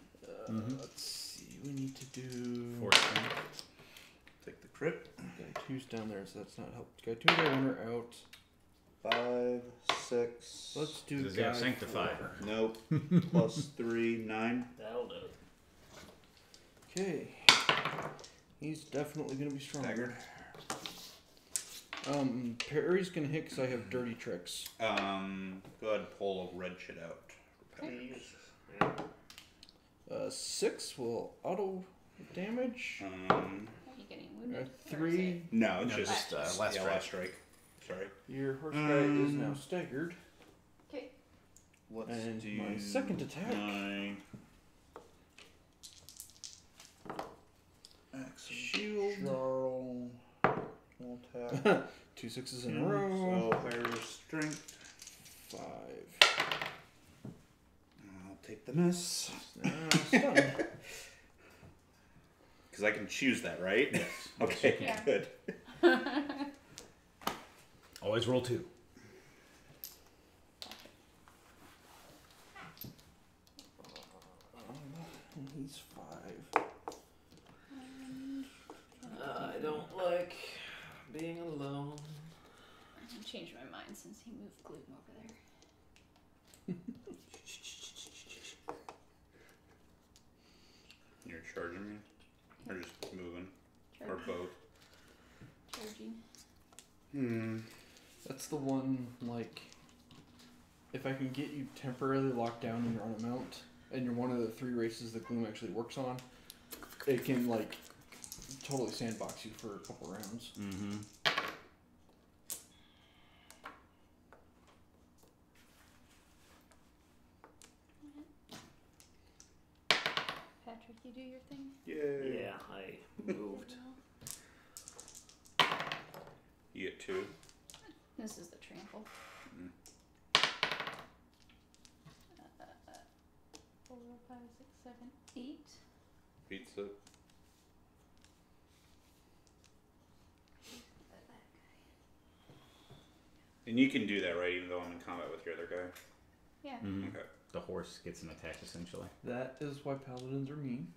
Let's see, we need to do... 14. Take the crit. Guy 2's down there, so that's not helped. Guy 2 and guy 1 are out. 5, 6. Let's do Does he have guy Sanctify? 4. Nope. Plus 3, 9. That'll do. Okay. He's definitely going to be stronger. Staggered. Parry's going to hit because I have dirty tricks. Go ahead and pull red shit out. Please. Yeah. 6 will auto damage. Are you getting wounded? Or is 3. No, it's No, just just, last yeah, strike. last strike. Sorry. Your horse guy is now staggered. Okay. Let's And do my second attack. 9. Excellent. Shield. Jarl. We'll attack. 2 6s in a row. So higher strength. 5. I'll take the miss. Stunned. Because I can choose that, right? Yes. Okay, Yeah. good. Always roll 2. He's 5. I don't like being alone. I changed my mind since he moved Gloom over there. You're charging me? Or just moving? Or Charge- both? Charging. That's the one, like, if I can get you temporarily locked down and you're on a mount, and you're one of the 3 races that Gloom actually works on, it can like totally sandbox you for a couple rounds. Mm-hmm. Patrick, you do your thing. Yeah, I moved. You get 2. This is the trample. 4, 5, 6, 7, 8. Beats it. And you can do that, right? Even though I'm in combat with your other guy. Yeah. Mm-hmm. Okay. The horse gets an attack essentially. That is why paladins are mean.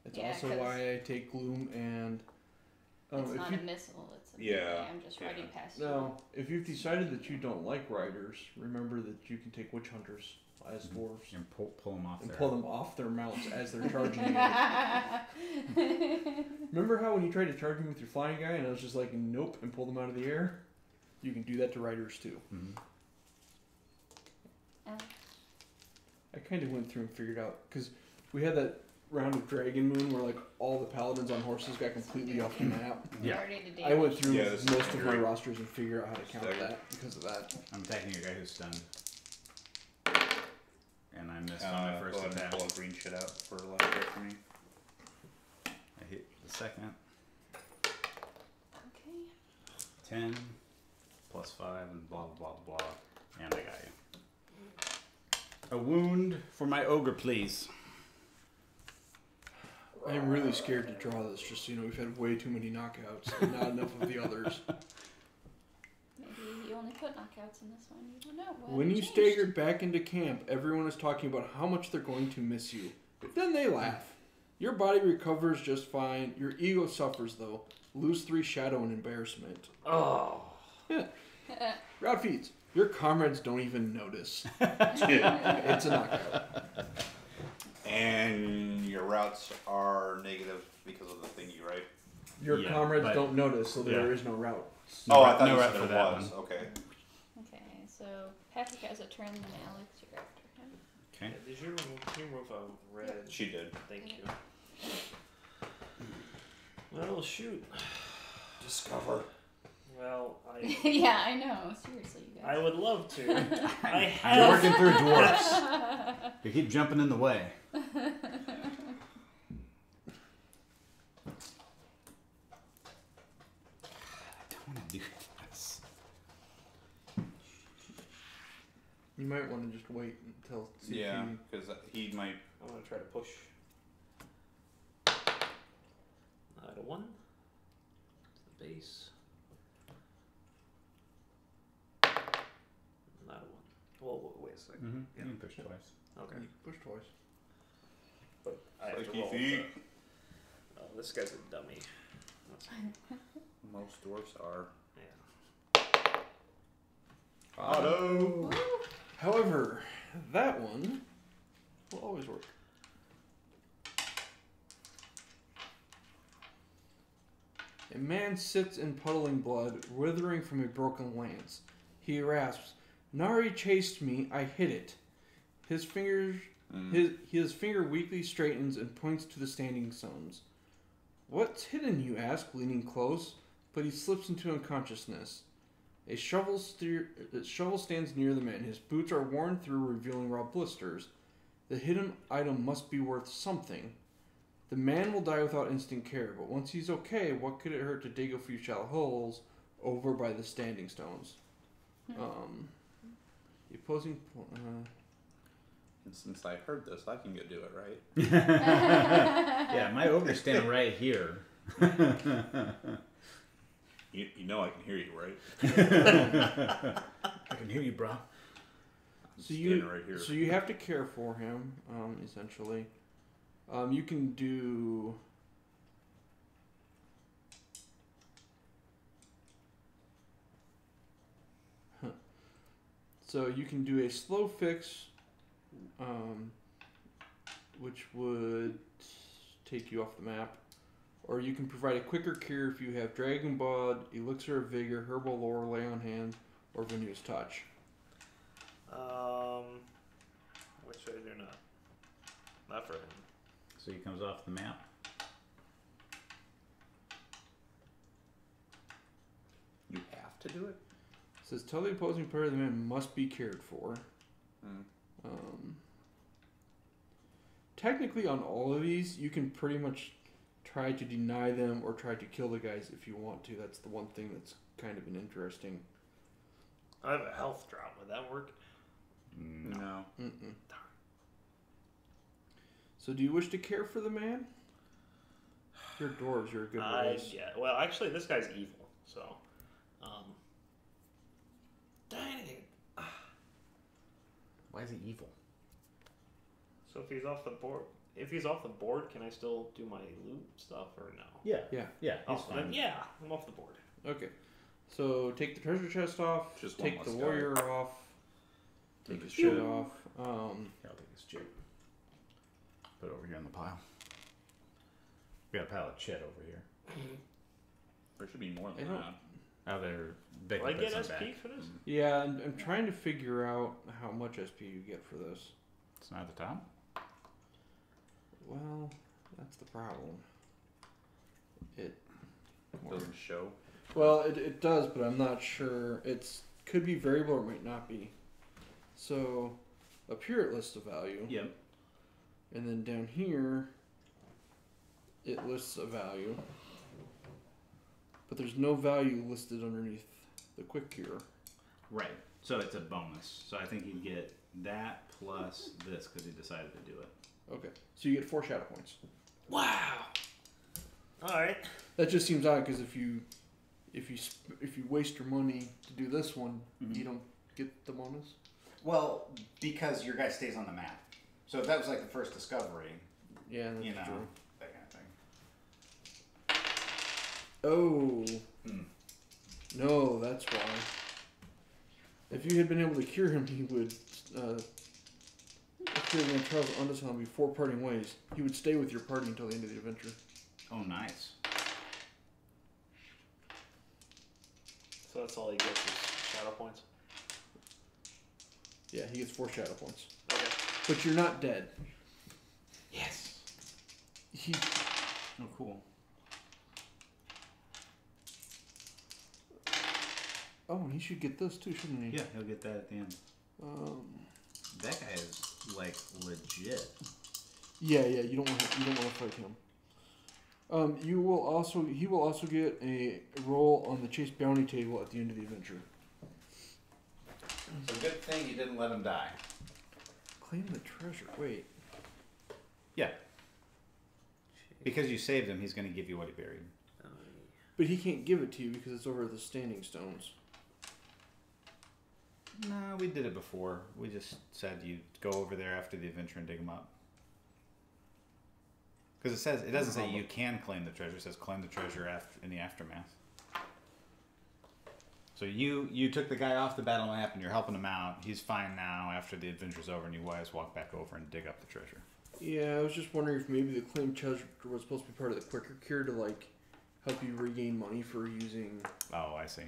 It's Yeah, also 'cause why I take Gloom and. It's if not you, a missile, it's a Yeah, melee. I'm just riding past you. no, if you've decided that you don't like riders, remember that you can take witch hunters as dwarves And pull them off and there. pull them off their mounts as they're charging you. Remember how when you tried to charge me with your flying guy and I was just like, nope, and pull them out of the air? You can do that to riders too. Mm-hmm. I kind of went through and figured out, because we had that round of Dragon Moon where like all the paladins on horses got completely off the map. Yeah. Already to I went damage. through Yeah, this is most of my staggered. rosters and figure out how to count Staggered. that because of that. I'm attacking a guy who's stunned. And I missed on my Go first ahead and attack. pull a green shit out for last hit for me. I hit the second. Okay. 10 plus 5 and blah blah blah blah. And I got you. A wound for my ogre, please. I'm really scared to draw this, just so you know, we've had way too many knockouts and not enough of the others. Maybe you only put knockouts in this one. You don't know. What When you changed? staggered back into camp, everyone is talking about how much they're going to miss you. But then they laugh. Your body recovers just fine. Your ego suffers, though. Lose 3 shadow and embarrassment. Oh. Yeah. Route feeds. Your comrades don't even notice. It's a knockout. And your routes are negative because of the thingy, right? Your Yeah, comrades but- don't notice, so there yeah. is no route. Oh, I thought no you route said for there that was. one. Okay. Okay, so Patrick has a turn, then Alex, you're after him. Okay. Yeah, did you remove a red? She did. Thank you. Well, shoot. Discover. Well, Yeah, I know. Seriously, you I guys. would love to. I I'm have. working through dwarfs. You keep jumping in the way. I don't want to do this. You might want to just wait until see if Yeah, you- because he might. I'm gonna try to push. Not a 1. The base. Not a 1. Well, wait a second. Mm-hmm. Yeah. You can push twice. Okay. you push twice. But I have to Flaky roll. feet. Oh, this guy's a dummy. Most dwarfs are. Yeah. Auto. However, that one will always work. A man sits in puddling blood, withering from a broken lance. He rasps, "Nari chased me, I hit it." His fingers, his finger weakly straightens and points to the standing stones. "What's hidden?" you ask, leaning close, but he slips into unconsciousness. A shovel stands near the man. His boots are worn through, revealing raw blisters. The hidden item must be worth something. The man will die without instant care, but once he's okay, what could it hurt to dig a few shallow holes over by the standing stones? The opposing... And since I heard this, I can go do it, right? Yeah, my ogre's standing right here. You know I can hear you, right? I can hear you, bro. I'm So standing right here. So you have to care for him, essentially. You can do... So you can do a slow fix, which would take you off the map. Or you can provide a quicker cure if you have Dragon Blood, Elixir of Vigor, Herbal Lore, Lay on Hand, or Venu's Touch. Which I do not. Not for him. So he comes off the map. You have to do it. It says tell the opposing player the man must be cared for. Technically, on all of these, you can pretty much try to deny them or try to kill the guys if you want to. That's the one thing that's kind of an interesting. I have a health drop. Would that work? No. Mm-mm. So, do you wish to care for the man? You're dwarves. You're a good race. Yeah. Well, actually, this guy's evil. So, dang it. Why is he evil? So if he's off the board, can I still do my loot stuff or no? Yeah. Yeah. Yeah. He's Oh, fine. then yeah, I'm off the board. Okay. So, take the treasure chest off. Just one take the less warrior off. Take his Shit. shit off. Yeah, I'll take this chip. Put it over here on the pile. We got a pile of chit over here. There should be more than I don't- that. Oh, they're big. Do I get SP for this? Yeah, I'm trying to figure out how much SP you get for this. It's not at the top. Well, that's the problem. It Doesn't show. Well, it does, but I'm not sure. It's could be variable or it might not be. So, up here it lists a value. Yep. And then down here, it lists a value. But there's no value listed underneath the quick cure. Right. So it's a bonus. So I think you'd get that plus this because he decided to do it. Okay, so you get 4 shadow points. Wow. All right. That just seems odd because if you waste your money to do this one, you don't get the bonus. Well, because your guy stays on the map. So if that was like the first discovery, Yeah, that's you know, true. that kind of thing. Oh. No, that's why. If you had been able to cure him, he would cure the trials of Undishonored before parting ways. He would stay with your party until the end of the adventure. Oh, nice. So that's all he gets is shadow points. Yeah, he gets 4 shadow points. Okay. But you're not dead. Yes. He. Oh, cool. Oh, and he should get this too, shouldn't he? Yeah, he'll get that at the end. That guy is like legit. Yeah. You don't want to fight him. He will also get a roll on the chase bounty table at the end of the adventure. It's a good thing you didn't let him die. Claim the treasure. Wait. Yeah. Because you saved him, he's going to give you what he buried. But he can't give it to you because it's over the standing stones. No, we did it before. We just said you go over there after the adventure and dig them up. Because it doesn't say you can claim the treasure. It says claim the treasure in the aftermath. So you took the guy off the battle map and you're helping him out. He's fine now after the adventure's over, and you guys walk back over and dig up the treasure. Yeah, I was just wondering if maybe the claim treasure was supposed to be part of the quicker cure to like help you regain money for using. Oh, I see.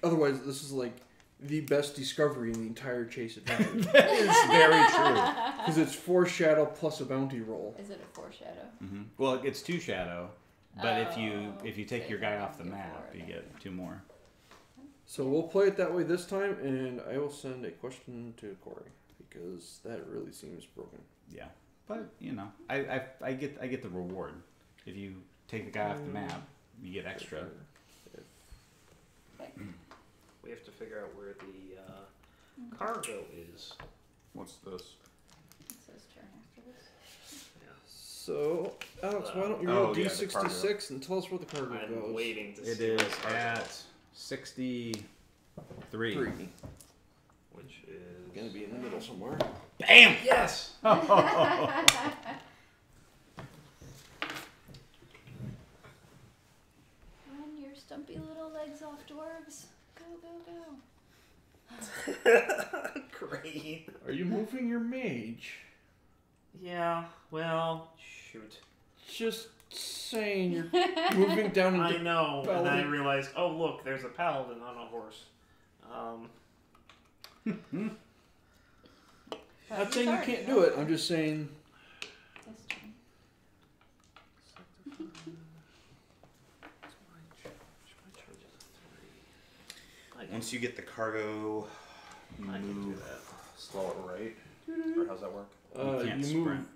Otherwise, this is like the best discovery in the entire chase adventure. That is very true. Because it's 4 shadow plus a bounty roll. Is it a foreshadow? Mm-hmm. Well, it's 2 shadow, but if you Oh, take so your you guy don't off the get map, 4 you then. get 2 more. So we'll play it that way this time, and I will send a question to Corey because that really seems broken. Yeah, but you know, I get the reward. If you take the guy off the map, you get extra. We have to figure out where the cargo is. What's this? It says turn after this. So, Alex, why don't you Oh, roll yeah, the D66 and tell us where the cargo I'm goes? waiting to It see where is the cargo at goes, 63. 3. which is Gonna be in the middle somewhere. Bam! Yes. Run your stumpy little legs off, dwarves. Go, go, go. Great. Are you moving your mage? Yeah. Well, shoot. Just saying, you're moving down I into. know, and I Paladin. realized, oh look, there's a paladin on a horse. Not saying you can't do it. I'm just saying. This turn. Once you get the cargo, you I can do move that. slow it right. Or how's that work? You can't move. sprint.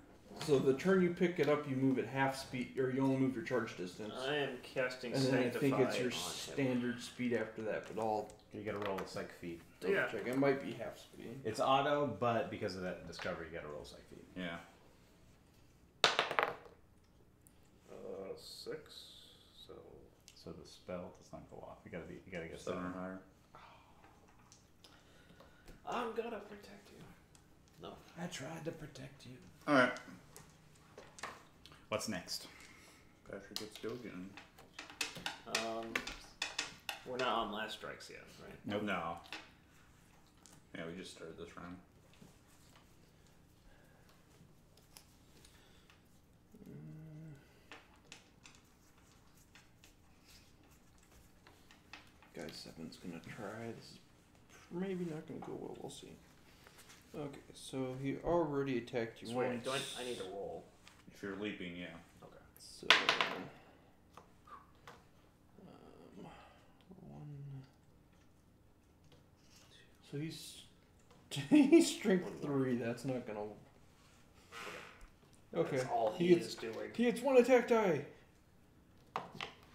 So the turn you pick it up, you move at half speed, or you only move your charge distance. I am casting And then I Sanctify think it's your on him. standard speed after that, but I'll You gotta roll a psych feat. double Yeah. check. It might be half speed. It's auto, but because of that discovery, you gotta roll a psych feat. Yeah. 6. So the spell does not go off. You gotta get 7 or 7. higher. I'm gonna protect you. No. I tried to protect you. Alright. What's next? Patrick, let's go again. We're not on last strikes yet, right? Nope. No. Yeah, we just started this round. Guy 7's gonna try. This is maybe not gonna go well. We'll see. Okay, so he already attacked you So wait, once. I need to roll. If you're leaping, yeah. Okay. So, one. So he's he's strength 3. That's not gonna. Okay. That's all He he gets- is doing. He gets 1 attack die.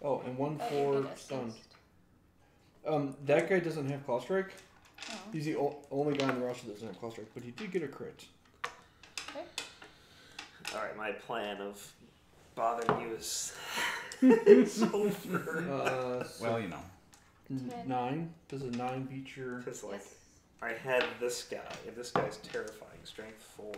Oh, and 1 Oh, you're for gonna stunned. assist. That guy doesn't have claw strike. Oh. He's the only guy in the roster that doesn't have claw strike, but he did get a crit. Okay. Alright, my plan of bothering you is it's over. Well, you know. 9. Does a 9 beat your? Because, like, Yes. I had this guy, and this guy's terrifying, strength 4,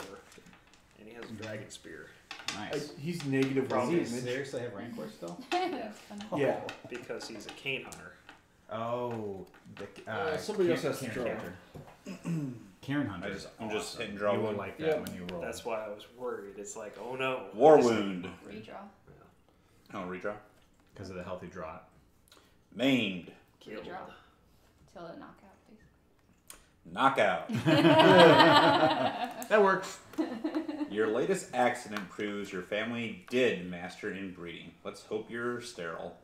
and he has a dragon spear. Nice. He's negative 1 Does he damage. seriously have Rancor still? That's funny. Yeah. Because he's a cane hunter. Oh, somebody else has to Karen draw. Hunter. Karen Hunter. I'm is just awesome. hitting draw You will one. like that Yep. when you roll. That's why I was worried. It's like, oh no. War This- wound. Redraw. Oh, redraw. Because of the healthy draught. Maimed. Killed. Redraw. Till a knockout, basically. Knockout. That works. Your latest accident proves your family did master inbreeding. Let's hope you're sterile.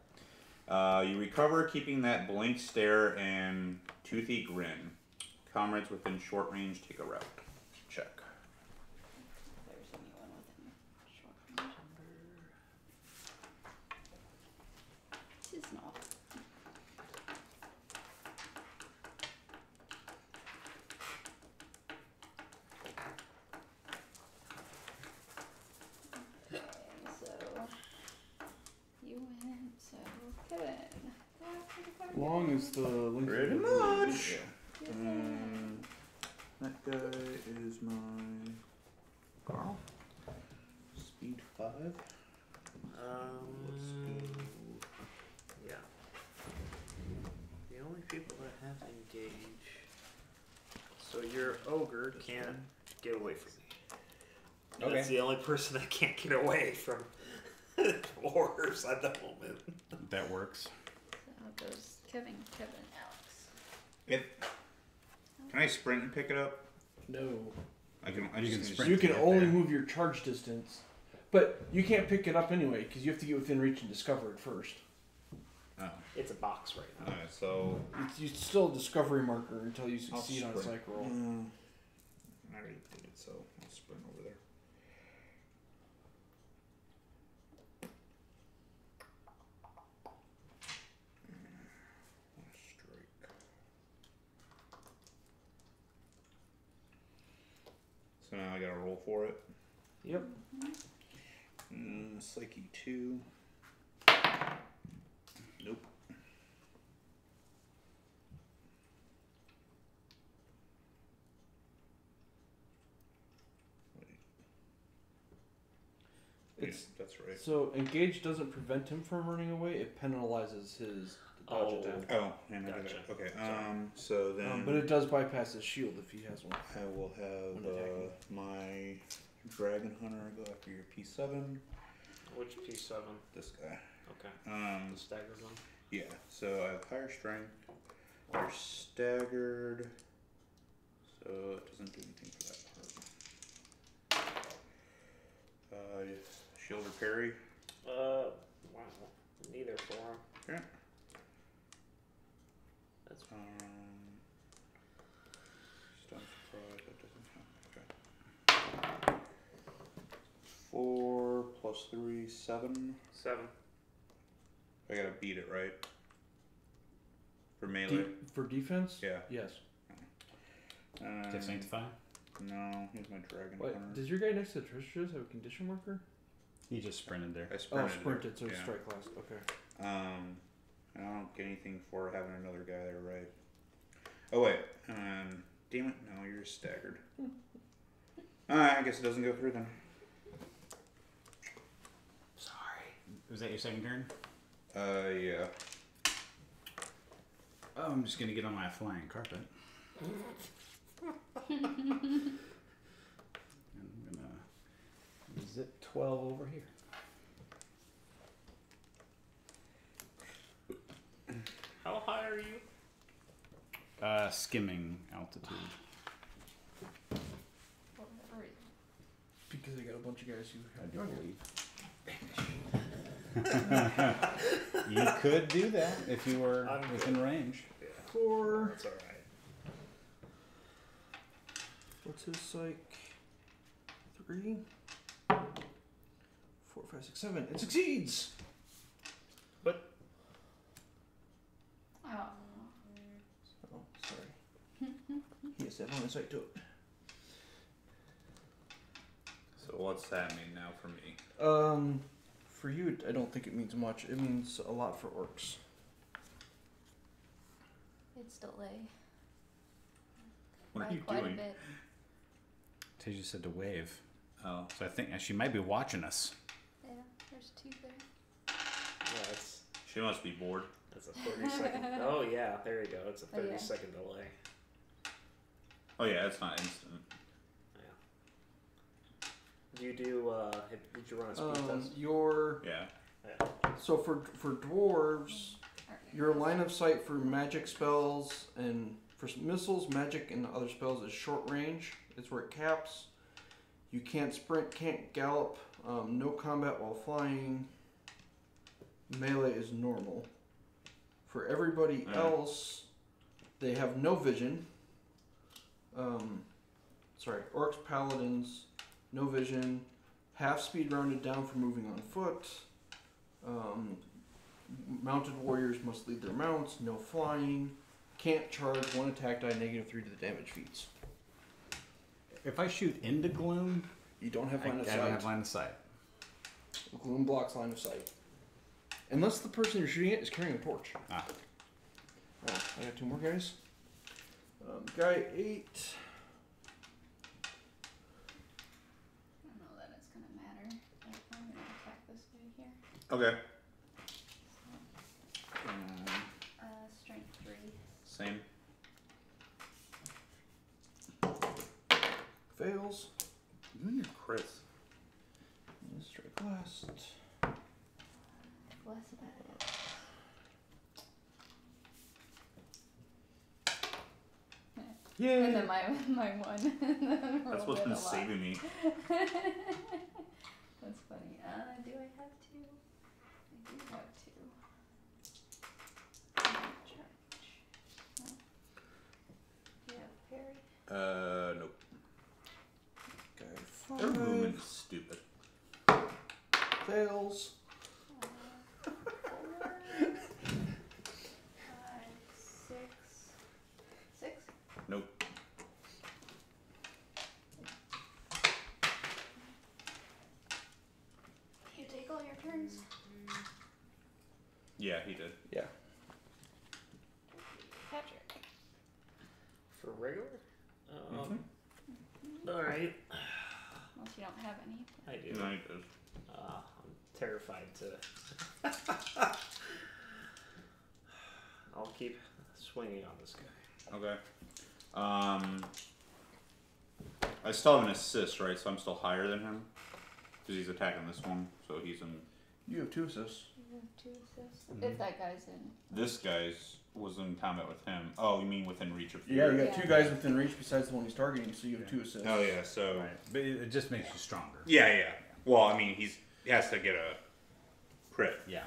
You recover, keeping that blank stare and toothy grin. Comrades within short range take a route. Check. There's anyone within short range. This is not. Okay, so you win. So Kevin, go after the card. Long as the link. Pretty much. Yes. That guy is my Carl. Speed 5. Yeah. The only people that have engage. So your ogre can't get away from me. Okay. That's the only person that can't get away from dwarves at the moment. That works. So it goes Kevin, Alex. If can I sprint and pick it up? No. I can. You can just- sprint. You can to get only there. move your charge distance, but you can't pick it up anyway because you have to get within reach and discover it first. Oh. It's a box right now. Alright, so It's still a discovery marker until you succeed on a sprint. psych roll. I already did it, so I'll sprint over there. Strike. So now I gotta roll for it. Yep. Psyche 2. Nope. It's- that's right. So engage doesn't prevent him from running away; it penalizes his dodge Oh. attack. Oh, and I did Gotcha. it. Okay. Sorry. So then But it does bypass his shield if he has one. I will have When attacking. my Dragon Hunter go after your P7. Which P7? This guy. Okay. Um, The staggered one. yeah. So I have higher strength. They're staggered. So it doesn't do anything for that part. Shield or parry? Wow. Neither for him. Okay. That's Stun surprise, that doesn't count. Okay. 4 plus 3, 7. 7. I gotta beat it, right? For melee? For defense? Yeah. Yes. Get Sanctify? No, he's my dragon What? hunter. Does your guy next to Trish's have a condition marker? He just sprinted there. I sprinted. Sprinted, so yeah. strike last. Okay. I don't get anything for having another guy there, right? Oh wait, damn it! No, you're staggered. I guess it doesn't go through then. Sorry. Was that your second turn? Yeah. Oh, I'm just gonna get on my flying carpet. I'm gonna zip 12 over here. How high are you? Skimming altitude. Because I got a bunch of guys who I had do younger. believe. You could do that if you were I'm within good. range. 4. That's alright. What's his psych? 3. 4, 5, 6, 7. It succeeds! Oh, sorry. He has to have one sight to it. So what's that mean now for me? For you, I don't think it means much. It means a lot for orcs. It's delay. What By are you quite doing? a bit. Tasia said to wave. Oh. So I think she might be watching us. Yeah, there's 2 there. Yeah, She must be bored. that's a 30-second. Oh yeah, there you go. It's a Oh, yeah. 30-second delay. Oh yeah, it's not instant. Do you do? Did you run a speed test? Your Yeah. so for dwarves, your line of sight for magic spells and for missiles, magic, and other spells is short range. It's where it caps. You can't sprint, can't gallop, no combat while flying. Melee is normal. For everybody else, they have no vision. Orcs, paladins, no vision. Half speed rounded down for moving on foot. Mounted warriors must lead their mounts. No flying. Can't charge. 1 attack die, -3 to the damage feats. If I shoot into gloom, You don't have I line of don't sight. have line of sight. Gloom blocks line of sight. Unless the person you're shooting at is carrying a torch. Ah. Oh, I got 2 more guys. Guy 8. I don't know that it's gonna matter. But I'm gonna attack this guy here. Okay. Strength 3. Same. Fails. You and your crits. Strike last. Less about it. Yay! And then my 1. That's what's been saving me. That's funny. Do I have 2? I do have 2. Charge. No. Do you have parry? Nope. Guy Their 5. movement is stupid. Fails. 4, 5, 6. 6? Nope. You take all your turns. Yeah, he did. Yeah. Patrick. For regular? Alright. Unless you don't have any. I do. No, he did. I'm terrified to. I'll keep swinging on this guy. Okay. I still have an assist, right? So I'm still higher than him. Because he's attacking this one. So he's in. You have 2 assists. You have 2 2 assists. If that guy's in. This guy's was in combat with him. Oh, you mean within reach of Yeah, fear? you got 2 guys within reach besides the one he's targeting, so you have 2 assists. Oh yeah, so Right. But it just makes you stronger. yeah. Well, I mean, he has to get a crit. Yeah.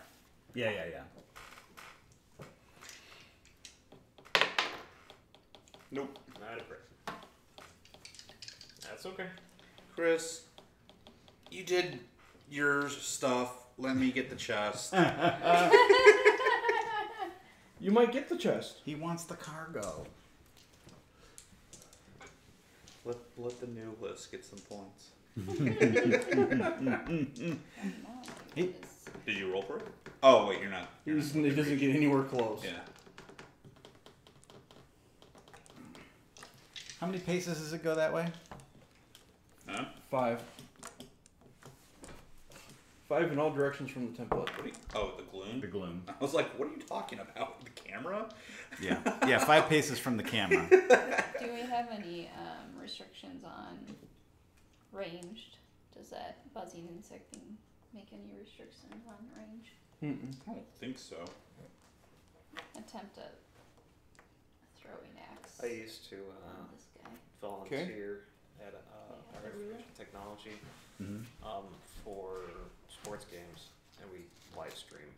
Yeah. Nope. Not a crit. That's okay. Chris, you did your stuff. Let me get the chest. You might get the chest. He wants the cargo. let the new list get some points. Hey. Did you roll for it? Oh wait, you're not. He doesn't get anywhere close. Yeah. How many paces does it go that way? Huh? 5. 5 in all directions from the template. The gloom? The gloom. I was like, what are you talking about? The camera? Yeah. Yeah, 5 paces from the camera. Do we have any restrictions on ranged? Does that buzzing insect thing make any restrictions on range? I don't think so. Attempt a throwing axe. I used to on this guy. volunteer at Yeah, our information technology for sports games, and we live stream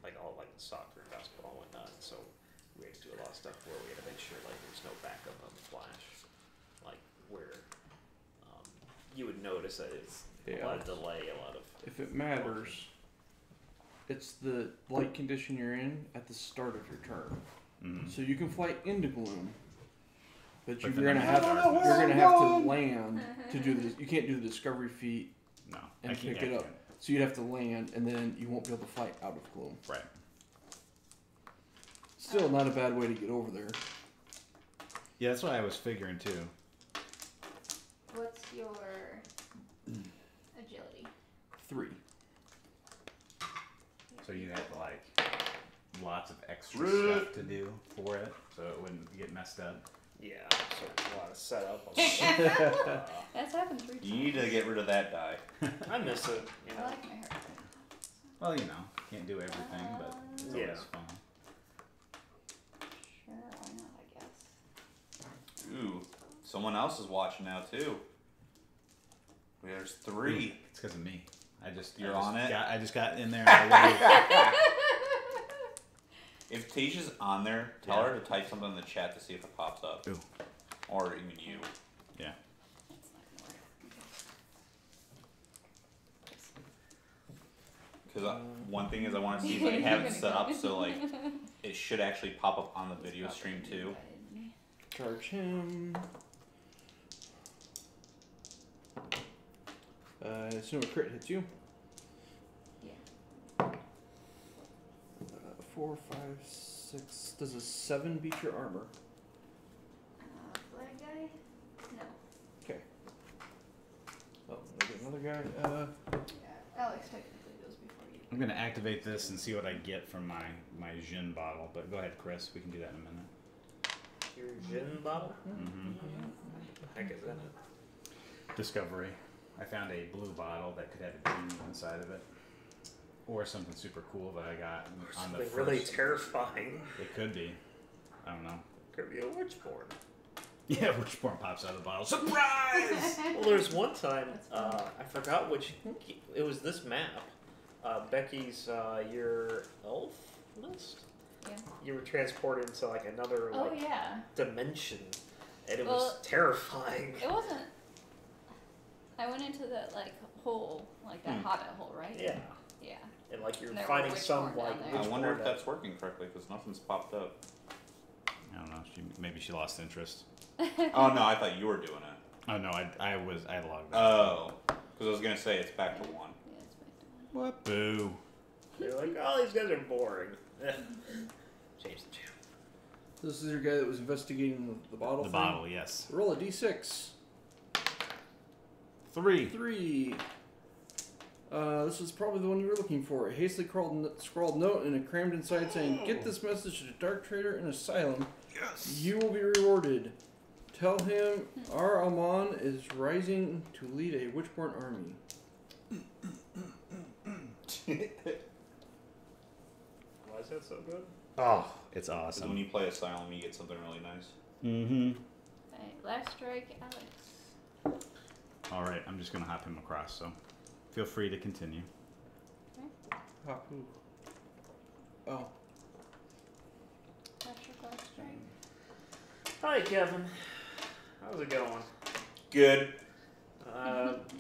like soccer and basketball and whatnot. So we had to do a lot of stuff where we had to make sure like there's no backup on the flash, like where you would notice that it's a lot of delay, a lot of. If it matters, it's the light condition you're in at the start of your turn. So you can fly into gloom, but you're gonna have to land to do this. You can't do the discovery feat No. and pick it up. So you'd have to land, and then you won't be able to fly out of gloom. Right. Still not a bad way to get over there. Yeah, that's what I was figuring too. What's your agility? 3. So you have like lots of extra stuff to do for it, so it wouldn't get messed up. Yeah, so there's a lot of setup. That's happened 3 times. You need to get rid of that die. I miss it. You I know. like my hair. Well, can't do everything, but it's always Yeah. fun. Sure, why not, I guess. Ooh, someone else is watching now too. There's 3. It's because of me. You're on it? I just got in there. And If Tasha's on there, tell her to type something in the chat to see if it pops up. Ooh. Or even you. yeah. That's not gonna work. Because one thing is I want to see if I have it set up so like it should actually pop up on the video stream too. Charge him. I assume a crit hits you. Yeah. 4, 5, 6. Does a 7 beat your armor? Flag guy? No. Okay. Oh, we get another guy. Yeah, Alex technically goes before you. I'm gonna activate this and see what I get from my Jin bottle. But go ahead, Chris. We can do that in a minute. Your gin bottle? Mm-hmm. What the heck is in it? Discovery. I found a blue bottle that could have a genie inside of it, or something super cool that I got on the Something first. really terrifying. It could be. I don't know. Could be a WitchBorn. Yeah, WitchBorn pops out of the bottle. Surprise! Well, there's one time I forgot which. It was this map. Becky's your elf list. Yeah. You were transported into like another Oh yeah. dimension, and it Well, was terrifying. It wasn't. I went into that hole, that hobbit hole, right? Yeah, Yeah. and like you're And there were fighting WitchBorn some down like. there. I wonder if WitchBorn that's working correctly because nothing's popped up. I don't know. Maybe she lost interest. Oh no, I thought you were doing it. Oh no, I logged out. Oh, because I was gonna say it's back to 1. Yeah, it's back to 1. What? Boo. You're like, oh, these guys are boring. Change the channel. This is your guy that was investigating the bottle. The thing? bottle, yes. Roll a d6. 3. 3. This is probably the one you were looking for. A hastily scrawled note and it crammed inside saying, "Get this message to Dark Trader in Asylum. Yes. You will be rewarded. Tell him our Amon is rising to lead a Witchborn army." is that so good? Oh, it's 'Cause when awesome. you play Asylum, you get something really nice. Mm-hmm. Alright, last strike, Alex. All right, I'm just gonna hop him across. So, feel free to continue. Hop who? Oh. Last your last strike. Hi, Kevin. How's it going? Good.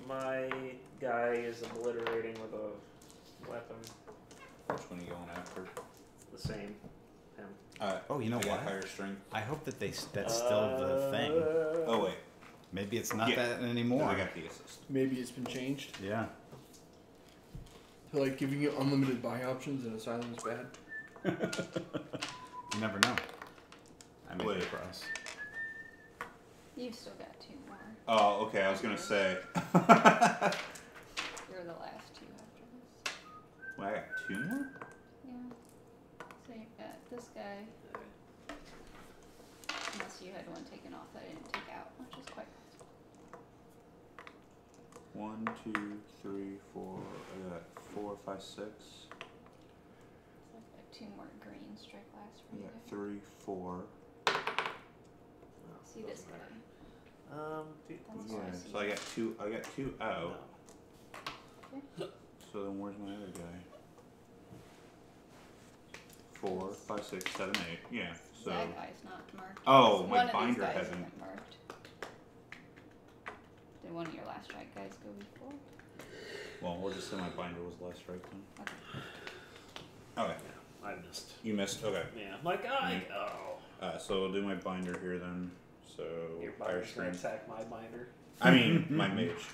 My guy is obliterating with a weapon. Which one are you going after? The same. Him. Oh, you know I got what? higher strength. I hope that that's still the thing. Oh wait. Maybe it's not Yeah. that No, anymore. I got the assist. Maybe it's been changed Yeah. to like giving you unlimited buy options and Asylum is bad. You never know. I made Wait. it across. You've still got 2 more. Oh, okay. I was gonna say. You're the last 2 after this. Well, I got 2 more. Yeah. So you've got this guy. Unless you had one taken off that I didn't take out, which is quite possible. 1, 2, 3, 4. I got 4, 5, 6. So I've got 2 more green strike last for I you. got 3, 4. See this guy. That's Yeah. what I see. So I got 2. I got 2 out. Okay. So then where's my other guy? 4, 5, 6, 7, 8. Yeah. So. That guy's not marked. Oh, One my of these binder guys hasn't. isn't marked. Did one of your last strike guys go before? Well, we'll just say my binder was last right then. Okay. Okay. Yeah, I missed. You missed. Okay. Yeah, my guy. Oh. So we'll do my binder here then. So Your fire binder's gonna strength. attack my binder. I mean, my mage.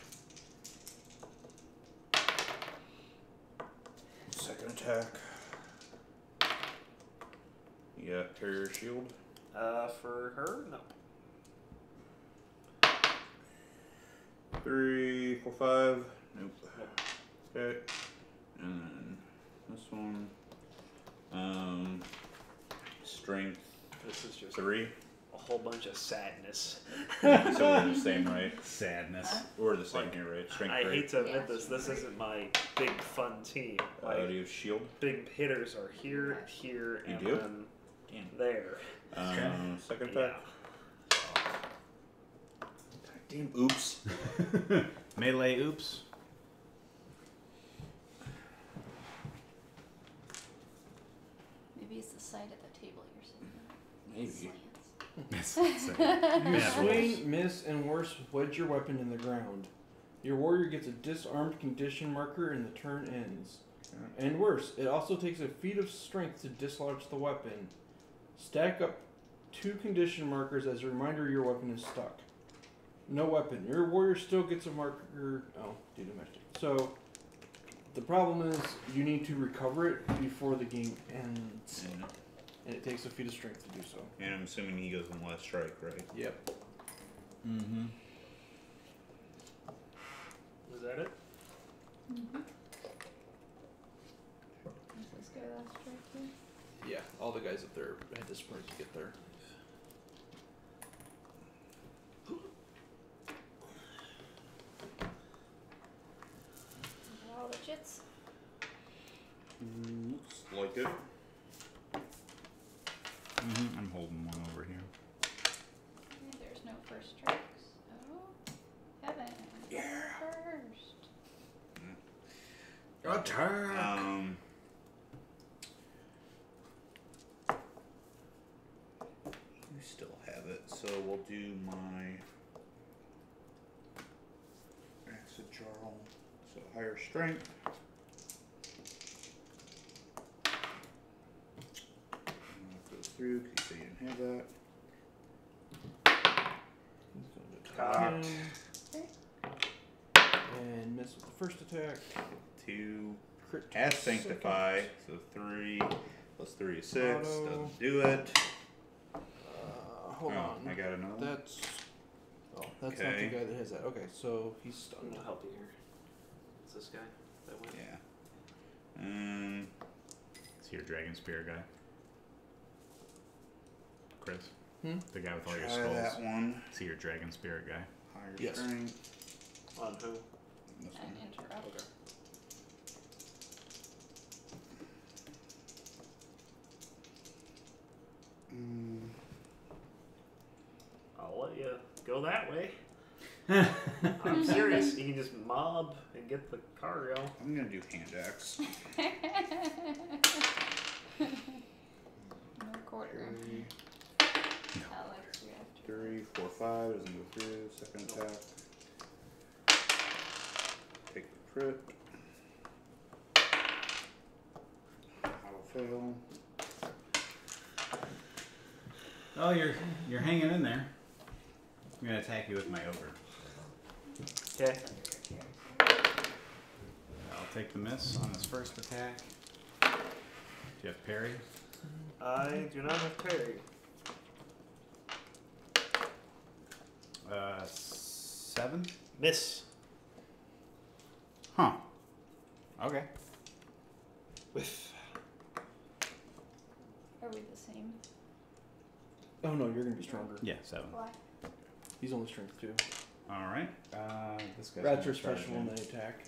Second attack. You got carrier shield. For her? No. 3, 4, 5. Nope. Okay. And then this one. Strength This is just 3. a whole bunch of sadness. So we're the same, right? Sadness. We're the same here, right? Strength I 3. hate to admit Yeah, this. This isn't my big fun team. Do My you have shield? big hitters are here, here, You and do? then Damn. there. Second Yeah. attack. Damn. Oops. Melee oops. Maybe it's the side of the table you're sitting at. Maybe. Slants. You Yeah. swing, miss, and worse, wedge your weapon in the ground. Your warrior gets a disarmed condition marker and the turn ends. And worse, it also takes a feat of strength to dislodge the weapon. Stack up 2 condition markers as a reminder your weapon is stuck. No weapon. Your warrior still gets a marker. Oh, due to magic. So, the problem is you need to recover it before the game ends. And it takes a feat of strength to do so. And I'm assuming he goes on the last strike, right? Yep. Mm-hmm. Was that it? Is this guy last strike here? Yeah, all the guys up there had to sprint to get there. All the jits. Looks like it. Mm-hmm. I'm holding one over here. Okay, there's no first strikes. Oh, Kevin. Yeah. First. Attack! You still have it, so we'll do my acid jarl. So higher strength. Go through because you didn't have that. He's going to Cocked. him. And miss with the first attack. 2 Crit as second. sanctify, so 3 plus 3 is 6. Auto. Doesn't do it. Hold Oh, on. I got another one. That's. Oh, that's Okay. not the guy that has that. Okay, so he's I'm stunned. gonna help you here. It's this guy that went. Yeah. Is your dragon spear guy? Chris? Hmm? The guy with all your Try skulls. that one. See your dragon spirit guy. Higher Yes. strength. On who? This And one. interrupt. Okay. go that way. I'm serious. You can just mob and get the cargo. I'm gonna do hand jacks. No quarter. Alex, you have to. 3, 4, 5 doesn't go through. Second attack. Take the crit. I'll fail. Oh, you're hanging in there. I'm gonna attack you with my ogre. Okay. I'll take the miss on this first attack. Do you have parry? I do not have parry. 7? Miss. Huh. Okay. With. Are we the same? Oh no, you're gonna be stronger. Yeah, 7. Why? He's only strength 2. All right. This guy's Rats gonna are charge special in. when they attack.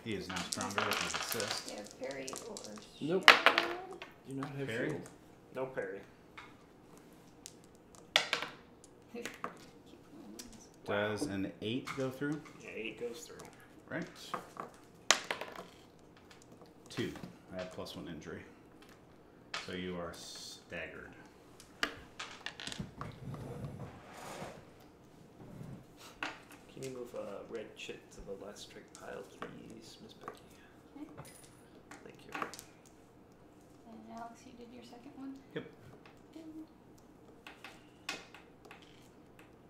He is now stronger with his assist. You have parry or Nope. shield? Do not have Parry? shield. No parry. Keep going. Does an 8 go through? Yeah, 8 goes through. Right. 2. I have +1 injury. So you are staggered. Can you move red chit to the last strike pile, please, Miss Becky? Thank you. And Alex, you did your second one? Yep.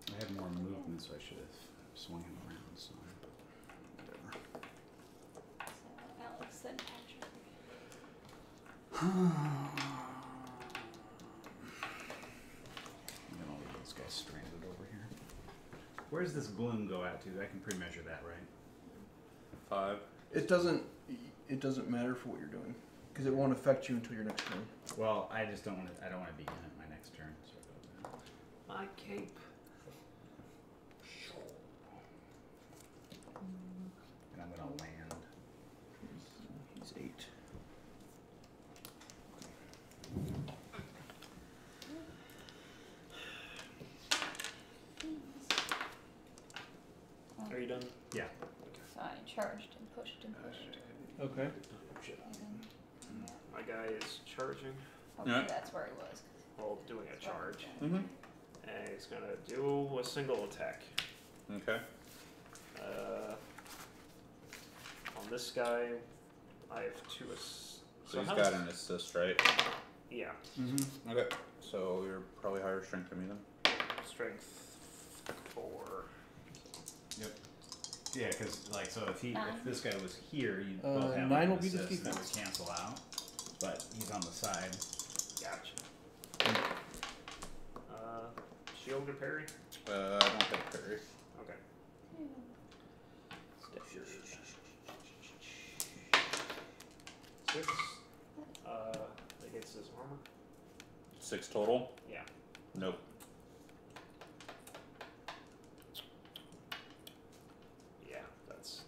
I had more movement, so I should have swung him around. So whatever. So Alex, then Patrick. I'm gonna leave this guy stranded over here. Where's this bloom go out to? I can pre-measure that, right? 5. It doesn't matter for what you're doing because it won't affect you until your next turn. Well, I just don't want to. I don't want to be in it my next turn. So My cape. and I'm gonna land. He's 8. Are you done? Yeah. So I charged and pushed and pushed. Okay. And My guy is charging hopefully Yeah. that's where he was. while doing a charge. Mm-hmm. And he's gonna do a single attack. Okay. On this guy, I have 2 So he's how got does- an assist, right? Yeah. Mm-hmm. Okay. So you're probably higher strength than me then. Strength 4. Yeah, because like so if 9. this guy was here, you both have 9 an will be the assist that would defense. cancel out. But he's on the side. Gotcha. Shield or parry? I don't have parry. Okay. Six. Against his armor? 6 total? Yeah. Nope. Yeah, that's.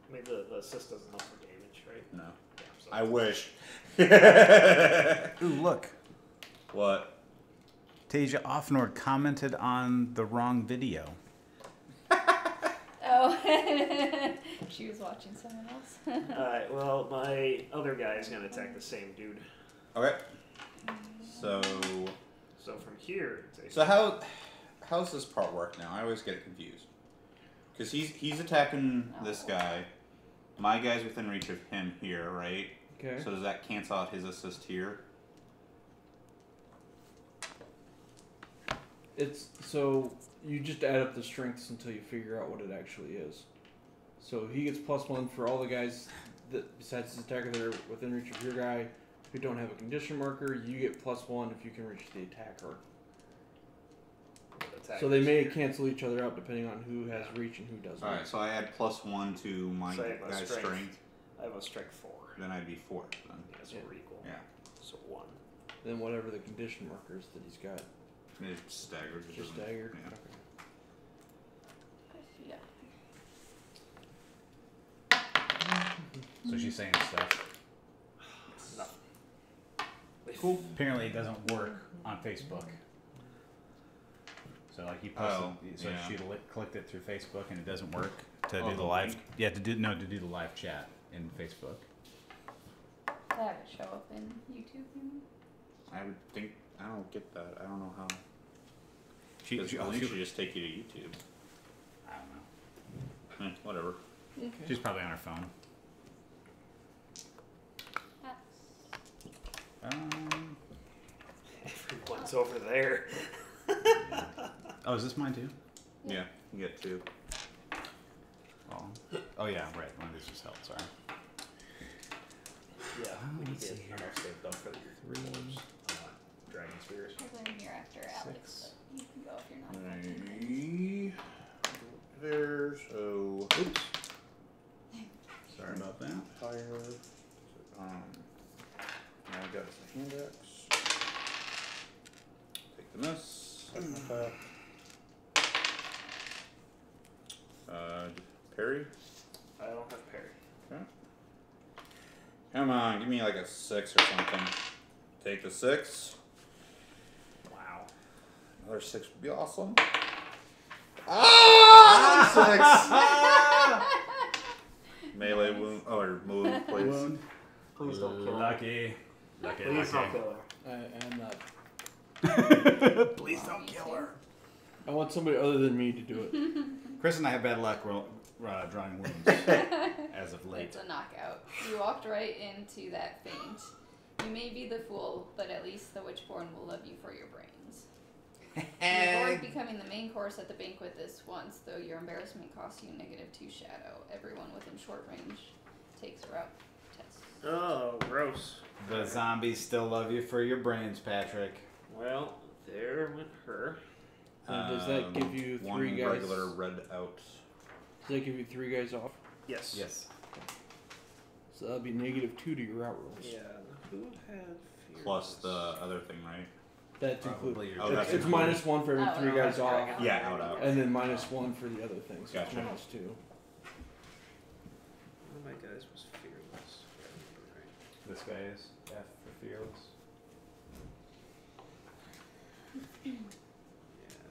I mean, the assist doesn't help for damage, right? No. Yeah, so I wish. Ooh, look. What? Tasia Offnord commented on the wrong video. Oh, she was watching someone else. Alright, well, my other guy is going to attack the same dude. Okay. So So from here, it's how's this part work now? I always get confused. Because he's attacking this guy. My guy's within reach of him here, right? Okay. So does that cancel out his assist here? It's so you just add up the strengths until you figure out what it actually is. So he gets +1 for all the guys that besides his attacker that are within reach of your guy who don't have a condition marker. You get +1 if you can reach the attacker. So they may cancel each other out depending on who has reach and who doesn't. Alright, so I add +1 to my So I have a guy's strength. strength. I have a strength 4. Then I'd be 4 then. Yeah, so Yeah. we're equal. Yeah. So 1. Then whatever the condition markers that he's got. It's staggered. It Just doesn't- staggered. Yeah. Yeah. So she's saying stuff. Nothing. Cool. Apparently it doesn't work on Facebook. So So like you posted, she clicked it through Facebook and it doesn't work to do the live. Yeah, to do the live chat in Facebook. To have it show up in YouTube. Maybe? I would think I don't get that. I don't know how. She She should just take you to YouTube. I don't know. Whatever. Okay. She's probably on her phone. Everyone's over there. Oh, is this mine too? Yeah, you get 2. Oh yeah, right. One of these was held. Sorry. Yeah, we let's did. see here. I'll save them for the 3. Dragon Spears. I'm here after Alex, 6. but you can go if you're not. 3 there. So, oops. Sorry about that. Fire. Now I got some hand axe. Take the miss. Attack. Parry. I don't have parry. Okay. Come on, give me like a 6 or something. Take the 6. Wow. Another 6 would be awesome. Ah! 6. Melee wound or wound, please. Please don't kill her. Lucky. Please don't kill her. I'm not. Please don't kill her. I want somebody other than me to do it. Chris and I have bad luck drawing wounds as of late. It's a knockout. You walked right into that feint. You may be the fool, but at least the Witchborn will love you for your brains. You avoid becoming the main course at the banquet this once, though your embarrassment costs you -2 shadow. Everyone within short range takes a route test. Oh, gross. The zombies still love you for your brains, Patrick. Well, there went her. Does that give you 3 one guys? regular red out? Does that give you 3 guys off? Yes. Yes. So that'll be -2 to your route rolls. Yeah. Who had fear? Plus the other thing, right? That's Probably included. your Oh, that's It's included. -1 for every Oh, 3 no, guys that's off. dragon. Yeah, out. And then -1 for the other things. So Gotcha. it's -2. One of my guys was fearless. if I remember right. This guy is F for fearless. Yeah.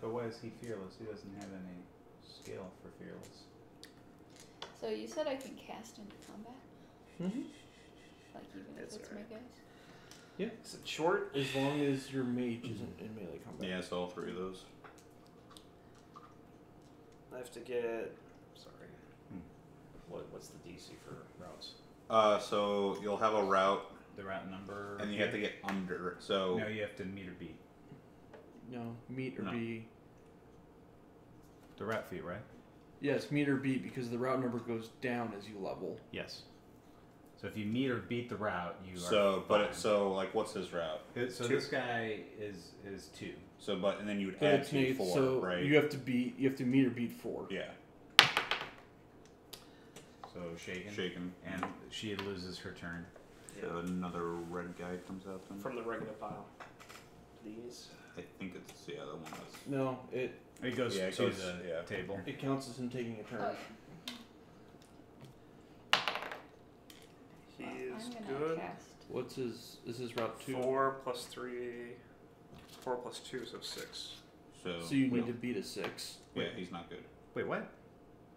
But why is he fearless? He doesn't have any skill for fearless. So you said I can cast into combat? Mm-hmm. Like even if It's it's alright. my guys? Is it short? As long as your mage isn't in melee combat. Yeah, so all 3 of those. I have to get. Sorry. Hmm. What's the DC for routes? So you'll have a route, The route number. and you have to get under. So No, you have to meet or beat. No, meet or No. beat. The route feat, right? Yes, meet or beat because the route number goes down as you level. Yes. So if you meet or beat the route, you are. so but fine. like what's his route? So 2. this guy is 2. So and then you would But add it's 2 made 4, so right? you have to meet or beat 4. Yeah, So shaken. shaken. And she loses her turn. So another red guy comes out then. From the regular pile. These. I think it's the other one. That's, No, it It goes Yeah, it to goes- the yeah. table. counts as him taking a turn. Oh, He yeah. is I'm gonna good. cast. What's his? Is his route 2? 4 plus 3. 4 plus 2, so 6. so So you need to beat a 6. yeah, he's not good. Wait, what?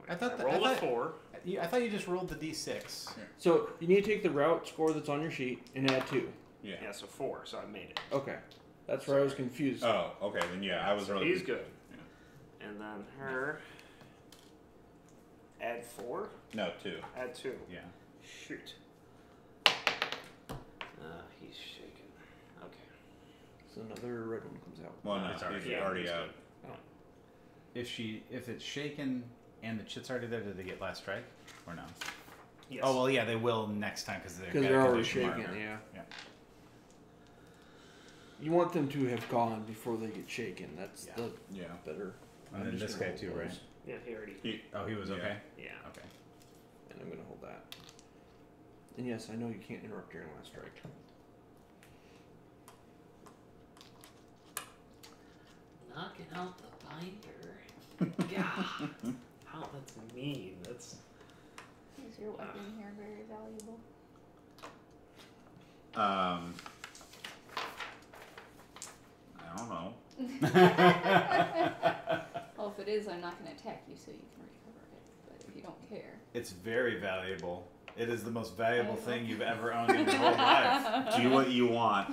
I I thought that- rolled I a thought- 4. I thought you just rolled the d6. So you need to take the route score that's on your sheet and add 2. Yeah. Yeah, so 4, so I made it. Okay, that's where I was confused. Oh, okay. Then yeah, I was So really. he's good. Yeah. And then her. Add 4. No, 2. Add 2. Yeah. Shoot. He's shaking. Okay. So another red one comes out. Well, no, It's already- he's yeah, already he's out. If it's shaken and the chit's already there, do they get last strike or no? Yes. Oh well, yeah, they will next time because Because they're already shaken, yeah. You want them to have gone before they get shaken. That's Yeah. the Yeah. better. And I'm then just this gonna guy hold too, right? those. Yeah, he already. Oh, he was Yeah. okay. Yeah. Okay. And I'm gonna hold that. And yes, I know you can't interrupt during last strike. Knocking out the binder. God. How that's mean. That's. Is your weapon here very valuable? I don't know. it is, I'm not going to attack you, so you can recover it. But if you don't care. It's very valuable. It is the most valuable thing you've ever owned in your whole life. Do what you want.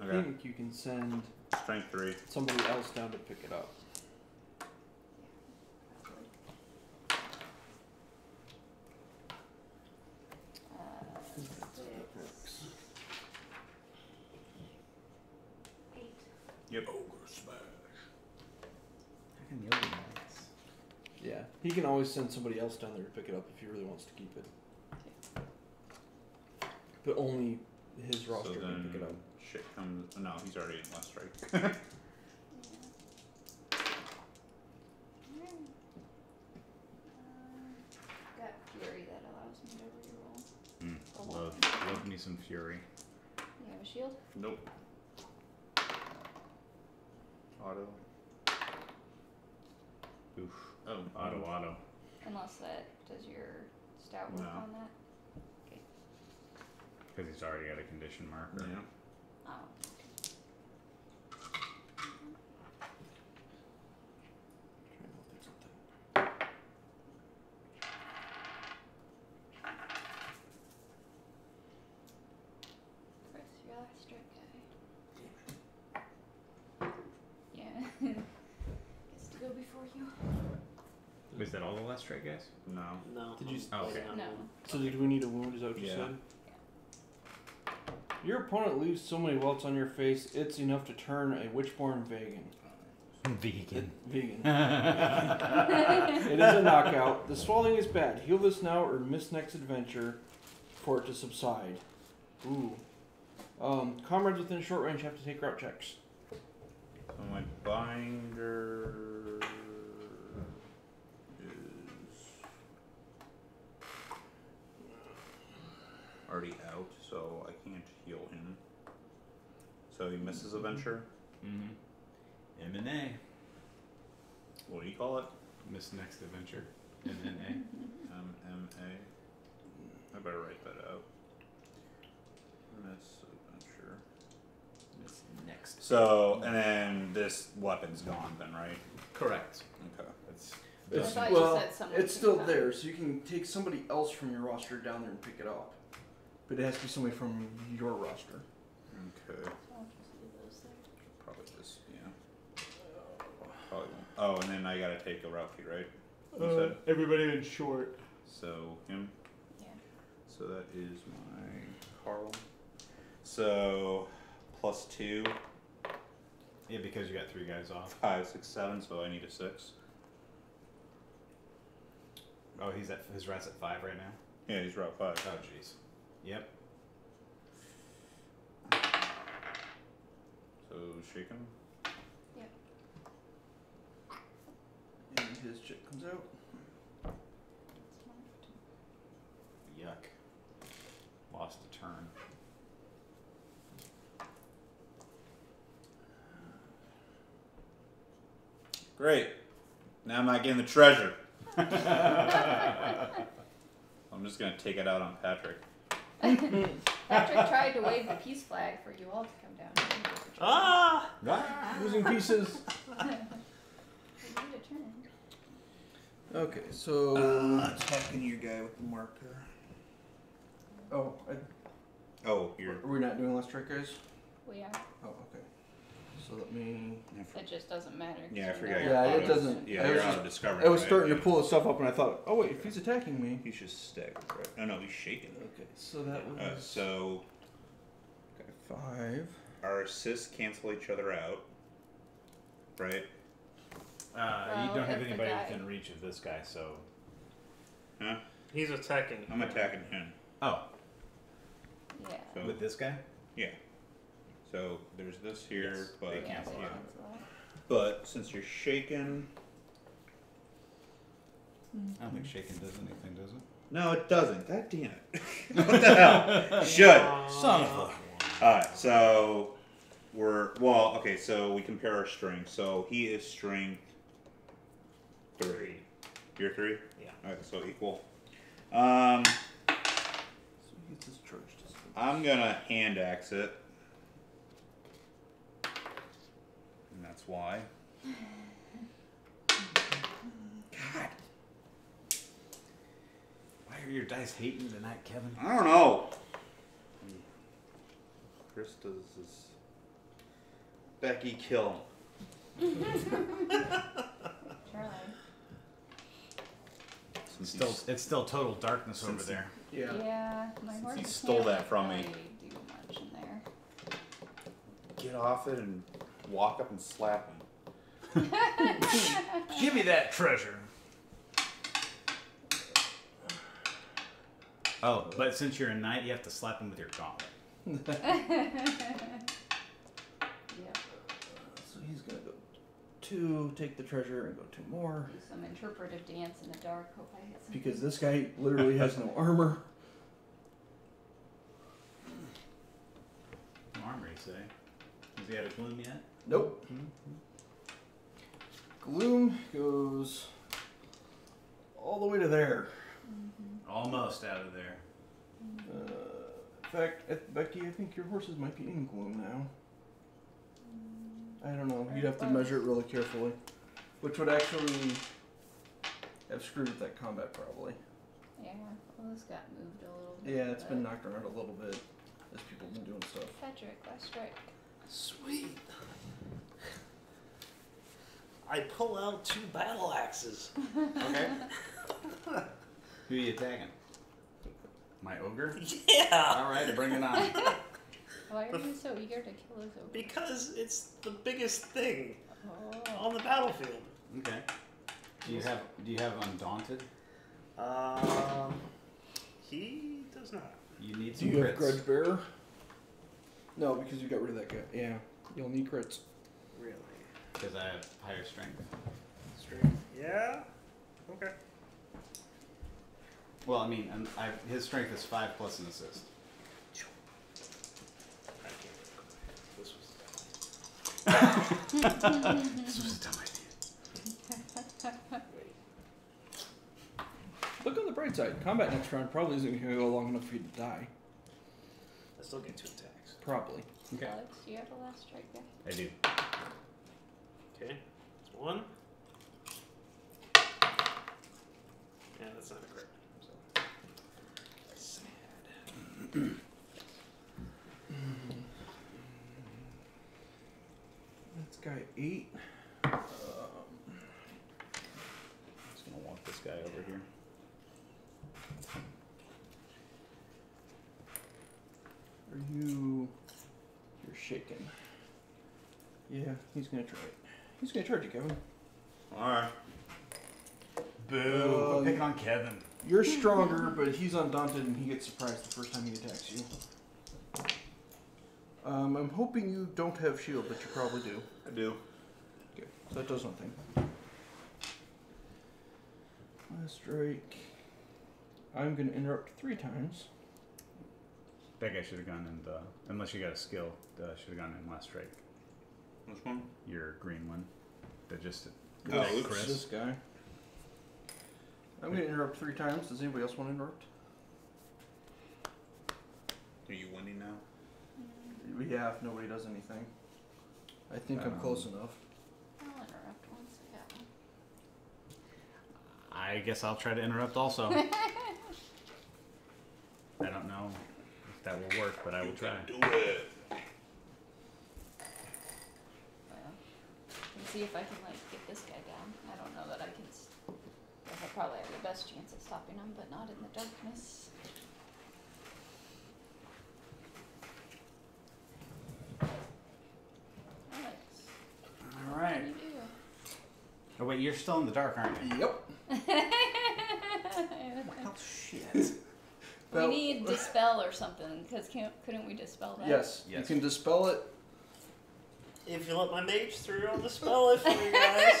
I think you can send Strength 3. somebody else down to pick it up. Yep. Yeah, he can always send somebody else down there to pick it up if he really wants to keep it. But only his roster So can then pick it up. shit comes. No, he's already in last strike. Got Fury that allows me to reroll. Love me some Fury. You have a shield? Nope. Auto. Oof. Oh, Auto. Unless that does your stout work No. on that. Because he's already got a condition marker. Yeah. Oh. Chris, your last strike guy. Yeah. Gets to go before you. Was that all the last strike guys? No. No. Did you? Oh, okay. No. So did we need a wound? Is that what you Yeah. said? Your opponent leaves so many welts on your face, it's enough to turn a WitchBorn vegan. Vegan. Vegan. It is a knockout. The swelling is bad. Heal this now or miss next adventure for it to subside. Ooh. Comrades within short range have to take route checks. So my binder is already out, so I can't heal him. So he misses a venture. Mm-hmm. M&A. What do you call it? Miss next adventure. M&A. MMA. I better write that out. Miss adventure. Miss next. So, and then this weapon's gone then, right? Correct. Okay. That's It's, I thought you well, said someone it's could still come. there, so you can take somebody else from your roster down there and pick it up. But it has to be somebody from your roster. Okay. I'll just leave those there. Probably just, yeah. Probably won't. Oh, and then I gotta take a route key, right? You said? everybody in short. So, him. Yeah. So that is my Carl. So, +2, Yeah, because you got 3 guys off. 5, 6, 7, so I need a 6. Oh, he's at his rat's at 5 right now. Yeah, he's route 5. Oh, jeez. Yep. So, shake him. Yep. And his chip comes out. That's marked. Yuck. Lost a turn. Great. Now I'm not getting the treasure. I'm just gonna take it out on Patrick. Patrick tried to wave the peace flag for you all to come down. He didn't get the treasure. Ah! Losing pieces. You need a turn. Okay, so Attacking your guy with the marker. oh, Oh, you're. are we not doing last strike, guys? We are. Oh, okay. So let me. It just doesn't matter. 'cause Yeah, I you forgot know you're Yeah, what it that doesn't- is. Yeah, I you're was out just- of discovery. I was right? starting Yeah. to pull this stuff up, and I thought, oh wait, if he's attacking me. He's just staggered, right? Oh no, he's shaking. Okay, so that was So okay, 5. our assists cancel each other out, right? Well, you don't have if the anybody guy- within reach of this guy, so. Huh? He's attacking. I'm attacking him. Oh, Yeah. So with this guy? yeah. So there's this here, Yes, but they Yeah, cancel so out. cancel out. but since you're shaken, I don't think shaking does anything, does it? no, it doesn't. God damn it! What the hell? Should. Son of a. Alright, so okay, so we compare our strength. So he is strength 3. You're 3? Yeah. Alright, so equal. So he gets his charge. I'm gonna hand axe it. why. God. Why are your dice hating tonight, Kevin? I don't know. Chris does his Becky kill. Charlie. It's still total darkness over there. Yeah. Yeah, my horse he can't stole that from really me. do much in there. Get off it and walk up and slap him. Give me that treasure. Oh, but since you're a knight, you have to slap him with your gauntlet. Yep. So he's gonna go 2, take the treasure, and go 2 more. Do some interpretive dance in the dark. Hope I hit some. Because this guy literally has no armor. Armory, say. Has he had a gloom yet? Nope. Gloom goes all the way to there. Almost out of there. In fact, Becky, I think your horses might be in gloom now. I don't know. You'd have to measure it really carefully. Which would actually have screwed with that combat, probably. Yeah, well, this got moved a little bit. Yeah, it's been but- knocked around a little bit as people have been doing stuff. Patrick, last strike. Sweet. I pull out 2 battle axes. Okay. Who are you attacking? My ogre? Yeah. Alright, bring it on. Why are you so eager to kill his ogre? Because it's the biggest thing Oh. on the battlefield. Okay. Do you have Undaunted? He does not. You need Do some you have crits. Grudge Bearer? No, because you got rid of that guy. Yeah, you'll need crits. Really? Because I have higher strength. Strength? Yeah. Okay. Well, I mean, his strength is 5 plus an assist. I can't. This This was a dumb idea. Wait. Look on the bright side. Combat next round probably isn't going to go long enough for you to die. I still get 2 attacks. Probably. Okay. Alex, do you have a last strike there? I do. Okay. That's 1. Yeah, that's not a crit. So. Sad. That's guy 8. Just gonna walk this guy over here. Are you... You're shaking. Yeah, he's going to try it. He's going to charge you, Kevin. Alright. Boo! I'm picking on Kevin. You're stronger, but he's undaunted and he gets surprised the first time he attacks you. I'm hoping you don't have shield, but you probably do. I do. Okay, so that does nothing. Last strike. I'm going to interrupt 3 times. That guy should have gone in the... Unless you got a skill, should have gone in last strike. Which one? Your green one. That just... Oh, This Chris. guy. I'm going to interrupt 3 times. Does anybody else want to interrupt? Are you winning now? Yeah, if nobody does anything. I think I'm close enough. I'll interrupt once I got one. I guess I'll try to interrupt also. I don't know if that will work, but I will try. Do it. Well, let's see if I can, like, get this guy down. I don't know that I can... I probably have the best chance of stopping him, but not in the darkness. Alex, All what right. can you do? Oh wait, you're still in the dark, aren't you? Yep. Oh shit. We need dispel or something, because couldn't we dispel that? Yes, you Yes. can dispel it. If you let my mage through, I'll dispel it for you guys.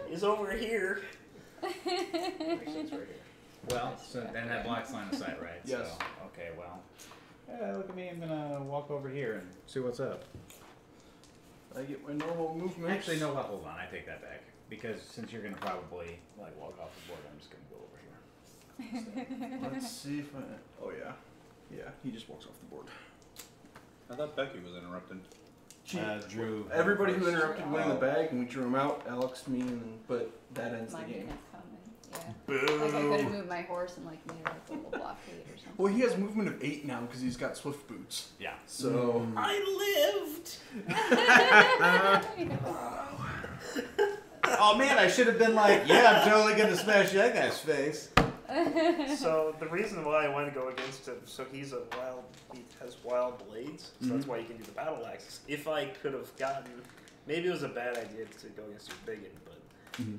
He's over here. Actually, it's right here. Well, so then that blocks line of sight, right? Yes. So, okay, well. Look at me, I'm gonna walk over here and see what's up. I get my normal movement. Actually, no, hold on, I take that back. Because since you're gonna probably, like, walk off the board, I'm just gonna go over here. Let's see if I... Oh, yeah. Yeah, he just walks off the board. I thought Becky was interrupted. drew. Everybody who first. interrupted winning the bag, and we drew him out. Alex, me, and but that ends the My game. unit coming. Yeah. Like I could have moved my horse and like made like a little blockade or something. Well, he has movement of 8 now because he's got swift boots. Yeah. So I lived. Oh man, I should have been like, yeah, I'm totally gonna smash that guy's face. So the reason why I want to go against him, so he has wild blades, so that's why you can do the battle axes. If I could have gotten, maybe it was a bad idea to go against your bigot, but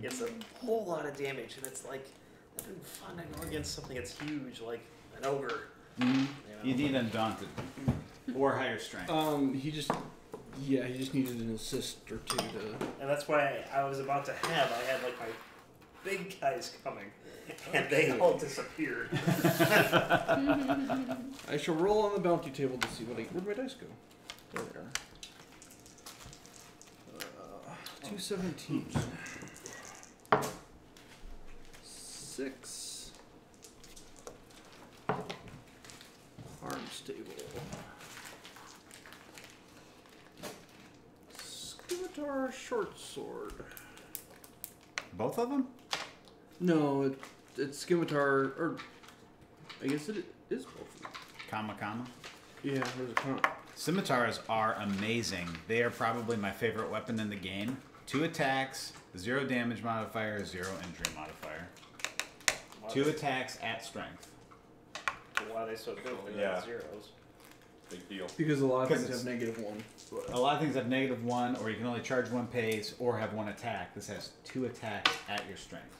it's a whole lot of damage, and it's like, that'd been fun to go against something that's huge, like an ogre. You need Undaunted or higher strength. he just needed an assist or two to. And that's why I was about to have, I had like my big guys coming, and they all disappeared. I shall roll on the bounty table to see where'd my dice go? There they are. 217. 6. Arms table. Scimitar short sword. Both of them? No, it's scimitar, or I guess it is both of them. Comma. Yeah, there's a comma. Scimitars are amazing. They are probably my favorite weapon in the game. 2 attacks, 0 damage modifier, 0 injury modifier. 2 attacks at strength. Why are they so good? They're Yeah. zeros. Big deal. Because a lot of 'Cause things it's- have -1. A lot of things have -1, or you can only charge 1 pace, or have 1 attack. This has 2 attacks at your strength.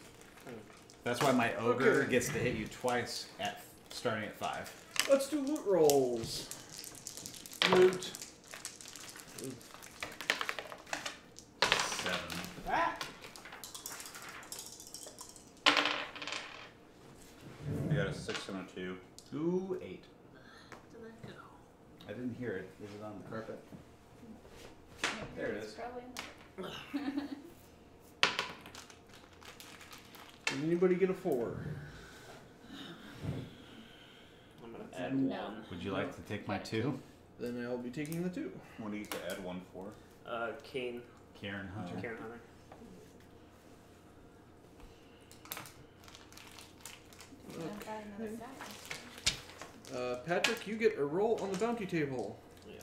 That's why my ogre Okay. gets to hit you twice at starting at 5. Let's do loot rolls. Loot. 7. I got a 6 and a 2. 2, 8. I didn't hear it. Is it on the carpet? There it is. Probably Did anybody get a 4? I'm gonna add No. 1. Would you like to take my 2? Then I'll be taking the 2. What do you get to add 1 for? Kane, Karen Hunter. Karen Hunter. Patrick, you get a roll on the bounty table. Yeah.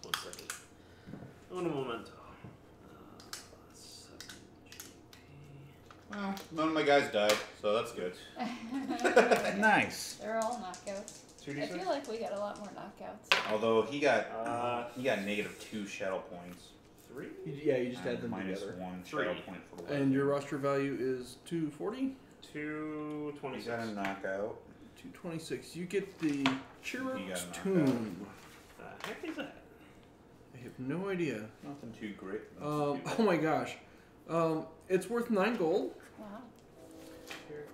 1 second. Un momento. 7 GP. Well, none of my guys died, so that's good. Nice. They're all knockouts. I 2d6? feel like we got a lot more knockouts. Although he got -2 shadow points. 3? Yeah, you just add them minus together. 1 3. shadow point for the weapon. And your roster value is 240? 226. He's got a knockout. 226. You get the You got Chirrup's a knockout. Tomb. The heck is that? I have no idea. Nothing too great. Oh my gosh. It's worth 9 gold.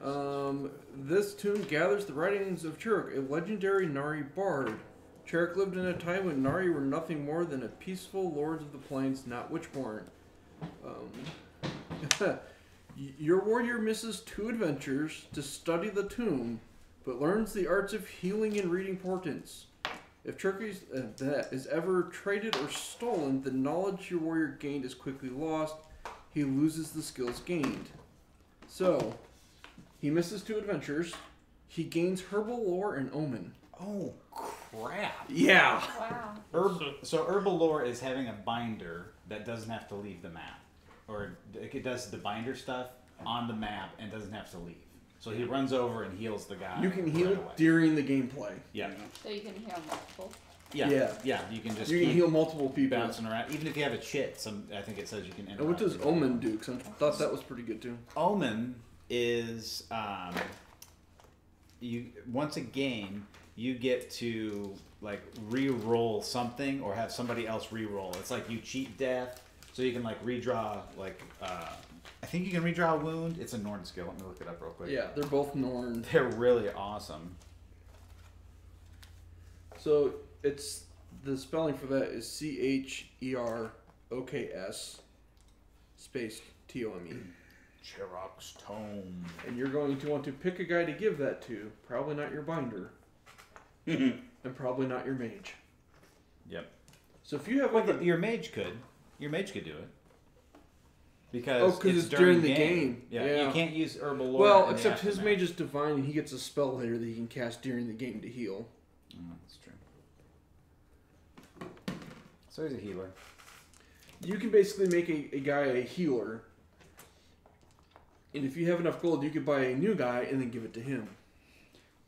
Wow. This tomb gathers the writings of Chirruk, a legendary Nari bard. Chirruk lived in a time when Nari were nothing more than a peaceful lords of the plains, not witchborn. Your warrior misses 2 adventures to study the tomb, but learns the arts of healing and reading portents. If Chirruk is ever traded or stolen, the knowledge your warrior gained is quickly lost. He loses the skills gained. So, he misses 2 adventures. He gains herbal lore and omen. Oh, crap. Yeah. Wow. So herbal lore is having a binder that doesn't have to leave the map. Or it does the binder stuff on the map and doesn't have to leave. So he runs over and heals the guy. You can heal right away. during the gameplay. Yeah. So you can heal multiple. Yeah. Yeah. Yeah. You can just You can keep heal multiple people. bouncing around. Even if you have a chit, I think it says you can And what interrupt. does Omen do? Because I thought that was pretty good too. Omen is you once a game you get to like re-roll something or have somebody else re-roll. It's like you cheat death, so you can like redraw like I think you can redraw a wound. It's a Norn skill. Let me look it up real quick. Yeah, they're both Norn. They're really awesome. So it's the spelling for that is CHEROKS space TOME. Chirruk's Tome. And you're going to want to pick a guy to give that to. Probably not your binder. And probably not your mage. Yep. So if you have Well, like a, your mage could do it. Because it's during the game. Yeah, you can't use herbal lore. Well, in the except his aftermath. mage is divine, and he gets a spell later that he can cast during the game to heal. That's true. So he's a healer. You can basically make a guy a healer, and if you have enough gold, you could buy a new guy and then give it to him.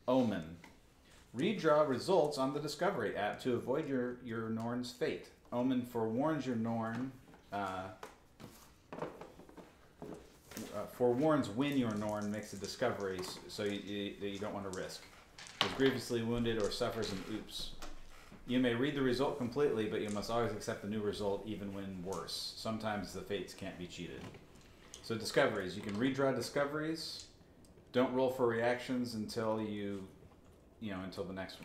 Omen. Redraw results on the Discovery app to avoid your Norn's fate. Omen forewarns your Norn. Forewarns when your Norn makes a discovery, so you don't want to risk. Is grievously wounded or suffers an oops. You may read the result completely, but you must always accept the new result even when worse. Sometimes the fates can't be cheated. So discoveries. You can redraw discoveries. Don't roll for reactions until until the next